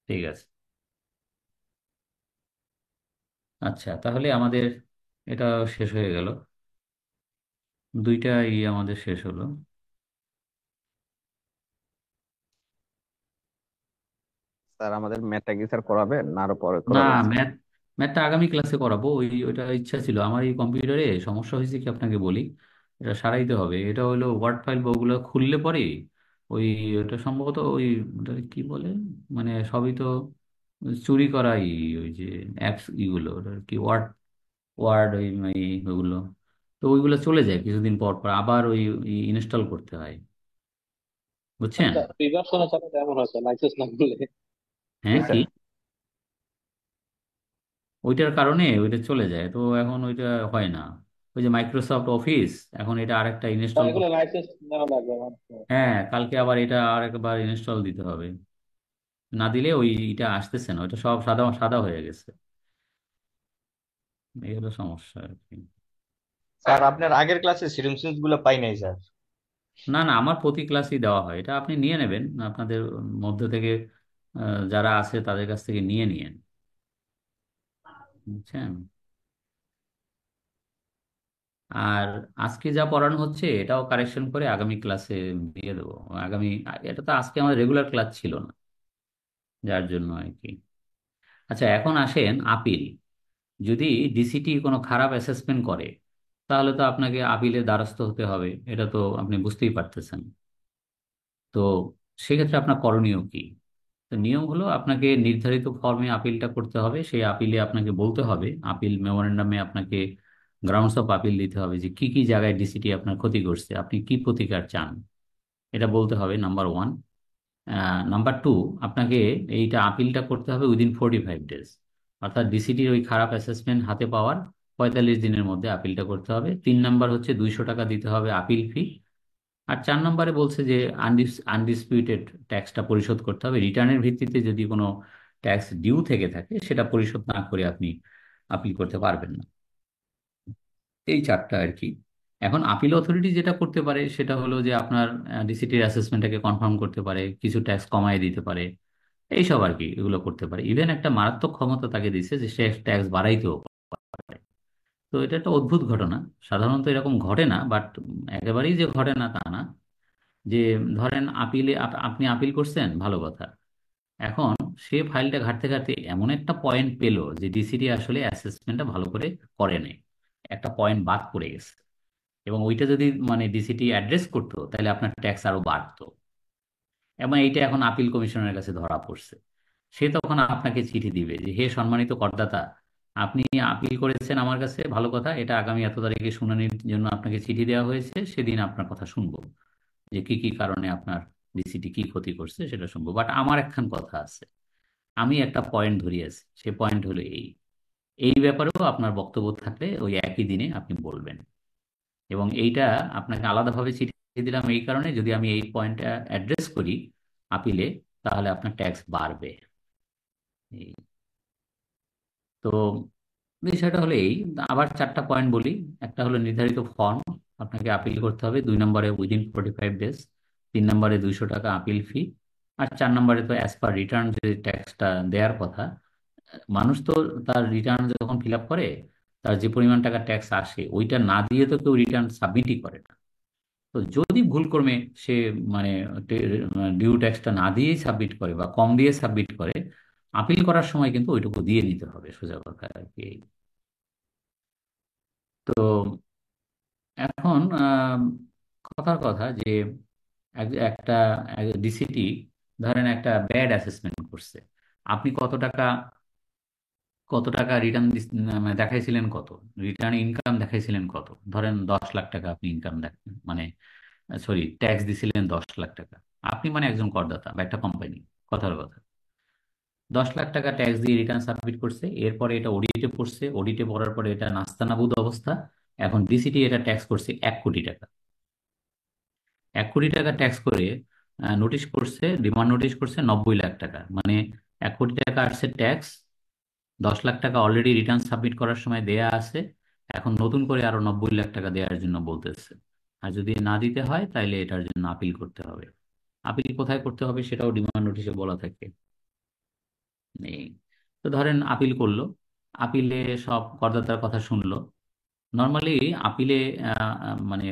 ঠিক আছে। আচ্ছা, তাহলে আমাদের এটা শেষ হয়ে গেল, 2টা আমাদের শেষ হলো। স্যার আমাদের ম্যাথটা কি স্যার করাবেন না আরো পরে না, করাবেন স্যার? ম্যাথটা আগামী ক্লাসে করাবো। ওইটা ইচ্ছা ছিল আমার। এই কম্পিউটারে সমস্যা হয়েছে কি আপনাকে বলি, এটা সারাইতে হবে। এটা হলো ওয়ার্ড ফাইল বা ওগুলো খুললে পরে ওই, ওটা সম্ভবত ওই, ওটা কি বলে, মানে সবই তো চুরি করাই, ওই যে অ্যাপস ইগুলো, ওটা কি ওয়ার্ড, ওয়ার্ড ওইগুলো, তো ওইগুলো চলে যায় কিছুদিন পর পর, আবার ওই ইনস্টল করতে হয়। বুঝছেন? আচ্ছা, প্রিভার্সনে চালাতে এমন হচ্ছে লাইসেন্স না করলে। জি হ্যাঁ, কি স্যার। ওইটার কারণে ওইটা চলে যায়, তো এখন ওইটা হয় না। ওই যে মাইক্রোসফট অফিস, এখন এটা আরেকটা ইনস্টল তাহলে এগুলো করতে, লাইসেন্স নেওয়া লাগবে মানুষের। হ্যাঁ কালকে আবার এটা আরেকবার ইনস্টল দিতে হবে, না দিলে ওইটা আসতেছে না, ওইটা সব সাদা সাদা হয়ে গেছে। এই হলো সমস্যা আর কি। স্যার আপনার আগের ক্লাসে সিরিয়ালস গুলো পাই নাই স্যার। না না, আমার প্রতি ক্লাসই দেওয়া হয়, এটা আপনি নিয়ে নেবেন আপনাদের মধ্যে থেকে, যারা আছে তাদের কাছ থেকে নিয়ে নিয়েন। বুঝছেন? আর আজকে যা পড়ানো হচ্ছে এটাও কারেকশন করে আগামী ক্লাসে দিয়ে দেবো। আগামী, এটা তো আজকে আমাদের রেগুলার ক্লাস ছিল না, যার জন্য আর কি। আচ্ছা, এখন আসেন আপিল। যদি ডিসিটি কোনো খারাপ অ্যাসেসমেন্ট করে তাহলে তো আপনাকে আপিলের দ্বারস্থ হতে হবে, এটা তো আপনি বুঝতেই পারতেছেন। তো সেক্ষেত্রে আপনার করণীয় কি? তো নিয়ম হলো আপনাকে নির্ধারিত ফর্মে আপিলটা করতে হবে, সেই আপিলে আপনাকে বলতে হবে, আপিল মেমোরেন্ডামে আপনাকে গ্রাউন্ডস অফ আপিল দিতে হবে যে কি কি জায়গায় ডিসিটি আপনার ক্ষতি করছে, আপনি কি প্রতিকার চান, এটা বলতে হবে, নাম্বার 1। নাম্বার 2, আপনাকে এইটা আপিলটা করতে হবে উইদিন 45 ডেজ, অর্থাৎ ডিসিটির ওই খারাপ অ্যাসেসমেন্ট হাতে পাওয়ার 45 দিনের মধ্যে আপিলটা করতে হবে। 3 নাম্বার হচ্ছে 200 টাকা দিতে হবে আপিল ফি। আর 4 নম্বরে বলছে যে আনডিসপিউটেড ট্যাক্সটা পরিশোধ করতে হবে, রিটার্নের ভিত্তিতে যদি কোনো ট্যাক্স ডিউ থেকে থাকে সেটা পরিশোধ না করে আপনি আপিল করতে পারবেন না। এই 4টা আর কি। এখন আপিল অথরিটি যেটা করতে পারে সেটা হলো যে আপনার ডিসিটির অ্যাসেসমেন্টটাকে কনফার্ম করতে পারে, কিছু ট্যাক্স কমায় দিতে পারে, এইসব আর কি, এগুলো করতে পারে। ইভেন একটা মারাত্মক ক্ষমতা তাকে দিচ্ছে যে সে ট্যাক্স বাড়াইতেও পারে। তো এটা একটা অদ্ভুত ঘটনা, সাধারণত এরকম ঘটে না, বাট একেবারেই যে ঘটে না তা না। যে ধরেন আপিলে আপনি আপিল করছেন, ভালো কথা, এখন সে ফাইলটা ঘাঁটতে ঘাঁটতে এমন একটা পয়েন্ট পেলো যে ডিসিটি আসলে অ্যাসেসমেন্টটা ভালো করে করে নাই, একটা পয়েন্ট বাদ পড়ে গেছে, এবং ওইটা যদি মানে ডিসিটি অ্যাড্রেস করতো তাহলে আপনার ট্যাক্স আরো বাড়তো, এবং এইটা এখন আপিল কমিশনের কাছে ধরা পড়ছে। সে তখন আপনাকে চিঠি দিবে যে হে সম্মানিত করদাতা, আপনি আপিল করেছেন আমার কাছে, ভালো কথা, এটা আগামী এত তারিখে শুনানির জন্য আপনাকে চিঠি দেওয়া হয়েছে, সেদিন আপনার কথা শুনবো, যে কি কি কারণে আপনার ডিসিটি কি ক্ষতি করছে সেটা শুনবো, বাট আমার একখান কথা আছে, আমি একটা পয়েন্ট ধরিয়েছি, সে পয়েন্ট হলো এই, এই ব্যাপারেও আপনার বক্তব্য থাকলে ওই একই দিনে আপনি বলবেন। এবং এইটা আপনাকে আলাদাভাবে চিঠি দিলাম এই কারণে, যদি আমি এই পয়েন্টটা অ্যাড্রেস করি আপিলে তাহলে আপনার ট্যাক্স বাড়বে। এই, তো বিষয়টা হলো এই, আবার চারটা পয়েন্ট বলি। একটা হলো নির্ধারিত ফর্ম, আপনাকে আপিল করতে হবে। 2 নম্বরে উইদিন 45 ডেজ। 3 নম্বরে 200 টাকা আপিল ফি। আর 4 নম্বরে তো অ্যাজ পার রিটার্ন যে ট্যাক্সটা দেওয়ার কথা, মানুষ তো তার রিটার্ন যখন ফিল আপ করে, তার যে পরিমাণ টাকা ট্যাক্স আসে ওইটা না দিয়ে তো কেউ রিটার্ন সাবমিটই করে না। তো যদি ভুলক্রমে সে মানে ডিউ ট্যাক্সটা না দিয়েই সাবমিট করে বা কম দিয়ে সাবমিট করে, আপিল করার সময় কিন্তু ওইটুকু দিয়ে নিতে হবে, সোজা কথা আর কি। তো এখন কথার কথা যে একটা ডিসিটি ধরেন একটা ব্যাড অ্যাসেসমেন্ট করছে, আপনি কত টাকা রিটার্ন দেখাইছিলেন, কত রিটার্ন ইনকাম দেখাইছিলেন, কত ধরেন 10 লাখ টাকা আপনি ইনকাম মানে সরি ট্যাক্স দিছিলেন 10 লাখ টাকা। আপনি মানে একজন করদাতা বা একটা কোম্পানি, কথার কথা 10 লাখ টাকা ট্যাক্স দিয়ে রিটার্ন সাবমিট করছে, এরপরে এটা অডিটে পড়ছে, অডিটে পড়ার পরে এটা নাস্তানাবুদ অবস্থা। এখন ডিসিটি এটা ট্যাক্স করছে 1 কোটি টাকা। 1 কোটি টাকা ট্যাক্স করে নোটিশ করছে, ডিমান্ড নোটিশ করছে 90 লাখ টাকা, মানে 1 কোটি টাকা আসছে ট্যাক্স। 10 লাখ টাকা অলরেডি রিটার্ন সাবমিট করার সময় দেয়া আছে, এখন নতুন করে আরো 90 লাখ টাকা দেওয়ার জন্য বলতেছে। আর যদি না দিতে হয় তাহলে এটার জন্য আপিল করতে হবে। আপিল কোথায় করতে হবে সেটাও ডিমান্ড নোটিশে বলা থাকে। নেই। তো ধরেন আপিল করলো, আপিলে সব করদাতার কথা শুনলো। নর্মালি আপিলে মানে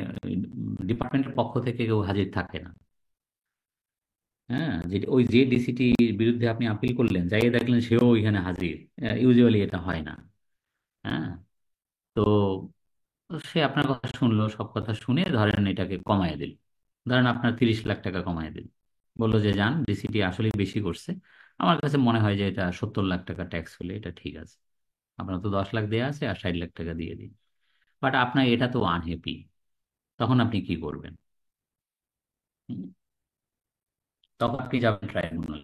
ডিপার্টমেন্টের পক্ষ থেকে কেউ হাজির থাকে না। হ্যাঁ, যে ওই যে ডিসিটির বিরুদ্ধে আপনি আপিল করলেন, যাইয়ে দেখলেন সেও ওইখানে হাজির, ইউজুয়ালি এটা হয় না। হ্যাঁ। তো সে আপনার কথা শুনলো, সব কথা শুনে ধরেন এটাকে কমায় দিল, ধরেন আপনার 30 লাখ টাকা কমায় দিল। বললো যে যান, ডিসিটি আসলে বেশি করছে, আমার কাছে মনে হয় যে এটা 70 লাখ টাকা ট্যাক্স হলে এটা ঠিক আছে, আপনার তো 10 লাখ দেওয়া আছে আর 60 লাখ টাকা দিয়ে দিন। বাট আপনার এটা তো আনহ্যাপি, তখন আপনি কি করবেন? হুম, তখন আপনি যাবেন ট্রাইব্যুনাল।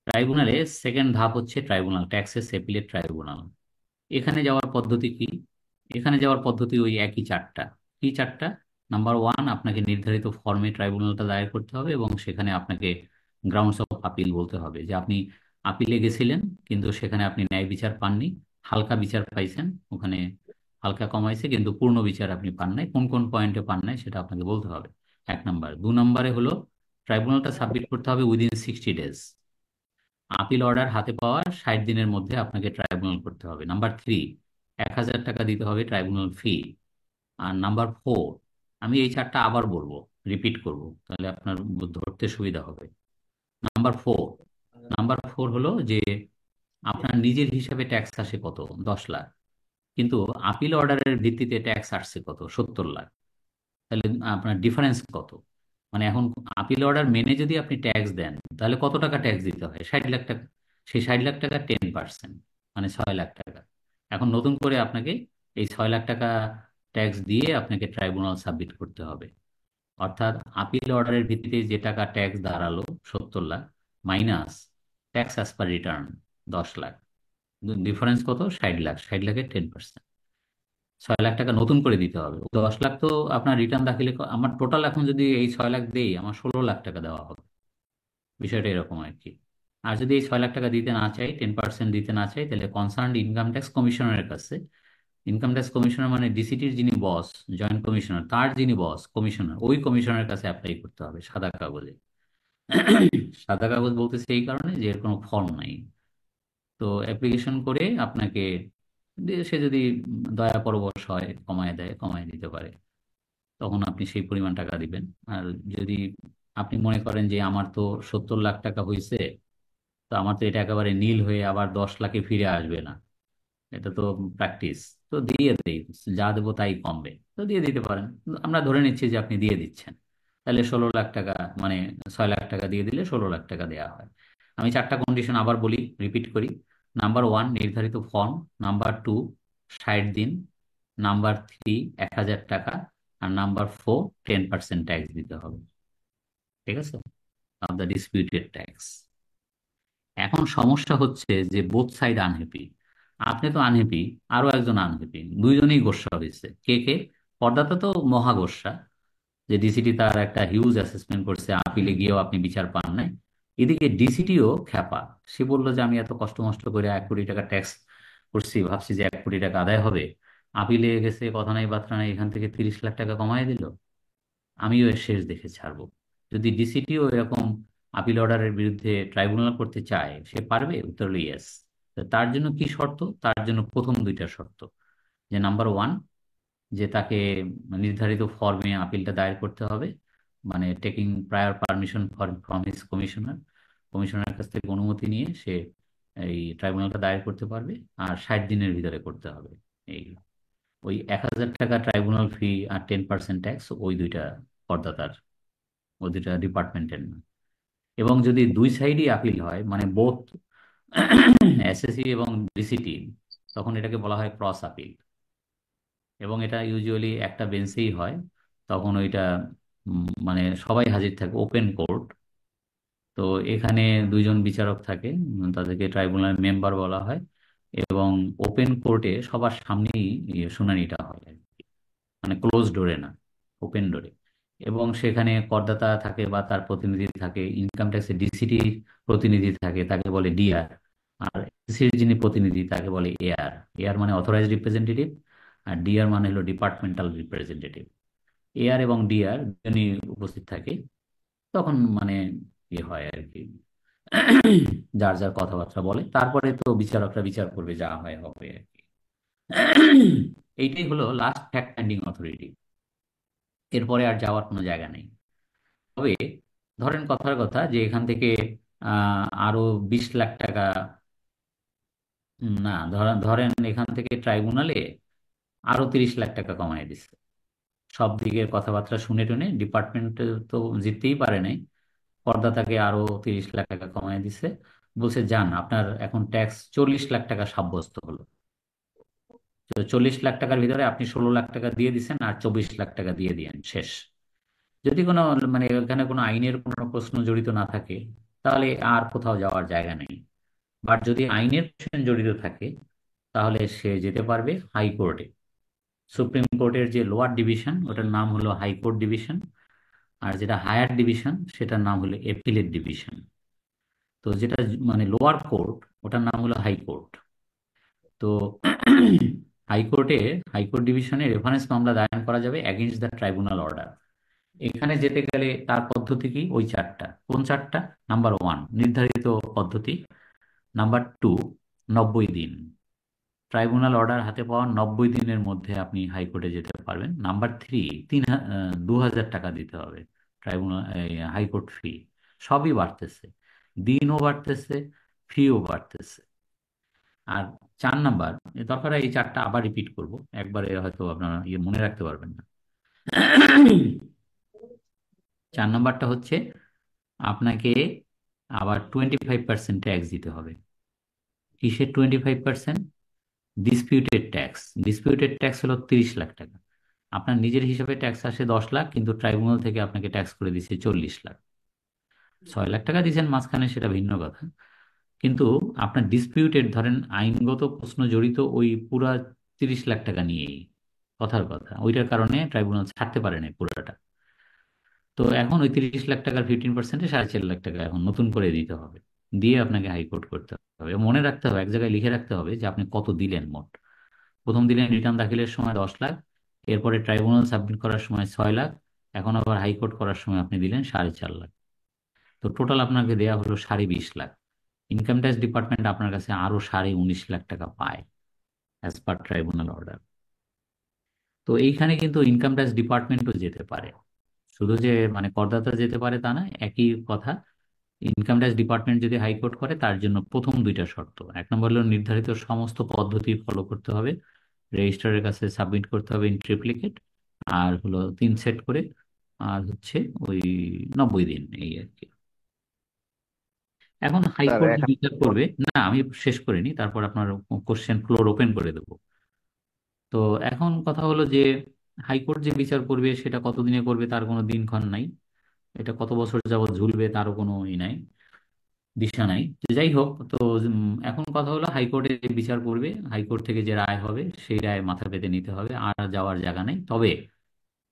ট্রাইব্যুনালে সেকেন্ড ধাপ হচ্ছে ট্রাইব্যুনাল, ট্যাক্সেস অ্যাপিলেট ট্রাইব্যুনাল। এখানে যাওয়ার পদ্ধতি কি? এখানে যাওয়ার পদ্ধতি ওই একই চারটা। কি চারটা? নাম্বার ওয়ান, আপনাকে নির্ধারিত ফর্মে ট্রাইব্যুনালটা দায়ের করতে হবে এবং সেখানে আপনাকে গ্রাউন্ডস অফ আপিল বলতে হবে যে আপনি আপিলে গেছিলেন কিন্তু সেখানে আপনি ন্যায় বিচার পাননি, হালকা বিচার পাইছেন, ওখানে হালকা কমাইছে কিন্তু পূর্ণ বিচার আপনি পান নাই, কোন কোন পয়েন্টে পান নাই সেটা আপনাকে বলতে হবে। 1 নম্বর। 2 নম্বরে হলো ট্রাইব্যুনালটা সাবমিট করতে হবে উইদিন 60 ডেজ। আপিল অর্ডার হাতে পাওয়ার 60 দিনের মধ্যে আপনাকে ট্রাইব্যুনাল করতে হবে। নাম্বার 3, 1,000 টাকা দিতে হবে ট্রাইব্যুনাল ফি। আর নাম্বার 4, আমি এই চারটা আবার বলবো, রিপিট করব, তাহলে আপনার ধরতে সুবিধা হবে। নাম্বার 4, নাম্বার 4 হলো যে আপনার নিজের হিসাবে ট্যাক্স আসে কত? 10 লাখ, কিন্তু আপিল অর্ডারের ভিত্তিতে ট্যাক্স আসছে কত? 70 লাখ। তাহলে আপনার ডিফারেন্স কত? মানে এখন আপিল অর্ডার মেনে যদি আপনি ট্যাক্স দেন তাহলে কত টাকা ট্যাক্স দিতে হয়? 60 লাখ টাকা। সেই 60 লাখ টাকা 10%, মানে 6 লাখ টাকা। এখন নতুন করে আপনাকে এই 6 লাখ টাকা ট্যাক্স দিয়ে আপনাকে ট্রাইব্যুনাল সাবমিট করতে হবে। অর্থাৎ আপিল অর্ডারের ভিত্তিতে যে টাকা ট্যাক্স দাঁড়ালো 70 lakh, minus tax as per return 10 lakh, difference কত? 60 লাখ। 60 লাখের 10%, 6 লাখ টাকা নতুন করে দিতে হবে। 10 লাখ তো আপনার রিটার্ন দাখিলে আমার টোটাল এখন যদি এই 6 লাখ দেই, আমার 16 লাখ টাকা দেওয়া হবে। বিষয়টা এরকম আর কি। আর যদি এই 6 লাখ টাকা দিতে না চাই, 10% দিতে না চাই, তাহলে কনসার্ন ইনকাম ট্যাক্স কমিশনারের কাছে, ইনকাম ট্যাক্স কমিশনার মানে ডিসিটির যিনি বস, জয়েন্ট কমিশনার, তার যিনি বস কমিশনার, ওই কমিশনারের কাছে অ্যাপ্লাই করতে হবে সাদা কাগজে। সাদা কাগজ বলতেছে এই কারণে যে এর কোনো ফর্ম নাই। তো অ্যাপ্লিকেশন করে আপনাকে সে যদি দয়া পরবশ হয়, কমায় দেয়, কমায় দিতে পারে, তখন আপনি সেই পরিমাণ টাকা দিবেন। আর যদি আপনি মনে করেন যে আমার তো 70 লাখ টাকা হয়েছে, তো আমার তো এটা একেবারে নীল হয়ে আবার 10 লাখে ফিরে আসবে না, এটা তো প্র্যাকটিস, তো দিয়ে দেই, যা দেবো তাই কমবে, তো দিয়ে দিতে পারেন। আমরা ধরে নিচ্ছি যে আপনি দিয়ে দিচ্ছেন, তাহলে 16 লাখ টাকা, মানে 6 লাখ টাকা দিয়ে দিলে 16 লাখ টাকা দেওয়া হয়। আমি চারটা কন্ডিশন আবার বলি, রিপিট করি। নাম্বার 1, নির্ধারিত ফর্ম। নাম্বার 2, 60 দিন। নাম্বার 3, 1,000 টাকা। আর নাম্বার 4, 10% ট্যাক্স দিতে হবে। ঠিক আছে, অফ দ্য ডিসপিউটেড ট্যাক্স। এখন সমস্যা হচ্ছে যে বোথ সাইড আনহ্যাপি। আপনি তো আনহ্যাপি, আরো একজন আনহ্যাপি, দুইজনেই গোস্বা হয়েছে। কে কে? করদাতা তো মহা গোস্বা, যে ডিসিটি তার একটা হিউজ অ্যাসেসমেন্ট করছে, আপিলে গিয়েও আপনি বিচার পান নাই। এদিকে ডিসিটিও খ্যাপা, সে বললো যে আমি এত কষ্ট মষ্ট করে 1 কোটি টাকা ট্যাক্স করছি, ভাবছি যে 1 কোটি টাকা আদায় হবে, আপিলে গেছে, কথা নাই বার্তা নাই, এখান থেকে 30 লাখ টাকা কমায় দিল, আমিও এর শেষ দেখে ছাড়বো। যদি ডিসিটিও এরকম আপিল অর্ডারের বিরুদ্ধে ট্রাইব্যুনাল করতে চায়, সে পারবে? উত্তর হলো ইয়েস। তার জন্য কি শর্ত? তার জন্য প্রথম দুইটা শর্ত, যে নাম্বার ওয়ান, যে তাকে নির্ধারিত ফর্মে আপিলটা দায়ের করতে হবে, মানে taking prior permission from his commissioner, কমিশনারের কাছ থেকে অনুমতি নিয়ে সে এই ট্রাইব্যুনালটা দায়ের করতে পারবে, আর 60 দিনের ভিতরে করতে হবে। এই ওই 1,000 টাকা ট্রাইব্যুনাল ফি আর 10% ট্যাক্স, ওই দুইটা করদাতার, ওই দুইটা ডিপার্টমেন্টের না। এবং যদি দুই সাইডই আপিল হয়, মানে বোথ এসএসসি এবং ডিসিটি, তখন এটাকে বলা হয় ক্রস আপিল, এবং এটা ইউজুয়ালি একটা বেঞ্চেই হয়। তখন ওইটা মানে সবাই হাজির থাকে, ওপেন কোর্ট। তো এখানে দুইজন বিচারক থাকে, তাদেরকে ট্রাইব্যুনাল মেম্বার বলা হয়, এবং ওপেন কোর্টে সবার সামনেই শুনানিটা হয় আর কি। মানে ক্লোজ ডোরে না, ওপেন ডোরে। এবং সেখানে করদাতা থাকে বা তার প্রতিনিধি থাকে, ইনকাম ট্যাক্সের ডিসিটি প্রতিনিধি থাকে, তাকে বলে ডিআর। আর এসির যিনি প্রতিনিধি তাকে বলে এআর। এআর মানে অথরাইজ রিপ্রেজেন্টেটিভ, আর ডিআর মানে হলো ডিপার্টমেন্টাল রিপ্রেজেন্টেটিভ। এআর এবং ডিআর দুজনই উপস্থিত থাকে। তখন মানে ইয়ে হয় আর কি, যার যার কথাবার্তা বলে, তারপরে তো বিচারকরা বিচার করবে, যা হয় হবে আর কি। এইটাই হলো লাস্ট ফ্যাক্ট ফাইন্ডিং অথরিটি। এরপরে আর যাওয়ার কোনো জায়গা নেই। তবে ধরেন কথার কথা যে এখান থেকে আরো 20 লাখ টাকা, না ধরেন ধরেন এখান থেকে ট্রাইব্যুনালে আরো 30 লাখ টাকা কমায় দিচ্ছে, সব দিকের কথাবার্তা শুনে টুনে। ডিপার্টমেন্ট তো জিততেই পারে নাই, করদাতাকে আরো 30 লাখ টাকা কমায় দিচ্ছে, বলছে যান আপনার এখন ট্যাক্স 40 লাখ টাকা সাব্যস্ত হলো। তো 40 লাখ টাকার ভিতরে আপনি 16 লাখ টাকা দিয়ে দিচ্ছেন, আর 24 লাখ টাকা দিয়ে দিয়েন, শেষ। যদি কোনো মানে এখানে কোনো আইনের কোনো প্রশ্ন জড়িত না থাকে, তাহলে আর কোথাও যাওয়ার জায়গা নেই। বাট যদি আইনের প্রশ্ন জড়িত থাকে, তাহলে সে যেতে পারবে হাইকোর্টে। সুপ্রিম কোর্টের যে লোয়ার ডিভিশন, ওটার নাম হলো হাইকোর্ট ডিভিশন, আর যেটা হায়ার ডিভিশন সেটার নাম হলো এপিলেট ডিভিশন। তো যেটা মানে লোয়ার কোর্ট, ওটার নাম হলো হাইকোর্ট। তো হাইকোর্টে, হাইকোর্ট ডিভিশনে রেফারেন্স মামলা দায়ের করা যাবে এগেইনস্ট দ্য ট্রাইব্যুনাল অর্ডার। এখানে যেতে গেলে তার পদ্ধতি কি? ওই চারটা। কোন চারটা? নাম্বার ওয়ান, নির্ধারিত পদ্ধতি। নাম্বার টু, 90 দিন, ট্রাইব্যুনাল অর্ডার হাতে পাওয়ার 90 দিনের মধ্যে আপনি হাইকোর্টে যেতে পারবেন। নাম্বার থ্রি, 2,000 টাকা দিতে হবে ট্রাইব্যুনাল, হাইকোর্ট ফি। সবই বাড়তেছে, দিনও বাড়তেছে, ফিও বাড়তেছে। আর 4 নাম্বার, দরকার হয় এই চারটা আবার রিপিট করব, একবারে হয়তো আপনারা মনে রাখতে পারবেন না। 4 নাম্বারটা হচ্ছে আপনাকে আবার 25% ট্যাক্স দিতে হবে। কিসের 25%? Disputed tax. ডিসপিউটেড ট্যাক্স হলো 30 লাখ টাকা। আপনার নিজের হিসাবে ট্যাক্স আসে 10 লাখ, কিন্তু ট্রাইব্যুনাল থেকে আপনাকে ট্যাক্স করে দিচ্ছে 40 লাখ। 6 লাখ টাকা দিচ্ছেন মাঝখানে, সেটা ভিন্ন কথা। কিন্তু আপনার ডিসপিউটেড, ধরেন আইনগত প্রশ্ন জড়িত ওই পুরা 30 লাখ টাকা নিয়েই, কথার কথা, ওইটার কারণে ট্রাইব্যুনাল ছাড়তে পারে না পুরোটা। তো এখন ওই 30 লাখ টাকার 15%-এ 4.5 লাখ টাকা এখন নতুন করে দিতে হবে, দিয়ে আপনাকে হাইকোর্ট করতে হবে। মনে রাখতে হবে, এক জায়গায় লিখে রাখতে হবে যে আপনি কত দিলেন মোট। প্রথম দিলেন রিটার্ন দাখিলের সময় 10 লাখ, এরপরে ট্রাইব্যুনাল সাবমিট করার সময় 6 লাখ, এখন আবার হাইকোর্ট করার সময় আপনি দিলেন 4.5 লাখ। তো টোটাল আপনাকে দেয়া হলো 20.5 লাখ। ইনকাম ট্যাক্স ডিপার্টমেন্ট আপনার কাছে আরো 19.5 লাখ টাকা পায় অ্যাজ পার ট্রাইব্যুনাল অর্ডার। তো এইখানে কিন্তু ইনকাম ট্যাক্স ডিপার্টমেন্টও যেতে পারে, শুধু যে মানে করদাতা যেতে পারে তা না, একই কথা। ইনকাম ট্যাক্স ডিপার্টমেন্ট যদি হাইকোর্ট করে, তার জন্য প্রথম দুইটা শর্ত, 1 নম্বর হলো নির্ধারিত সমস্ত পদ্ধতি ফলো করতে হবে, রেজিস্ট্রারের কাছে সাবমিট করতে হবে ইন ট্রিপ্লিকেট, আর হলো 3 সেট করে, আর হচ্ছে ওই 90 দিন, এই আর কি। এখন স্যার হাইকোর্ট এখানে বিচার করবে না, আমি শেষ করিনি, তারপর আপনার কোশ্চেন ফ্লোর ওপেন করে দেবো। তো এখন কথা হলো যে হাইকোর্ট যে বিচার করবে সেটা কতদিনে করবে তার কোনো দিনক্ষণ নাই, এটা কত বছর যাবত ঝুলবে তারও কোনো ই নাই, দিশা নাই। তো যাই হোক, তো এখন কথা হলো হাইকোর্টে যে বিচার করবে, হাইকোর্ট থেকে যে রায় হবে সেই রায় মাথা পেতে নিতে হবে, আর যাওয়ার জায়গা নেই। তবে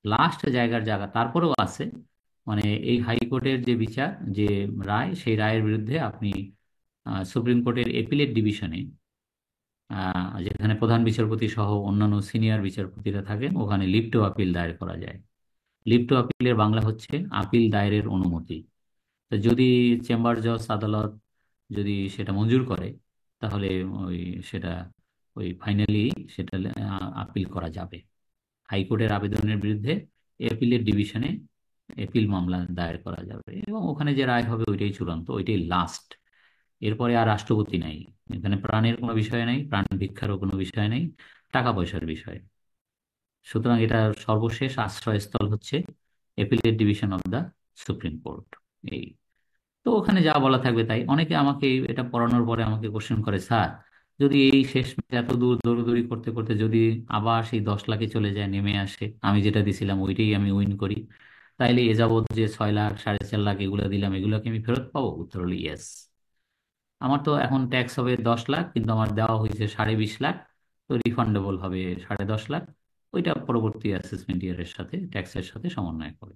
লাস্ট জায়গা তারপরেও আছে, মানে এই হাইকোর্টের যে বিচার, যে রায়, সেই রায়ের বিরুদ্ধে আপনি সুপ্রিম কোর্টের এপিলেট ডিভিশনে যেখানে প্রধান বিচারপতি সহ অন্যান্য সিনিয়র বিচারপতিরা থাকেন, ওখানে লিভ টু আপিল দায়ের করা যায়। লিভ টু আপিলের বাংলা হচ্ছে আপিল দায়েরের অনুমতি। তো যদি চেম্বার জজ আদালত যদি সেটা মঞ্জুর করে, তাহলে ওই সেটা ওই ফাইনালি সেটা আপিল করা যাবে। হাইকোর্টের আবেদনের বিরুদ্ধে অ্যাপিলের ডিভিশনে অ্যাপিল মামলা দায়ের করা যাবে, এবং ওখানে যে রায় হবে ওইটাই চূড়ান্ত, ওইটাই লাস্ট। এরপরে আর রাষ্ট্রপতি নাই। এখানে প্রাণের কোনো বিষয় নাই, প্রাণ ভিক্ষারও কোনো বিষয় নেই, টাকা পয়সার বিষয়। সুতরাং এটা সর্বশেষ আশ্রয়স্থল হচ্ছে appellate division of the supreme court. এই তো ওখানে যা বলা থাকবে তাই। অনেকে আমাকে এটা পড়ানোর পরে আমাকে কোশ্চেন করে, স্যার যদি এই শেষ এত দূর দৌড়দৌড়ি করতে করতে যদি আবার সেই 10 লাখে চলে যায়, নেমে আসে, আমি যেটা দিছিলাম ওইটাই আমি উইন করি, তাইলে এ যাবৎ যে 6 লাখ 4.5 লাখ এগুলো দিলাম, এগুলোকে আমি ফেরত পাবো? উত্তর হলো ইয়েস। আমার তো এখন ট্যাক্স হবে 10 লাখ, কিন্তু আমার দেওয়া হয়েছে 20.5 লাখ, তো রিফান্ডেবল হবে 10.5 লাখ। ওইটা পরবর্তী অ্যাসেসমেন্ট ইয়ারের সাথে ট্যাক্সের সাথে সমন্বয় করে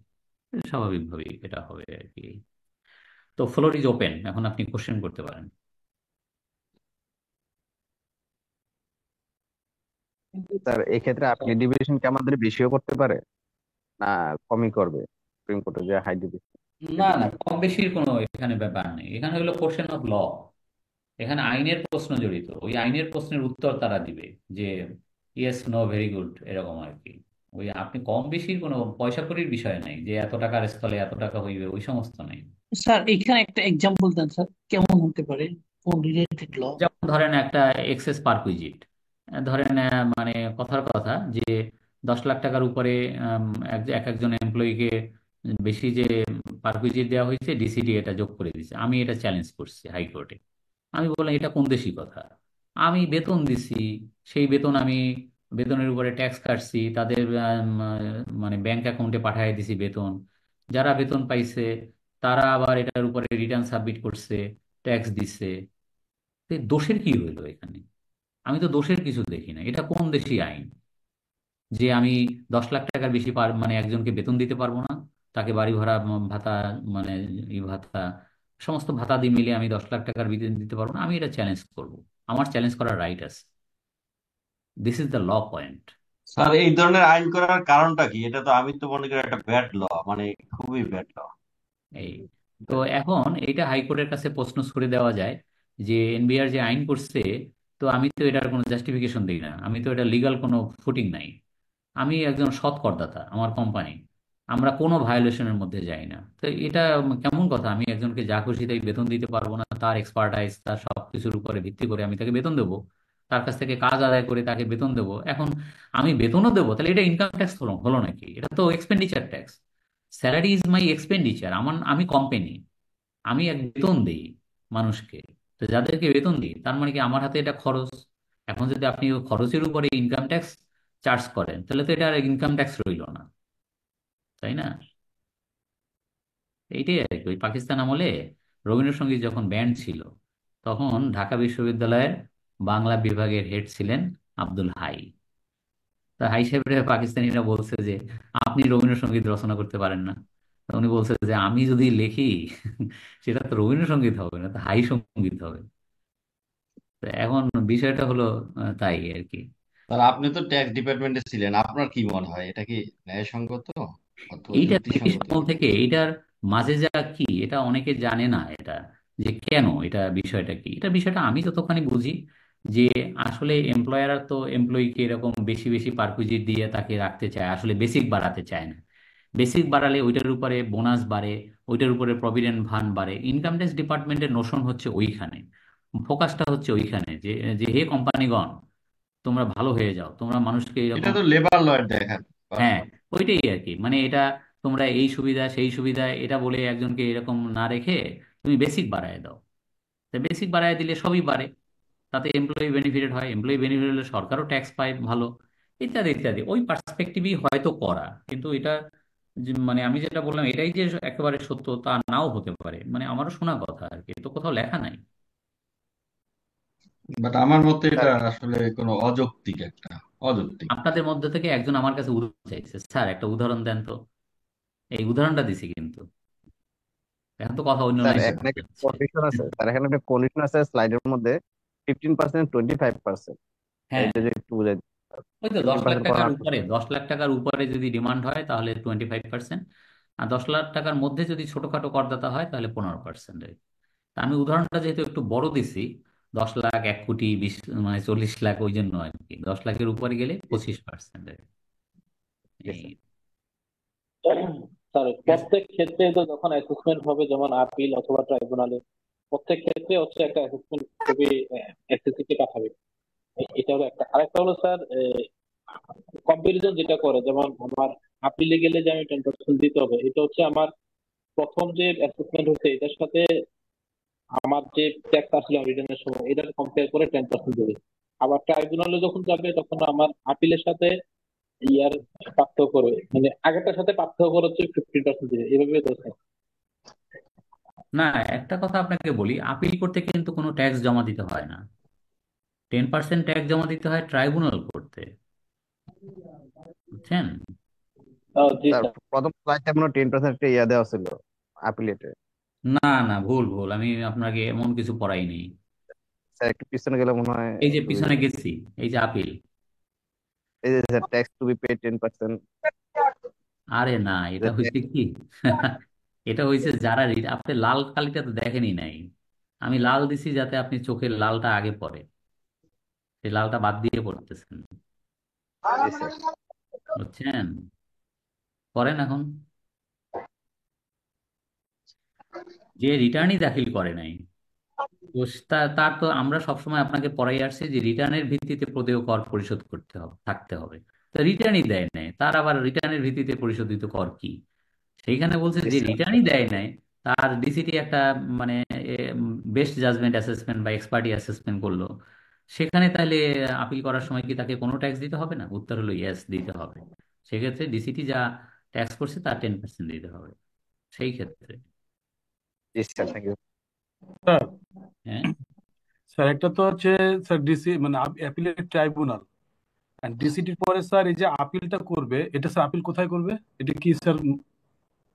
স্বাভাবিকভাবেই এটা হবে আর কি। তো ফ্লোর ইজ ওপেন, এখন আপনি কোশ্চেন করতে পারেন। স্যার এক্ষেত্রে আপনি ডিভিশন কি আমাদের বেশিও করতে পারে, না কমই করবে সুপ্রিম কোর্টে যে হাই ডিভিশন? না না, কম বেশির কোনো এখানে ব্যাপার নেই। এখানে হলো কোশ্চেন অফ ল। এখানে আইনের প্রশ্ন জড়িত, ওই আইনের প্রশ্নের উত্তর তারা দিবে যে ইয়েস নো ভেরি গুড, এরকম আর কি। ওই আপনি কম বেশির কোনো পয়সা কড়ির বিষয় নাই, যে এত টাকার স্থলে এত টাকা হইবে, ওই সমস্ত নাই। স্যার এখানে একটা এক্সাম্পল দেন স্যার, কেমন হতে পারে, কোন রিলেটেড ল? যেমন ধরেন একটা এক্সেস পারকুইজিট, ধরেন মানে কথার কথা যে 10 লাখ টাকার উপরে এক একজন এমপ্লয়িকে বেশি যে পারকুইজিট দেওয়া হয়েছে, ডিসিডি এটা যোগ করে দিয়েছে। আমি এটা চ্যালেঞ্জ করছি হাইকোর্টে। আমি বললাম এটা কোন দেশি কথা? আমি বেতন দিছি, সেই বেতন আমি বেতনের উপরে ট্যাক্স কাটছি, তাদের মানে ব্যাংক অ্যাকাউন্টে পাঠিয়ে দিছি বেতন। যারা বেতন পাইছে তারা আবার এটার উপরে রিটার্ন সাবমিট করছে, ট্যাক্স দিচ্ছে। তো এই দোষের কি হইলো এখানে? আমি তো দোষের কিছু দেখি না। এটা কোন দেশি আইন যে আমি 10 লাখ টাকার বেশি মানে একজনকে বেতন দিতে পারবো না, তাকে বাড়ি ভাড়া ভাতা, মানে এই ভাতা, সমস্ত ভাতা দিয়ে মিলিয়ে আমি 10 লাখ টাকার বেতন দিতে পারবো না? আমি এটা চ্যালেঞ্জ করব, আমার চ্যালেঞ্জ করার রাইট আছে। This is the law point. Sir এই ধরনের আইন করার কারণটা কি? এটা তো আমি তো মনে করি একটা ব্যাড ল, মানে খুবই ব্যাড ল। এই তো এখন এইটা হাইকোর্টের কাছে প্রশ্ন ছুড়ে দেওয়া যায় যে এনবিআর যে আইন করছে, তো আমি তো এটার কোনো জাস্টিফিকেশন দিই না, আমি তো এটা লিগাল কোনো ফুটিং নাই। আমি একজন সৎ করদাতা, আমার কোম্পানি, আমরা কোনো ভায়োলেশনের মধ্যে যাই না। তো এটা কেমন কথা? আমি একজনকে যা খুশি তাই বেতন দিতে পারবো না? তার এক্সপার্টাইজ, তার সব কিছুর উপরে ভিত্তি করে আমি তাকে বেতন দেবো, তার কাছ থেকে কাজ আদায় করে তাকে বেতন দেবো। এখন আমি বেতনও দেবো, তাহলে এটা ইনকাম ট্যাক্স হলো হলো নাকি? এটা তো expenditure tax. Salary is my expenditure. আমি কোম্পানি, আমি এক বেতন দিই মানুষকে। তো যাদেরকে বেতন দিই তার মানে কি আমার হাতে এটা খরচ? এখন যদি আপনি ওই খরচের উপরে ইনকাম ট্যাক্স চার্জ করেন, তাহলে তো এটা আর ইনকাম ট্যাক্স রইল না, তাই না? এইটাই আর কি। ওই পাকিস্তান আমলে রবীন্দ্রসঙ্গীত যখন ব্যান্ড ছিল, তখন ঢাকা বিশ্ববিদ্যালয়ের বাংলা বিভাগের হেড ছিলেন আব্দুল হাই। তা হাই সাহেবের পাকিস্তানিরা বলছে যে আপনি রবীন্দ্রসঙ্গীত রচনা করতে পারেন না। তা উনি বলছে যে আমি যদি লিখি সেটা তো রবীন্দ্রসঙ্গীত হবে না, তো হাই সঙ্গীত হবে। তো এখন বিষয়টা হলো তাই আর কি। স্যার আপনি তো ট্যাক্স ডিপার্টমেন্টে ছিলেন, আপনার কি মনে হয় এটা কি ন্যায়সঙ্গত অথবা এইটা ব্রিটিশ যুক্তিসঙ্গত আমল কিনা? থেকে, এইটার মাঝে যা কি এটা অনেকে জানে না, এটা যে কেন এটা বিষয়টা কি। এটা বিষয়টা আমি যতখানি বুঝি যে আসলে এমপ্লয়াররা তো এমপ্লয়িকে এরকম বেশি বেশি পারকুইজিট দিয়ে তাকে রাখতে চায়, আসলে বেসিক বাড়াতে চায় না। বেসিক বাড়ালে ওইটার উপরে বোনাস বাড়ে, ওইটার উপরে প্রভিডেন্ট ফান্ড বাড়ে। ইনকাম ট্যাক্স ডিপার্টমেন্টের নোশন হচ্ছে ওইখানে, ফোকাসটা হচ্ছে ওইখানে যে যে হে কোম্পানিগণ, তোমরা ভালো হয়ে যাও, তোমরা মানুষকে এটা এরকম। তো লেবার লয়ের দেখার হ্যাঁ, পারপাস। ওইটাই আর কি। মানে এটা তোমরা এই সুবিধা সেই সুবিধা এটা বলে একজনকে এরকম না রেখে তুমি বেসিক বাড়ায় দাও। তা বেসিক বাড়ায় দিলে সবই বাড়ে, তাতে এমপ্লয়ি বেনিফিটেড হয়, এমপ্লয়ি বেনিফিট হলে সরকারও ট্যাক্স পায় ভালো, ইত্যাদি ইত্যাদি। ওই পার্সপেক্টিভই হয়তো করা, কিন্তু এটা মানে আমি যেটা বললাম এটাই যে একেবারে সত্য তা নাও হতে পারে। মানে আমারও শোনা কথা আর কি, তো কোথাও লেখা নাই। বাট আমার মতে স্যার এটা আসলে কোনো অযৌক্তিক একটা, অযৌক্তিক। আপনাদের মধ্যে থেকে একজন আমার কাছে উদাহরণ চাইছে, স্যার একটা উদাহরণ দেন তো। এই উদাহরণটা দিছি কিন্তু, এখন তো কথা অন্য স্যার নাই চলে এখানে একটা যাচ্ছে। কন্ডিশন আছে, স্যার এখানে একটা কন্ডিশন আছে স্লাইডের মধ্যে 15%, 25%, হ্যাঁ, এটা যে একটু বুঝাই। ওই তো 10 লাখ 15% টাকার পড়ানো উপরে, 10 লাখ টাকার উপরে যদি ডিমান্ড হয় তাহলে 25%, আর 10 লাখ টাকার মধ্যে যদি ছোটখাটো করদাতা হয় তাহলে 15%। তা আমি উদাহরণটা যেহেতু একটু বড় দিছি, 10 লাখ, 1 কোটি 20, মানে 40 লাখ, ওই জন্য আর কি 10 লাখের উপরে গেলে 25%। এই, স্যার ঠিক আছে। প্রত্যেক ক্ষেত্রে তো যখন অ্যাসেসমেন্ট হবে, যেমন আপিল অথবা ট্রাইব্যুনালে, প্রত্যেক ক্ষেত্রে হচ্ছে একটা অ্যাসেসমেন্ট কপি এসএসসি পাঠাবে। এটা হলো একটা। আরেকটা হলো স্যার, কম্পারিজন যেটা করে, যেমন আমার আপিলে গেলে যে আমি 10% দিতে হবে, এটা হচ্ছে আমার প্রথম যে অ্যাসেসমেন্ট হচ্ছে এটার সাথে আমার যে ট্যাক্স আসলে রিটার্নের সময় এটার কম্পেয়ার করে 10% দেবে। আবার ট্রাইব্যুনালে যখন যাবে তখন আমার আপিলের সাথে ইয়ার পার্থক্য করবে, মানে আগেরটার সাথে পার্থক্য করে হচ্ছে 15% দেবে, এভাবে তো স্যার। না, একটা কথা আপনাকে বলি, আপিল করতে কিন্তু কোনো ট্যাক্স জমা দিতে হয় না। 10% ট্যাক্স জমা দিতে হয় ট্রাইব্যুনাল করতে, বুঝছেন? জি স্যার স্যার। প্রথম ফ্লাইটটা কোনো 10% ইয়া দেওয়া ছিল আপিলেটে। না না, ভুল ভুল, আমি আপনাকে এমন কিছু পড়াইনি। স্যার একটু পিছনে গেলে মনে হয় এই যে একটু পিছনে গেছি, এই যে আপিল। এই যে sir tax to be paid 10%। আরে না, এটা হয়েছে কি এটা হয়েছে যারা আপনি লাল কালিটা তো দেখেনি নাই। আমি লাল দিছি যাতে আপনি চোখের লালটা আগে পড়ে, সেই লালটা বাদ দিয়ে পড়তেছেন, জি স্যার। বুঝছেন? করেন এখন। যে রিটার্নই দাখিল করে নাই, তো তার তো আমরা সবসময় আপনাকে পড়াই আসছি যে রিটার্নের ভিত্তিতে প্রদেয় কর পরিশোধ করতে হবে, থাকতে হবে। তো রিটার্নই দেয় নাই, তার আবার রিটার্নের ভিত্তিতে পরিশোধিত কর কি? সেইখানে বলছে জি যে স্যার। রিটার্নই দেয় নাই, তার ডিসিটি একটা মানে বেস্ট জাজমেন্ট অ্যাসেসমেন্ট বা এক্সপার্টি অ্যাসেসমেন্ট করলো, সেখানে তাহলে আপিল করার সময় কি তাকে কোনো ট্যাক্স দিতে হবে না? উত্তর হলো ইয়েস, দিতে হবে। সেক্ষেত্রে ডিসিটি যা ট্যাক্স করছে তার 10% দিতে হবে সেই ক্ষেত্রে। জি স্যার, থ্যাংক ইউ। স্যার হ্যাঁ, স্যার একটা তো হচ্ছে স্যার ডিসি মানে অ্যাপিলেট ট্রাইব্যুনাল, আর ডিসিটির পরে স্যার এই যে আপিলটা করবে, এটা স্যার আপিল কোথায় করবে? এটা কি স্যার?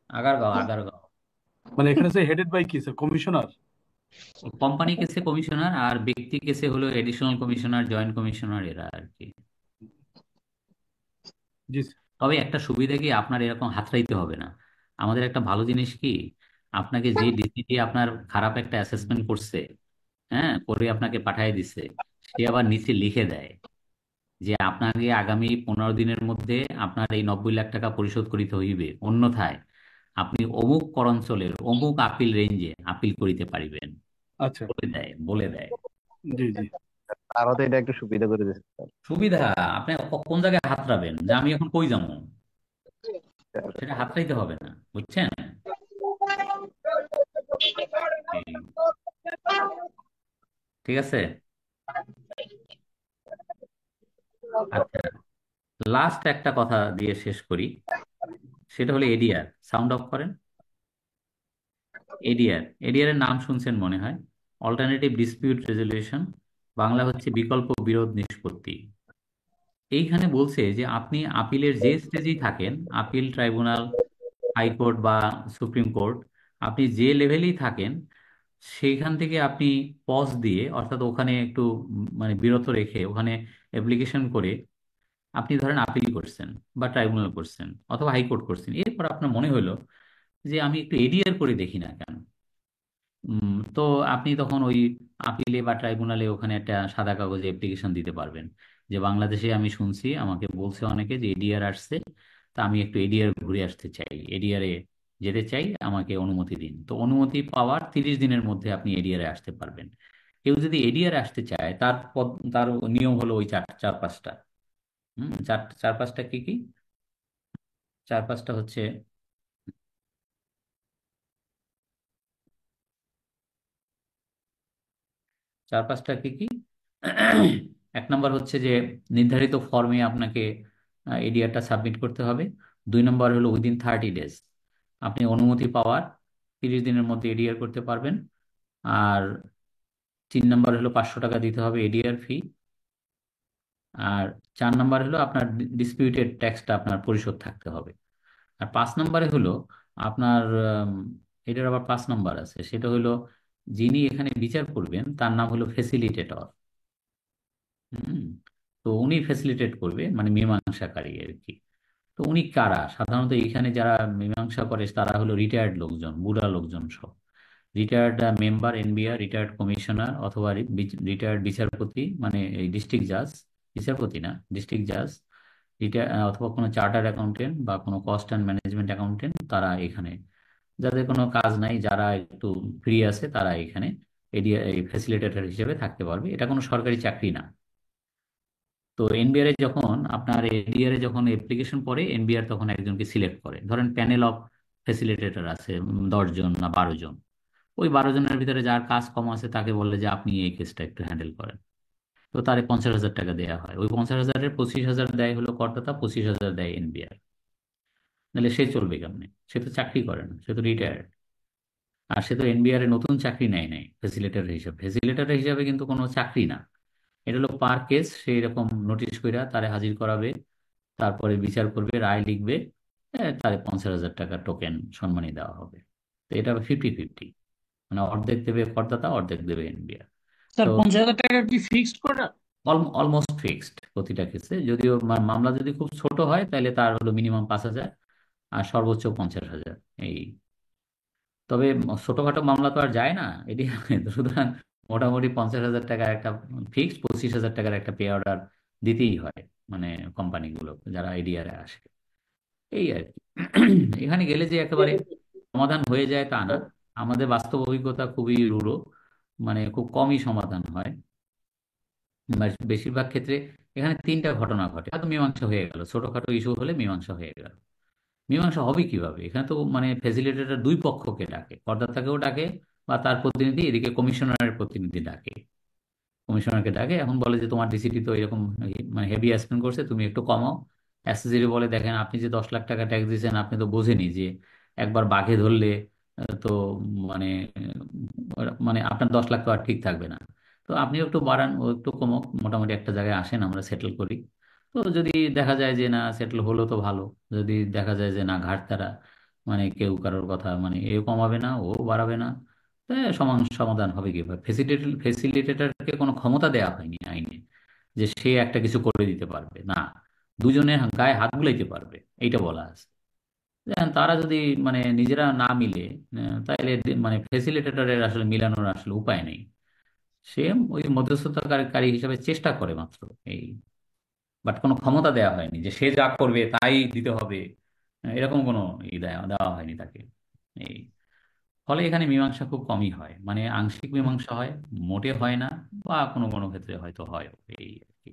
আগারগাঁও, আগারগাঁও। মানে এখানে স্যার হেডেড বাই কি স্যার, কমিশনার? কোম্পানি কেসে কমিশনার, আর ব্যক্তি কেসে হলো এডিশনাল কমিশনার, জয়েন্ট কমিশনার, এরা আর কি। জি তবে একটা সুবিধা কি, আপনার এরকম হাতড়াইতে হবে না। আমাদের একটা ভালো জিনিস কি, আপনাকে যে ডিসিটি আপনার খারাপ একটা অ্যাসেসমেন্ট করছে, হ্যাঁ, করে আপনাকে পাঠিয়ে দিচ্ছে, সে আবার নিচে লিখে দেয় যে আপনাকে আগামী 15 দিনের মধ্যে আপনার এই 90 লাখ টাকা পরিশোধ করিতে হইবে, অন্যথায় আপনি অমুক করঞ্চলের অমুক আপিল রেঞ্জে আপিল করিতে পারিবেন, আচ্ছা। বলে দেয়, বলে দেয়। জি জি। তারও তো এটা একটু সুবিধা করে দিচ্ছে স্যার। সুবিধা, আপনি কোন জায়গায় হাতড়াবেন যে আমি এখন কই যাবো, সেটা হাতড়াইতে হবে না, বুঝছেন? এই, ঠিক আছে। আচ্ছা, লাস্ট একটা কথা দিয়ে শেষ করি, সেটা হলো এডিআর। সাউন্ড অফ করেন। এডিআর, এডিআর এর নাম শুনছেন মনে হয়, অল্টারনেটিভ ডিসপিউট রেজলিউশন, বাংলা হচ্ছে বিকল্প বিরোধ নিষ্পত্তি। এইখানে বলছে যে আপনি আপিলের যে স্টেজেই থাকেন, আপিল ট্রাইব্যুনাল, হাইকোর্ট বা সুপ্রিম কোর্ট, আপনি যে লেভেলেই থাকেন, সেইখান থেকে আপনি পজ দিয়ে, অর্থাৎ ওখানে একটু মানে বিরত রেখে ওখানে অ্যাপ্লিকেশন করে আপনি ধরেন আপিল করছেন বা ট্রাইব্যুনাল করছেন অথবা হাইকোর্ট করছেন, এরপর আপনার মনে হলো যে আমি একটু এডিআর করে দেখি না কেন। তো আপনি তখন ওই আপিলে বা ট্রাইব্যুনালে ওখানে একটা সাদা কাগজে অ্যাপ্লিকেশন দিতে পারবেন যে বাংলাদেশে আমি শুনছি, আমাকে বলছে অনেকে যে এডিআর আসছে, তা আমি একটু এডিআর ঘুরে আসতে চাই, এডিআরে যেতে চাই, আমাকে অনুমতি দিন। তো অনুমতি পাওয়ার 30 দিনের মধ্যে আপনি এডিআরে আসতে পারবেন। কেউ যদি এডিআর আসতে চায়, তার নিয়ম হলো ওই চার চার পাঁচটা। চার চার পাঁচটা কি কি? চার পাঁচটা হচ্ছে, চার পাঁচটা কি কি? এক নম্বর হচ্ছে যে নির্ধারিত ফর্মে আপনাকে এডিআরটা সাবমিট করতে হবে। 2 নম্বর হলো উইদিন 30 ডেজ, আপনি অনুমতি পাওয়ার 30 দিনের মধ্যে এডিআর করতে পারবেন। আর 3 নম্বর হলো 500 টাকা দিতে হবে এডিআর ফি। আর 4 নম্বর হলো আপনার ডিসপিউটেড ট্যাক্সটা আপনার পরিশোধ থাকতে হবে। আর 5 নম্বরে হলো আপনার এটার আবার 5 নম্বর আছে, সেটা হলো যিনি এখানে বিচার করবেন তার নাম হলো ফেসিলিটেটর। হুম। তো উনি ফ্যাসিলিটেট করবে, মানে মীমাংসাকারী আর কি। তো উনি কারা? সাধারণত এখানে যারা মীমাংসা করে তারা হলো রিটায়ার্ড লোকজন, বুড়া লোকজন সব। Retired member NBR, retired commissioner, অথবা রিটায়ার্ড বিচারপতি, মানে এই ডিস্ট্রিক্ট জাজ, বিচারপতি না, ডিস্ট্রিক্ট জাজ, রিটায়ার, অথবা কোনো চার্টার্ড অ্যাকাউন্টেন্ট বা কোনো কস্ট অ্যান্ড ম্যানেজমেন্ট অ্যাকাউন্টেন্ট, তারা এখানে, যাদের কোনো কাজ নাই, যারা একটু ফ্রি আছে, তারা এখানে এই ফ্যাসিলিটেটর হিসেবে থাকতে পারবে। এটা কোনো সরকারি চাকরি না। তো এনবিআর যখন আপনার এডিআর যখন অ্যাপ্লিকেশন পড়ে, এনবিআর তখন একজনকে সিলেক্ট করে। ধরেন প্যানেল অফ ফ্যাসিলিটেটর আছে 10 জন না 12 জন। ওই 12 জনের ভিতরে যার কাজ কম আছে তাকে বললে যে আপনি এই কেসটা একটু হ্যান্ডেল করেন। তো তারে 50,000 টাকা দেওয়া হয়। ওই 50,000-এর 25,000 দেয় হলো করদাতা, 25,000 দেয় এনবিআর। নাহলে সে চলবে কেমনে? সে তো চাকরি করে না, সে তো রিটায়ার্ড। আর সে তো এনবিআর এ নতুন চাকরি নেয় নাই ফ্যাসিলিটেটর হিসাবে। ফ্যাসিলিটেটর হিসাবে কিন্তু কোনো চাকরি না। এটা হলো পার কেস সেই রকম নোটিশ কইরা তারে হাজির করাবে, তারপরে বিচার করবে, রায় লিখবে, তারে 50,000 টাকা টোকেন সম্মানী দেওয়া হবে। তো এটা 50-50, মানে অর্ধেক দেবে করদাতা, অর্ধেক দেবে এনবিআর। স্যার তো 50,000 টাকা কি ফিক্সড করা? অলমোস্ট ফিক্সড প্রতিটা কেসে। যদিও মামলা যদি খুব ছোট হয় তাহলে তার হলো মিনিমাম 5,000, আর সর্বোচ্চ 50,000 এই। তবে ছোটখাটো মামলা তো আর যায় না এটি সুতরাং মোটামুটি 50,000 টাকার একটা ফিক্সড, 25,000 টাকার একটা পে অর্ডার দিতেই হয়, মানে কোম্পানিগুলো যারা এডিআর আসে। এই আর কি। এখানে গেলে যে একেবারে সমাধান হয়ে যায় তা না। আমাদের বাস্তব অভিজ্ঞতা খুবই রূঢ়, মানে খুব কমই সমাধান হয়। বেশিরভাগ ক্ষেত্রে এখানে 3টা ঘটনা ঘটে, হয়তো মীমাংসা হয়ে গেল, ছোটখাটো ইস্যু হলে মীমাংসা হয়ে গেল। মীমাংসা হবে কিভাবে? এখানে তো মানে ফ্যাসিলিটেটর দুই পক্ষকে ডাকে, করদাতাকেও ডাকে বা তার প্রতিনিধি, এদিকে কমিশনারের প্রতিনিধি ডাকে, কমিশনারকে ডাকে। এখন বলে যে তোমার ডিসিটি তো এরকম মানে হেভি স্পেন্ড করছে, তুমি একটু কমাও। এসএসসি বলে দেখেন আপনি যে 10 লাখ টাকা ট্যাক্স দিয়েছেন, আপনি তো বোঝেনি যে একবার বাঘে ধরলে তো মানে মানে আপনার 10 লাখ তো আর ঠিক থাকবে না। তো আপনি একটু বাড়ান, ও একটু কমক, মোটামুটি একটা জায়গায় আসেন, আমরা সেটেল করি। তো যদি দেখা যায় যে না সেটেল হলো তো ভালো, যদি দেখা যায় যে না ঘাটতারা, মানে কেউ কারোর কথা মানে এও কমাবে না ও বাড়াবে না, সমাধান হবে কিভাবে? ফেসিলিটেটরকে কোনো ক্ষমতা দেওয়া হয়নি আইনে যে সে একটা কিছু করে দিতে পারবে না, দুজনে গায়ে হাত বুলাইতে পারবে এইটা বলা আছে। দেখেন তারা যদি মানে নিজেরা না মিলে, তাইলে মানে ফেসিলিটেটরের আসলে মিলানোর আসলে উপায় নেই। সে ওই মধ্যস্থতাকারী হিসাবে চেষ্টা করে মাত্র এই, বাট কোনো ক্ষমতা দেওয়া হয়নি যে সে যা করবে তাই দিতে হবে, এরকম কোনো দেওয়া দেওয়া হয়নি তাকে এই। ফলে এখানে মীমাংসা খুব কমই হয়, মানে আংশিক মীমাংসা হয়, মোটে হয় না, বা কোনো কোনো ক্ষেত্রে হয়তো হয় এই আর কি।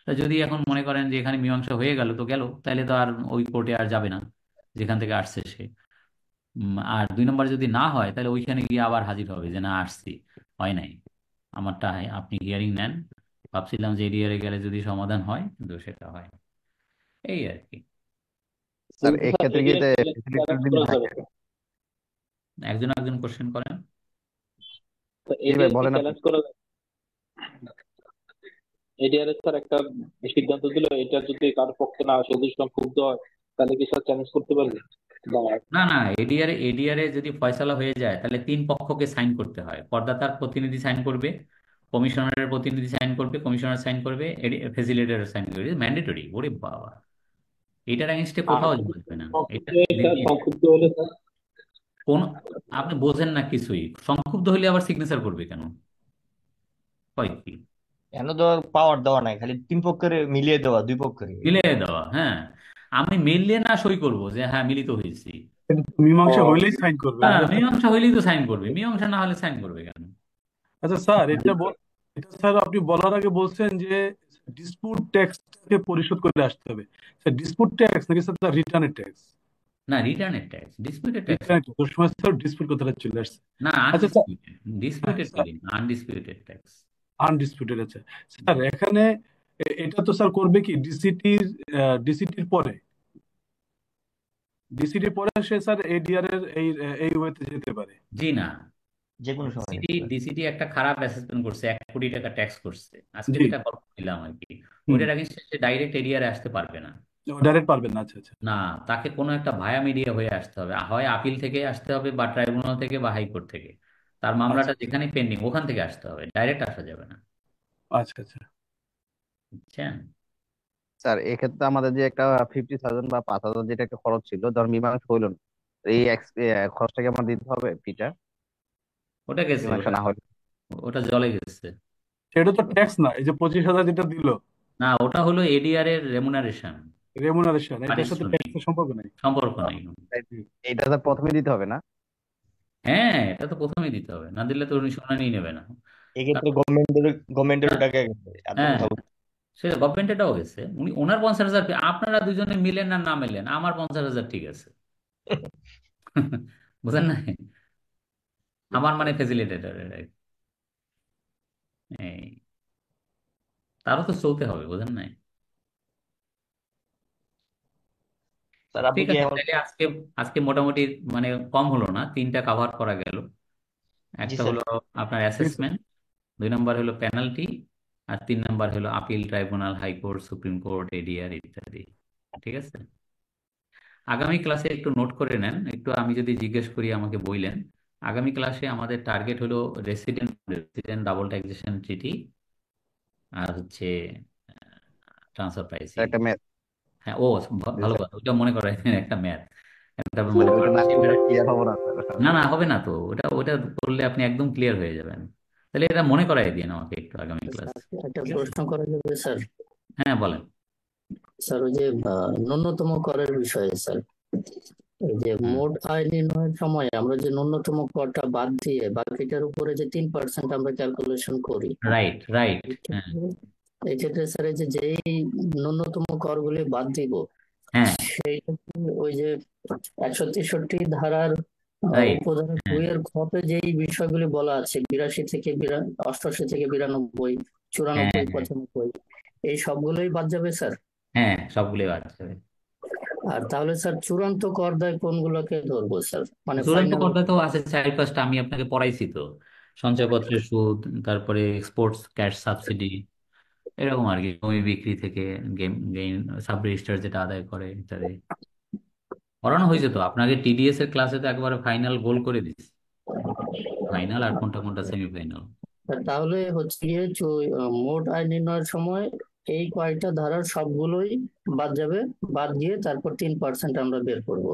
তা যদি এখন মনে করেন যে এখানে মীমাংসা হয়ে গেল তো গেল, তাহলে তো আর ওই কোর্টে আর যাবে না যেখান থেকে আসছে সে। আর 2 নম্বর যদি না হয় তাহলে ওইখানে গিয়ে আবার হাজির হবে যে না আসছি, হয় নাই আমারটা, আপনি হিয়ারিং নেন। ভাবছিলাম যে এরিয়ারে গেলে যদি সমাধান হয়, কিন্তু সেটা হয় না। এই আর কি। স্যার কিন্তু স্যার এক্ষেত্রে কি এডিআর ফেসিলিটির চ্যালেঞ্জ যিনি করা যাবে থাকে? একজন একজন কোশ্চেন করেন। জি ভাই এডিআর কি বলেন আপনি। চ্যালেঞ্জ করা যাবে? এডিআর স্যার একটা সিদ্ধান্ত দিল, এটা যদি কারো পক্ষে না আসে, যদি সংক্ষুব্ধ হয়, তাহলে কি স্যার চ্যালেঞ্জ করতে পারবে? বা না না, এডিআরে যদি ফয়সালা হয়ে যায় তাহলে 3 পক্ষকে সাইন করতে হয়। করদাতার প্রতিনিধি সাইন করবে, কমিশনারের প্রতিনিধি সাইন করবে, কমিশনার সাইন করবে, ফেসিলিটেটর সাইন করবে, ম্যান্ডেটরি। ওরে বাবা, এটার এগেনস্টে আর কোথাও যদি যাওয়া যাবে না। এটা সংক্ষুব্ধ হয়ে স্যার, সংক্ষুব্ধ হলে স্যার? কোন, আপনি বোঝেন না কিছুই। সংক্ষুব্ধ হলে আবার সিগনেচার করবে কেন? হয় কি? কেন দেওয়ার পাওয়ার দেওয়া নাই, খালি তিন পক্ষের মিলিয়ে দেওয়া, দুই পক্ষের মিলে দেওয়া, হ্যাঁ। আমি মিললে না সই করব যে হ্যাঁ মিলিত হয়েছি। ও মীমাংসা হইলেই সাইন করবে হ্যাঁ, না? মীমাংসা হইলেই তো সাইন করবে, মীমাংসা না হলে সাইন করবে কেন? আচ্ছা স্যার, এটা স্যার আপনি বলার আগে বলছেন যে ডিসপুট ট্যাক্সকে পরিশোধ করে আসতে হবে। স্যার ডিসপুট ট্যাক্স নাকি স্যার রিটার্নের ট্যাক্স? না, রিটার্নের ট্যাক্স, ডিসপিউটেড ট্যাক্স। রিটার্নের ট্যাক্স, ওর সময় স্যার ডিসপুট কথাটা চলে আসছে। না, আচ্ছা স্যার, আনডিসপিউটেড, ডিসপিউটেড স্যার বলি না, আনডিসপিউটেড ট্যাক্স। আনডিসপুটেড। আচ্ছা স্যার, এখানে এটা তো স্যার করবে কি ডিসিটির পরে, ডিসিটির পরে সে স্যার এডিআর এর এই ওয়েতে যেতে পারে? জি না, যে কোনো সময় ডিসিটি নিতে পারে। ডিসিটি একটা খারাপ অ্যাসেসমেন্ট করছে, 1 কোটি টাকা ট্যাক্স করছে, আজকে জি। যেটা খবর দিলাম আর কি। হুম। ওইটার আগে সে ডাইরেক্ট এরিয়ারে আসতে পারবে না। ডাইরেক্ট পারবেন না? আচ্ছা আচ্ছা। না, তাকে কোনো একটা ভায়া মিডিয়া হয়ে আসতে হবে, হয় আপিল থেকে আসতে হবে বা ট্রাইব্যুনাল থেকে বা হাইকোর্ট থেকে। তার আচ্ছা মামলাটা আচ্ছা যেখানে পেন্ডিং ওখান থেকে আসতে হবে, ডাইরেক্ট আসা যাবে না। আচ্ছা আচ্ছা। বুঝছেন? স্যার এক্ষেত্রে আমাদের যে একটা 50,000 বা 5,000 যেটা একটা খরচ ছিল, ধর মীমাংসা হইলো না, এই খরচটাকে আমার দিতে হবে ফিটা, ওটা গেছে, মীমাংসা ওটা না হলে? ওটা জলে গেছে। সেটা তো ট্যাক্স না, এই যে 25,000 যেটা দিল, না, ওটা হলো এডিআর এর রেমুনারেশন, রেমুনারেশন, এটার সাথে পারিশ্রমিক, ট্যাক্সের সম্পর্ক নেই। সম্পর্ক নাই। এইটা স্যার প্রথমে দিতে হবে না? হ্যাঁ, এটা তো প্রথমেই দিতে হবে, না দিলে তো উনি শুনানি নেবে না। এক্ষেত্রে গভর্নমেন্টের হ্যাঁ, টাকা গেছে, এত হ্যাঁ, কথা বলছে। সে গভর্নমেন্টেরটাও গেছে, উনি ওনার 50,000, আপনারা দুজনে মিলেন আর না মিলেন, আমার 50,000 ঠিক আছে। বুঝেন না? আমার মানে ফেসিলিটেটর, এই তারও তো চলতে হবে, বুঝেন নাই? স্যার আপনি ঠিক কি আছে, এখন? তাহলে আজকে আজকে মোটামুটি মানে কম হলো না, তিনটা কাভার করা গেল। জি একটা স্যার। হলো আপনার জি স্যার। অ্যাসেসমেন্ট, 2 নম্বর হলো পেনাল্টি, আর 3 নম্বর হলো appeal tribunal, high court, supreme court, ADR ইত্যাদি। ঠিক আছে, আগামী ক্লাসে একটু নোট করে নেন, একটু আমি যদি জিজ্ঞেস করি আমাকে বইলেন। আগামী ক্লাসে আমাদের টার্গেট হলো রেসিডেন্ট রেসিডেন্ট ডাবল ট্যাক্সেশন ট্রিটি, আর হচ্ছে ট্রান্সফার প্রাইসিং। একটা ম্যাথ। হ্যাঁ, জি ভালো স্যার। কথা, ওটা মনে করাই দিন, একটা ম্যাথ, একটা মানে ওইটা না পার্টনারশিপের। করলে ক্লিয়ার হবো না স্যার। না, না, হবে না তো, ওটা ওটা করলে আপনি একদম ক্লিয়ার হয়ে যাবেন। তাহলে এটা মনে করাই দিন আমাকে একটু আগামী ক্লাস। একটা ঠিক আছে, প্রশ্ন করা যাবে স্যার? হ্যাঁ বলেন। স্যার ওই যে ন্যূনতম করের বিষয়ে স্যার, এই যে হুম, মোট আয় নির্ণয়ের সময় আমরা যে ন্যূনতম করটা বাদ দিয়ে বাকিটার উপরে যে 3% আমরা ক্যালকুলেশন করি, রাইট, রাইট, এই হ্যাঁ, ক্ষেত্রে এই ক্ষেত্রে স্যার এই যে যেই ন্যূনতম করগুলি বাদ দিব, হ্যাঁ, সেইটা কি ওই যে 163 ধারার রাইট, উপধারা হ্যাঁ, 2 এর খতে যেই বিষয়গুলি বলা আছে, 88 থেকে 92, হ্যাঁ, 94, হ্যাঁ, 95, এই সবগুলোই বাদ যাবে স্যার? হ্যাঁ, সবগুলোই বাদ যাবে। আর তাহলে স্যার চূড়ান্ত কর দায় কোনগুলোকে ধরবো স্যার, মানে চূড়ান্ত ফাইনাল? করতে তো আছে 4-5টা, আমি আপনাকে পড়াইছি তো, সঞ্চয়পত্রের সুদ, তারপরে এক্সপোর্টস ক্যাশ সাবসিডি, এরকম আর কি, জমি বিক্রি থেকে গেম গেইন, সাব রেজিস্ট্রার যেটা আদায় করে ইত্যাদি। পড়ানো হয়েছে তো আপনাকে, টিডিএস এর ক্লাসে তো একবারে ফাইনাল গোল করে দিচ্ছি, ফাইনাল আর কোনটা কোনটা সেমিফাইনাল। তাহলে হচ্ছে গিয়ে মোট আয় নির্ণয়ের সময় এই কয়টা ধারার সবগুলোই বাদ যাবে, বাদ দিয়ে তারপর 3% আমরা বের করবো।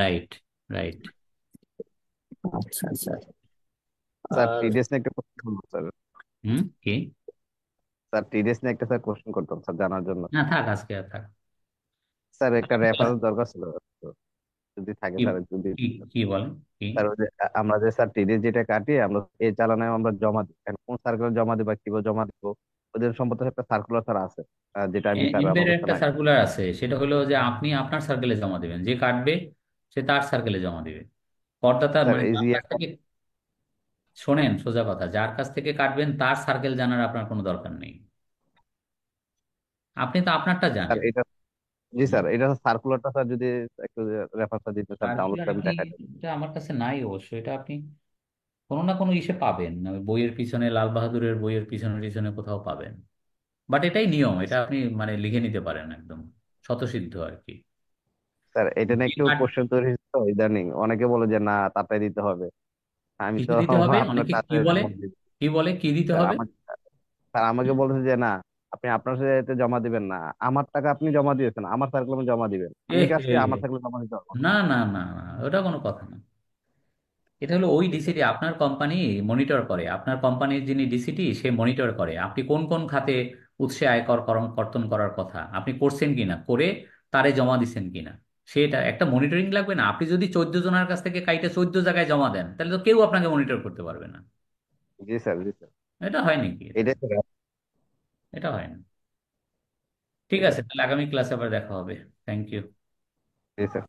Right, right. আচ্ছা আচ্ছা। স্যার আর টিডিএস নিয়ে একটা কোশ্চেন করবো স্যার। কি? স্যার টিডিএস নিয়ে একটা স্যার কোশ্চেন করতাম স্যার জানার জন্য। না, থাক, আজকে আর থাক। স্যার একটা রেফারেন্স দরকার ছিল, তো যদি থাকে কি স্যার যদি। কি কি বলেন, কি? স্যার ওই যে আমরা যে স্যার টিডিএস যেটা কাটি, আমরা এই চালানে আমরা জমা দিই, এখন কোন সার্কুলার জমা দিই বা কিভাবে জমা দিব, ওদের সম্পর্কে একটা সার্কুলার স্যার আছে, যেটা আমি স্যার আমার এমবের কাছে একটা নাই। সার্কুলার আছে, সেটা হলো যে আপনি আপনার সার্কেলে জমা দিবেন, যে কাটবে সে তার সার্কেলে জমা দিবে। করদাতা স্যার মানে এই যার যে কাছ থেকে, শোনেন সোজা কথা, যার কাছ থেকে কাটবেন তার সার্কেল জানার আপনার কোনো দরকার নেই, আপনি তো আপনারটা স্যার জানেন। এটা, জি স্যার এটা সার্কুলারটা স্যার যদি একটু রেফারেন্সটা দিতে স্যার, ডাউনলোড সার্কুলার করে আমি আপনি, দেখাই। এটা আমার কাছে নাই অবশ্য, এটা আপনি কোনো না কোনো ইসে পাবেন, ওই বইয়ের পিছনে, লাল বাহাদুরের বইয়ের পিছনে পিছনে কোথাও পাবেন। বাট এটাই নিয়ম, এটা আপনি মানে লিখে নিতে পারেন, একদম স্বতঃসিদ্ধ আর কি। স্যার এটা নিয়ে একটু আর কোশ্চেন তৈরি হচ্ছে তো ইদানিং, অনেকে বলে যে না তারটাই দিতে হবে, আমি তো কিছু দিতে হবে, আপনার অনেকে টাতে কি বলে, জমা দিই। কি বলে কি দিতে স্যার হবে? আমাকে, স্যার আমাকে বলেছে যে না, আপনি আপনার সাথে জমা দিবেন না, আমার টাকা আপনি জমা দিয়েছেন আমার সার্কেলে জমা দিবেন, এ আমি কাজটি হে, আমার সার্কেলে জমা দিতে পারবো না। না, না, না, না, ওটা কোনো কথা না। এটা হলো ওই ডিসিটি আপনার কোম্পানি মনিটর করে, আপনার কোম্পানির যিনি ডিসিটি সে মনিটর করে আপনি কোন কোন খাতে উৎসে আয়কর কর্তন করার কথা আপনি করছেন কিনা, করে তারে জমা দিচ্ছেন কিনা, সেটা একটা মনিটরিং লাগবে না। আপনি যদি 14 জনের কাছ থেকে কাইটে 14 জায়গায় জমা দেন, তাহলে তো কেউ আপনাকে মনিটর করতে পারবে না। জি স্যার, জি স্যার। এটা হয় নাকি? এটাই স্যার। এটা হয় না। ঠিক জি আছে, স্যার। তাহলে আগামী ক্লাসে আবার দেখা হবে। Thank you. জি স্যার।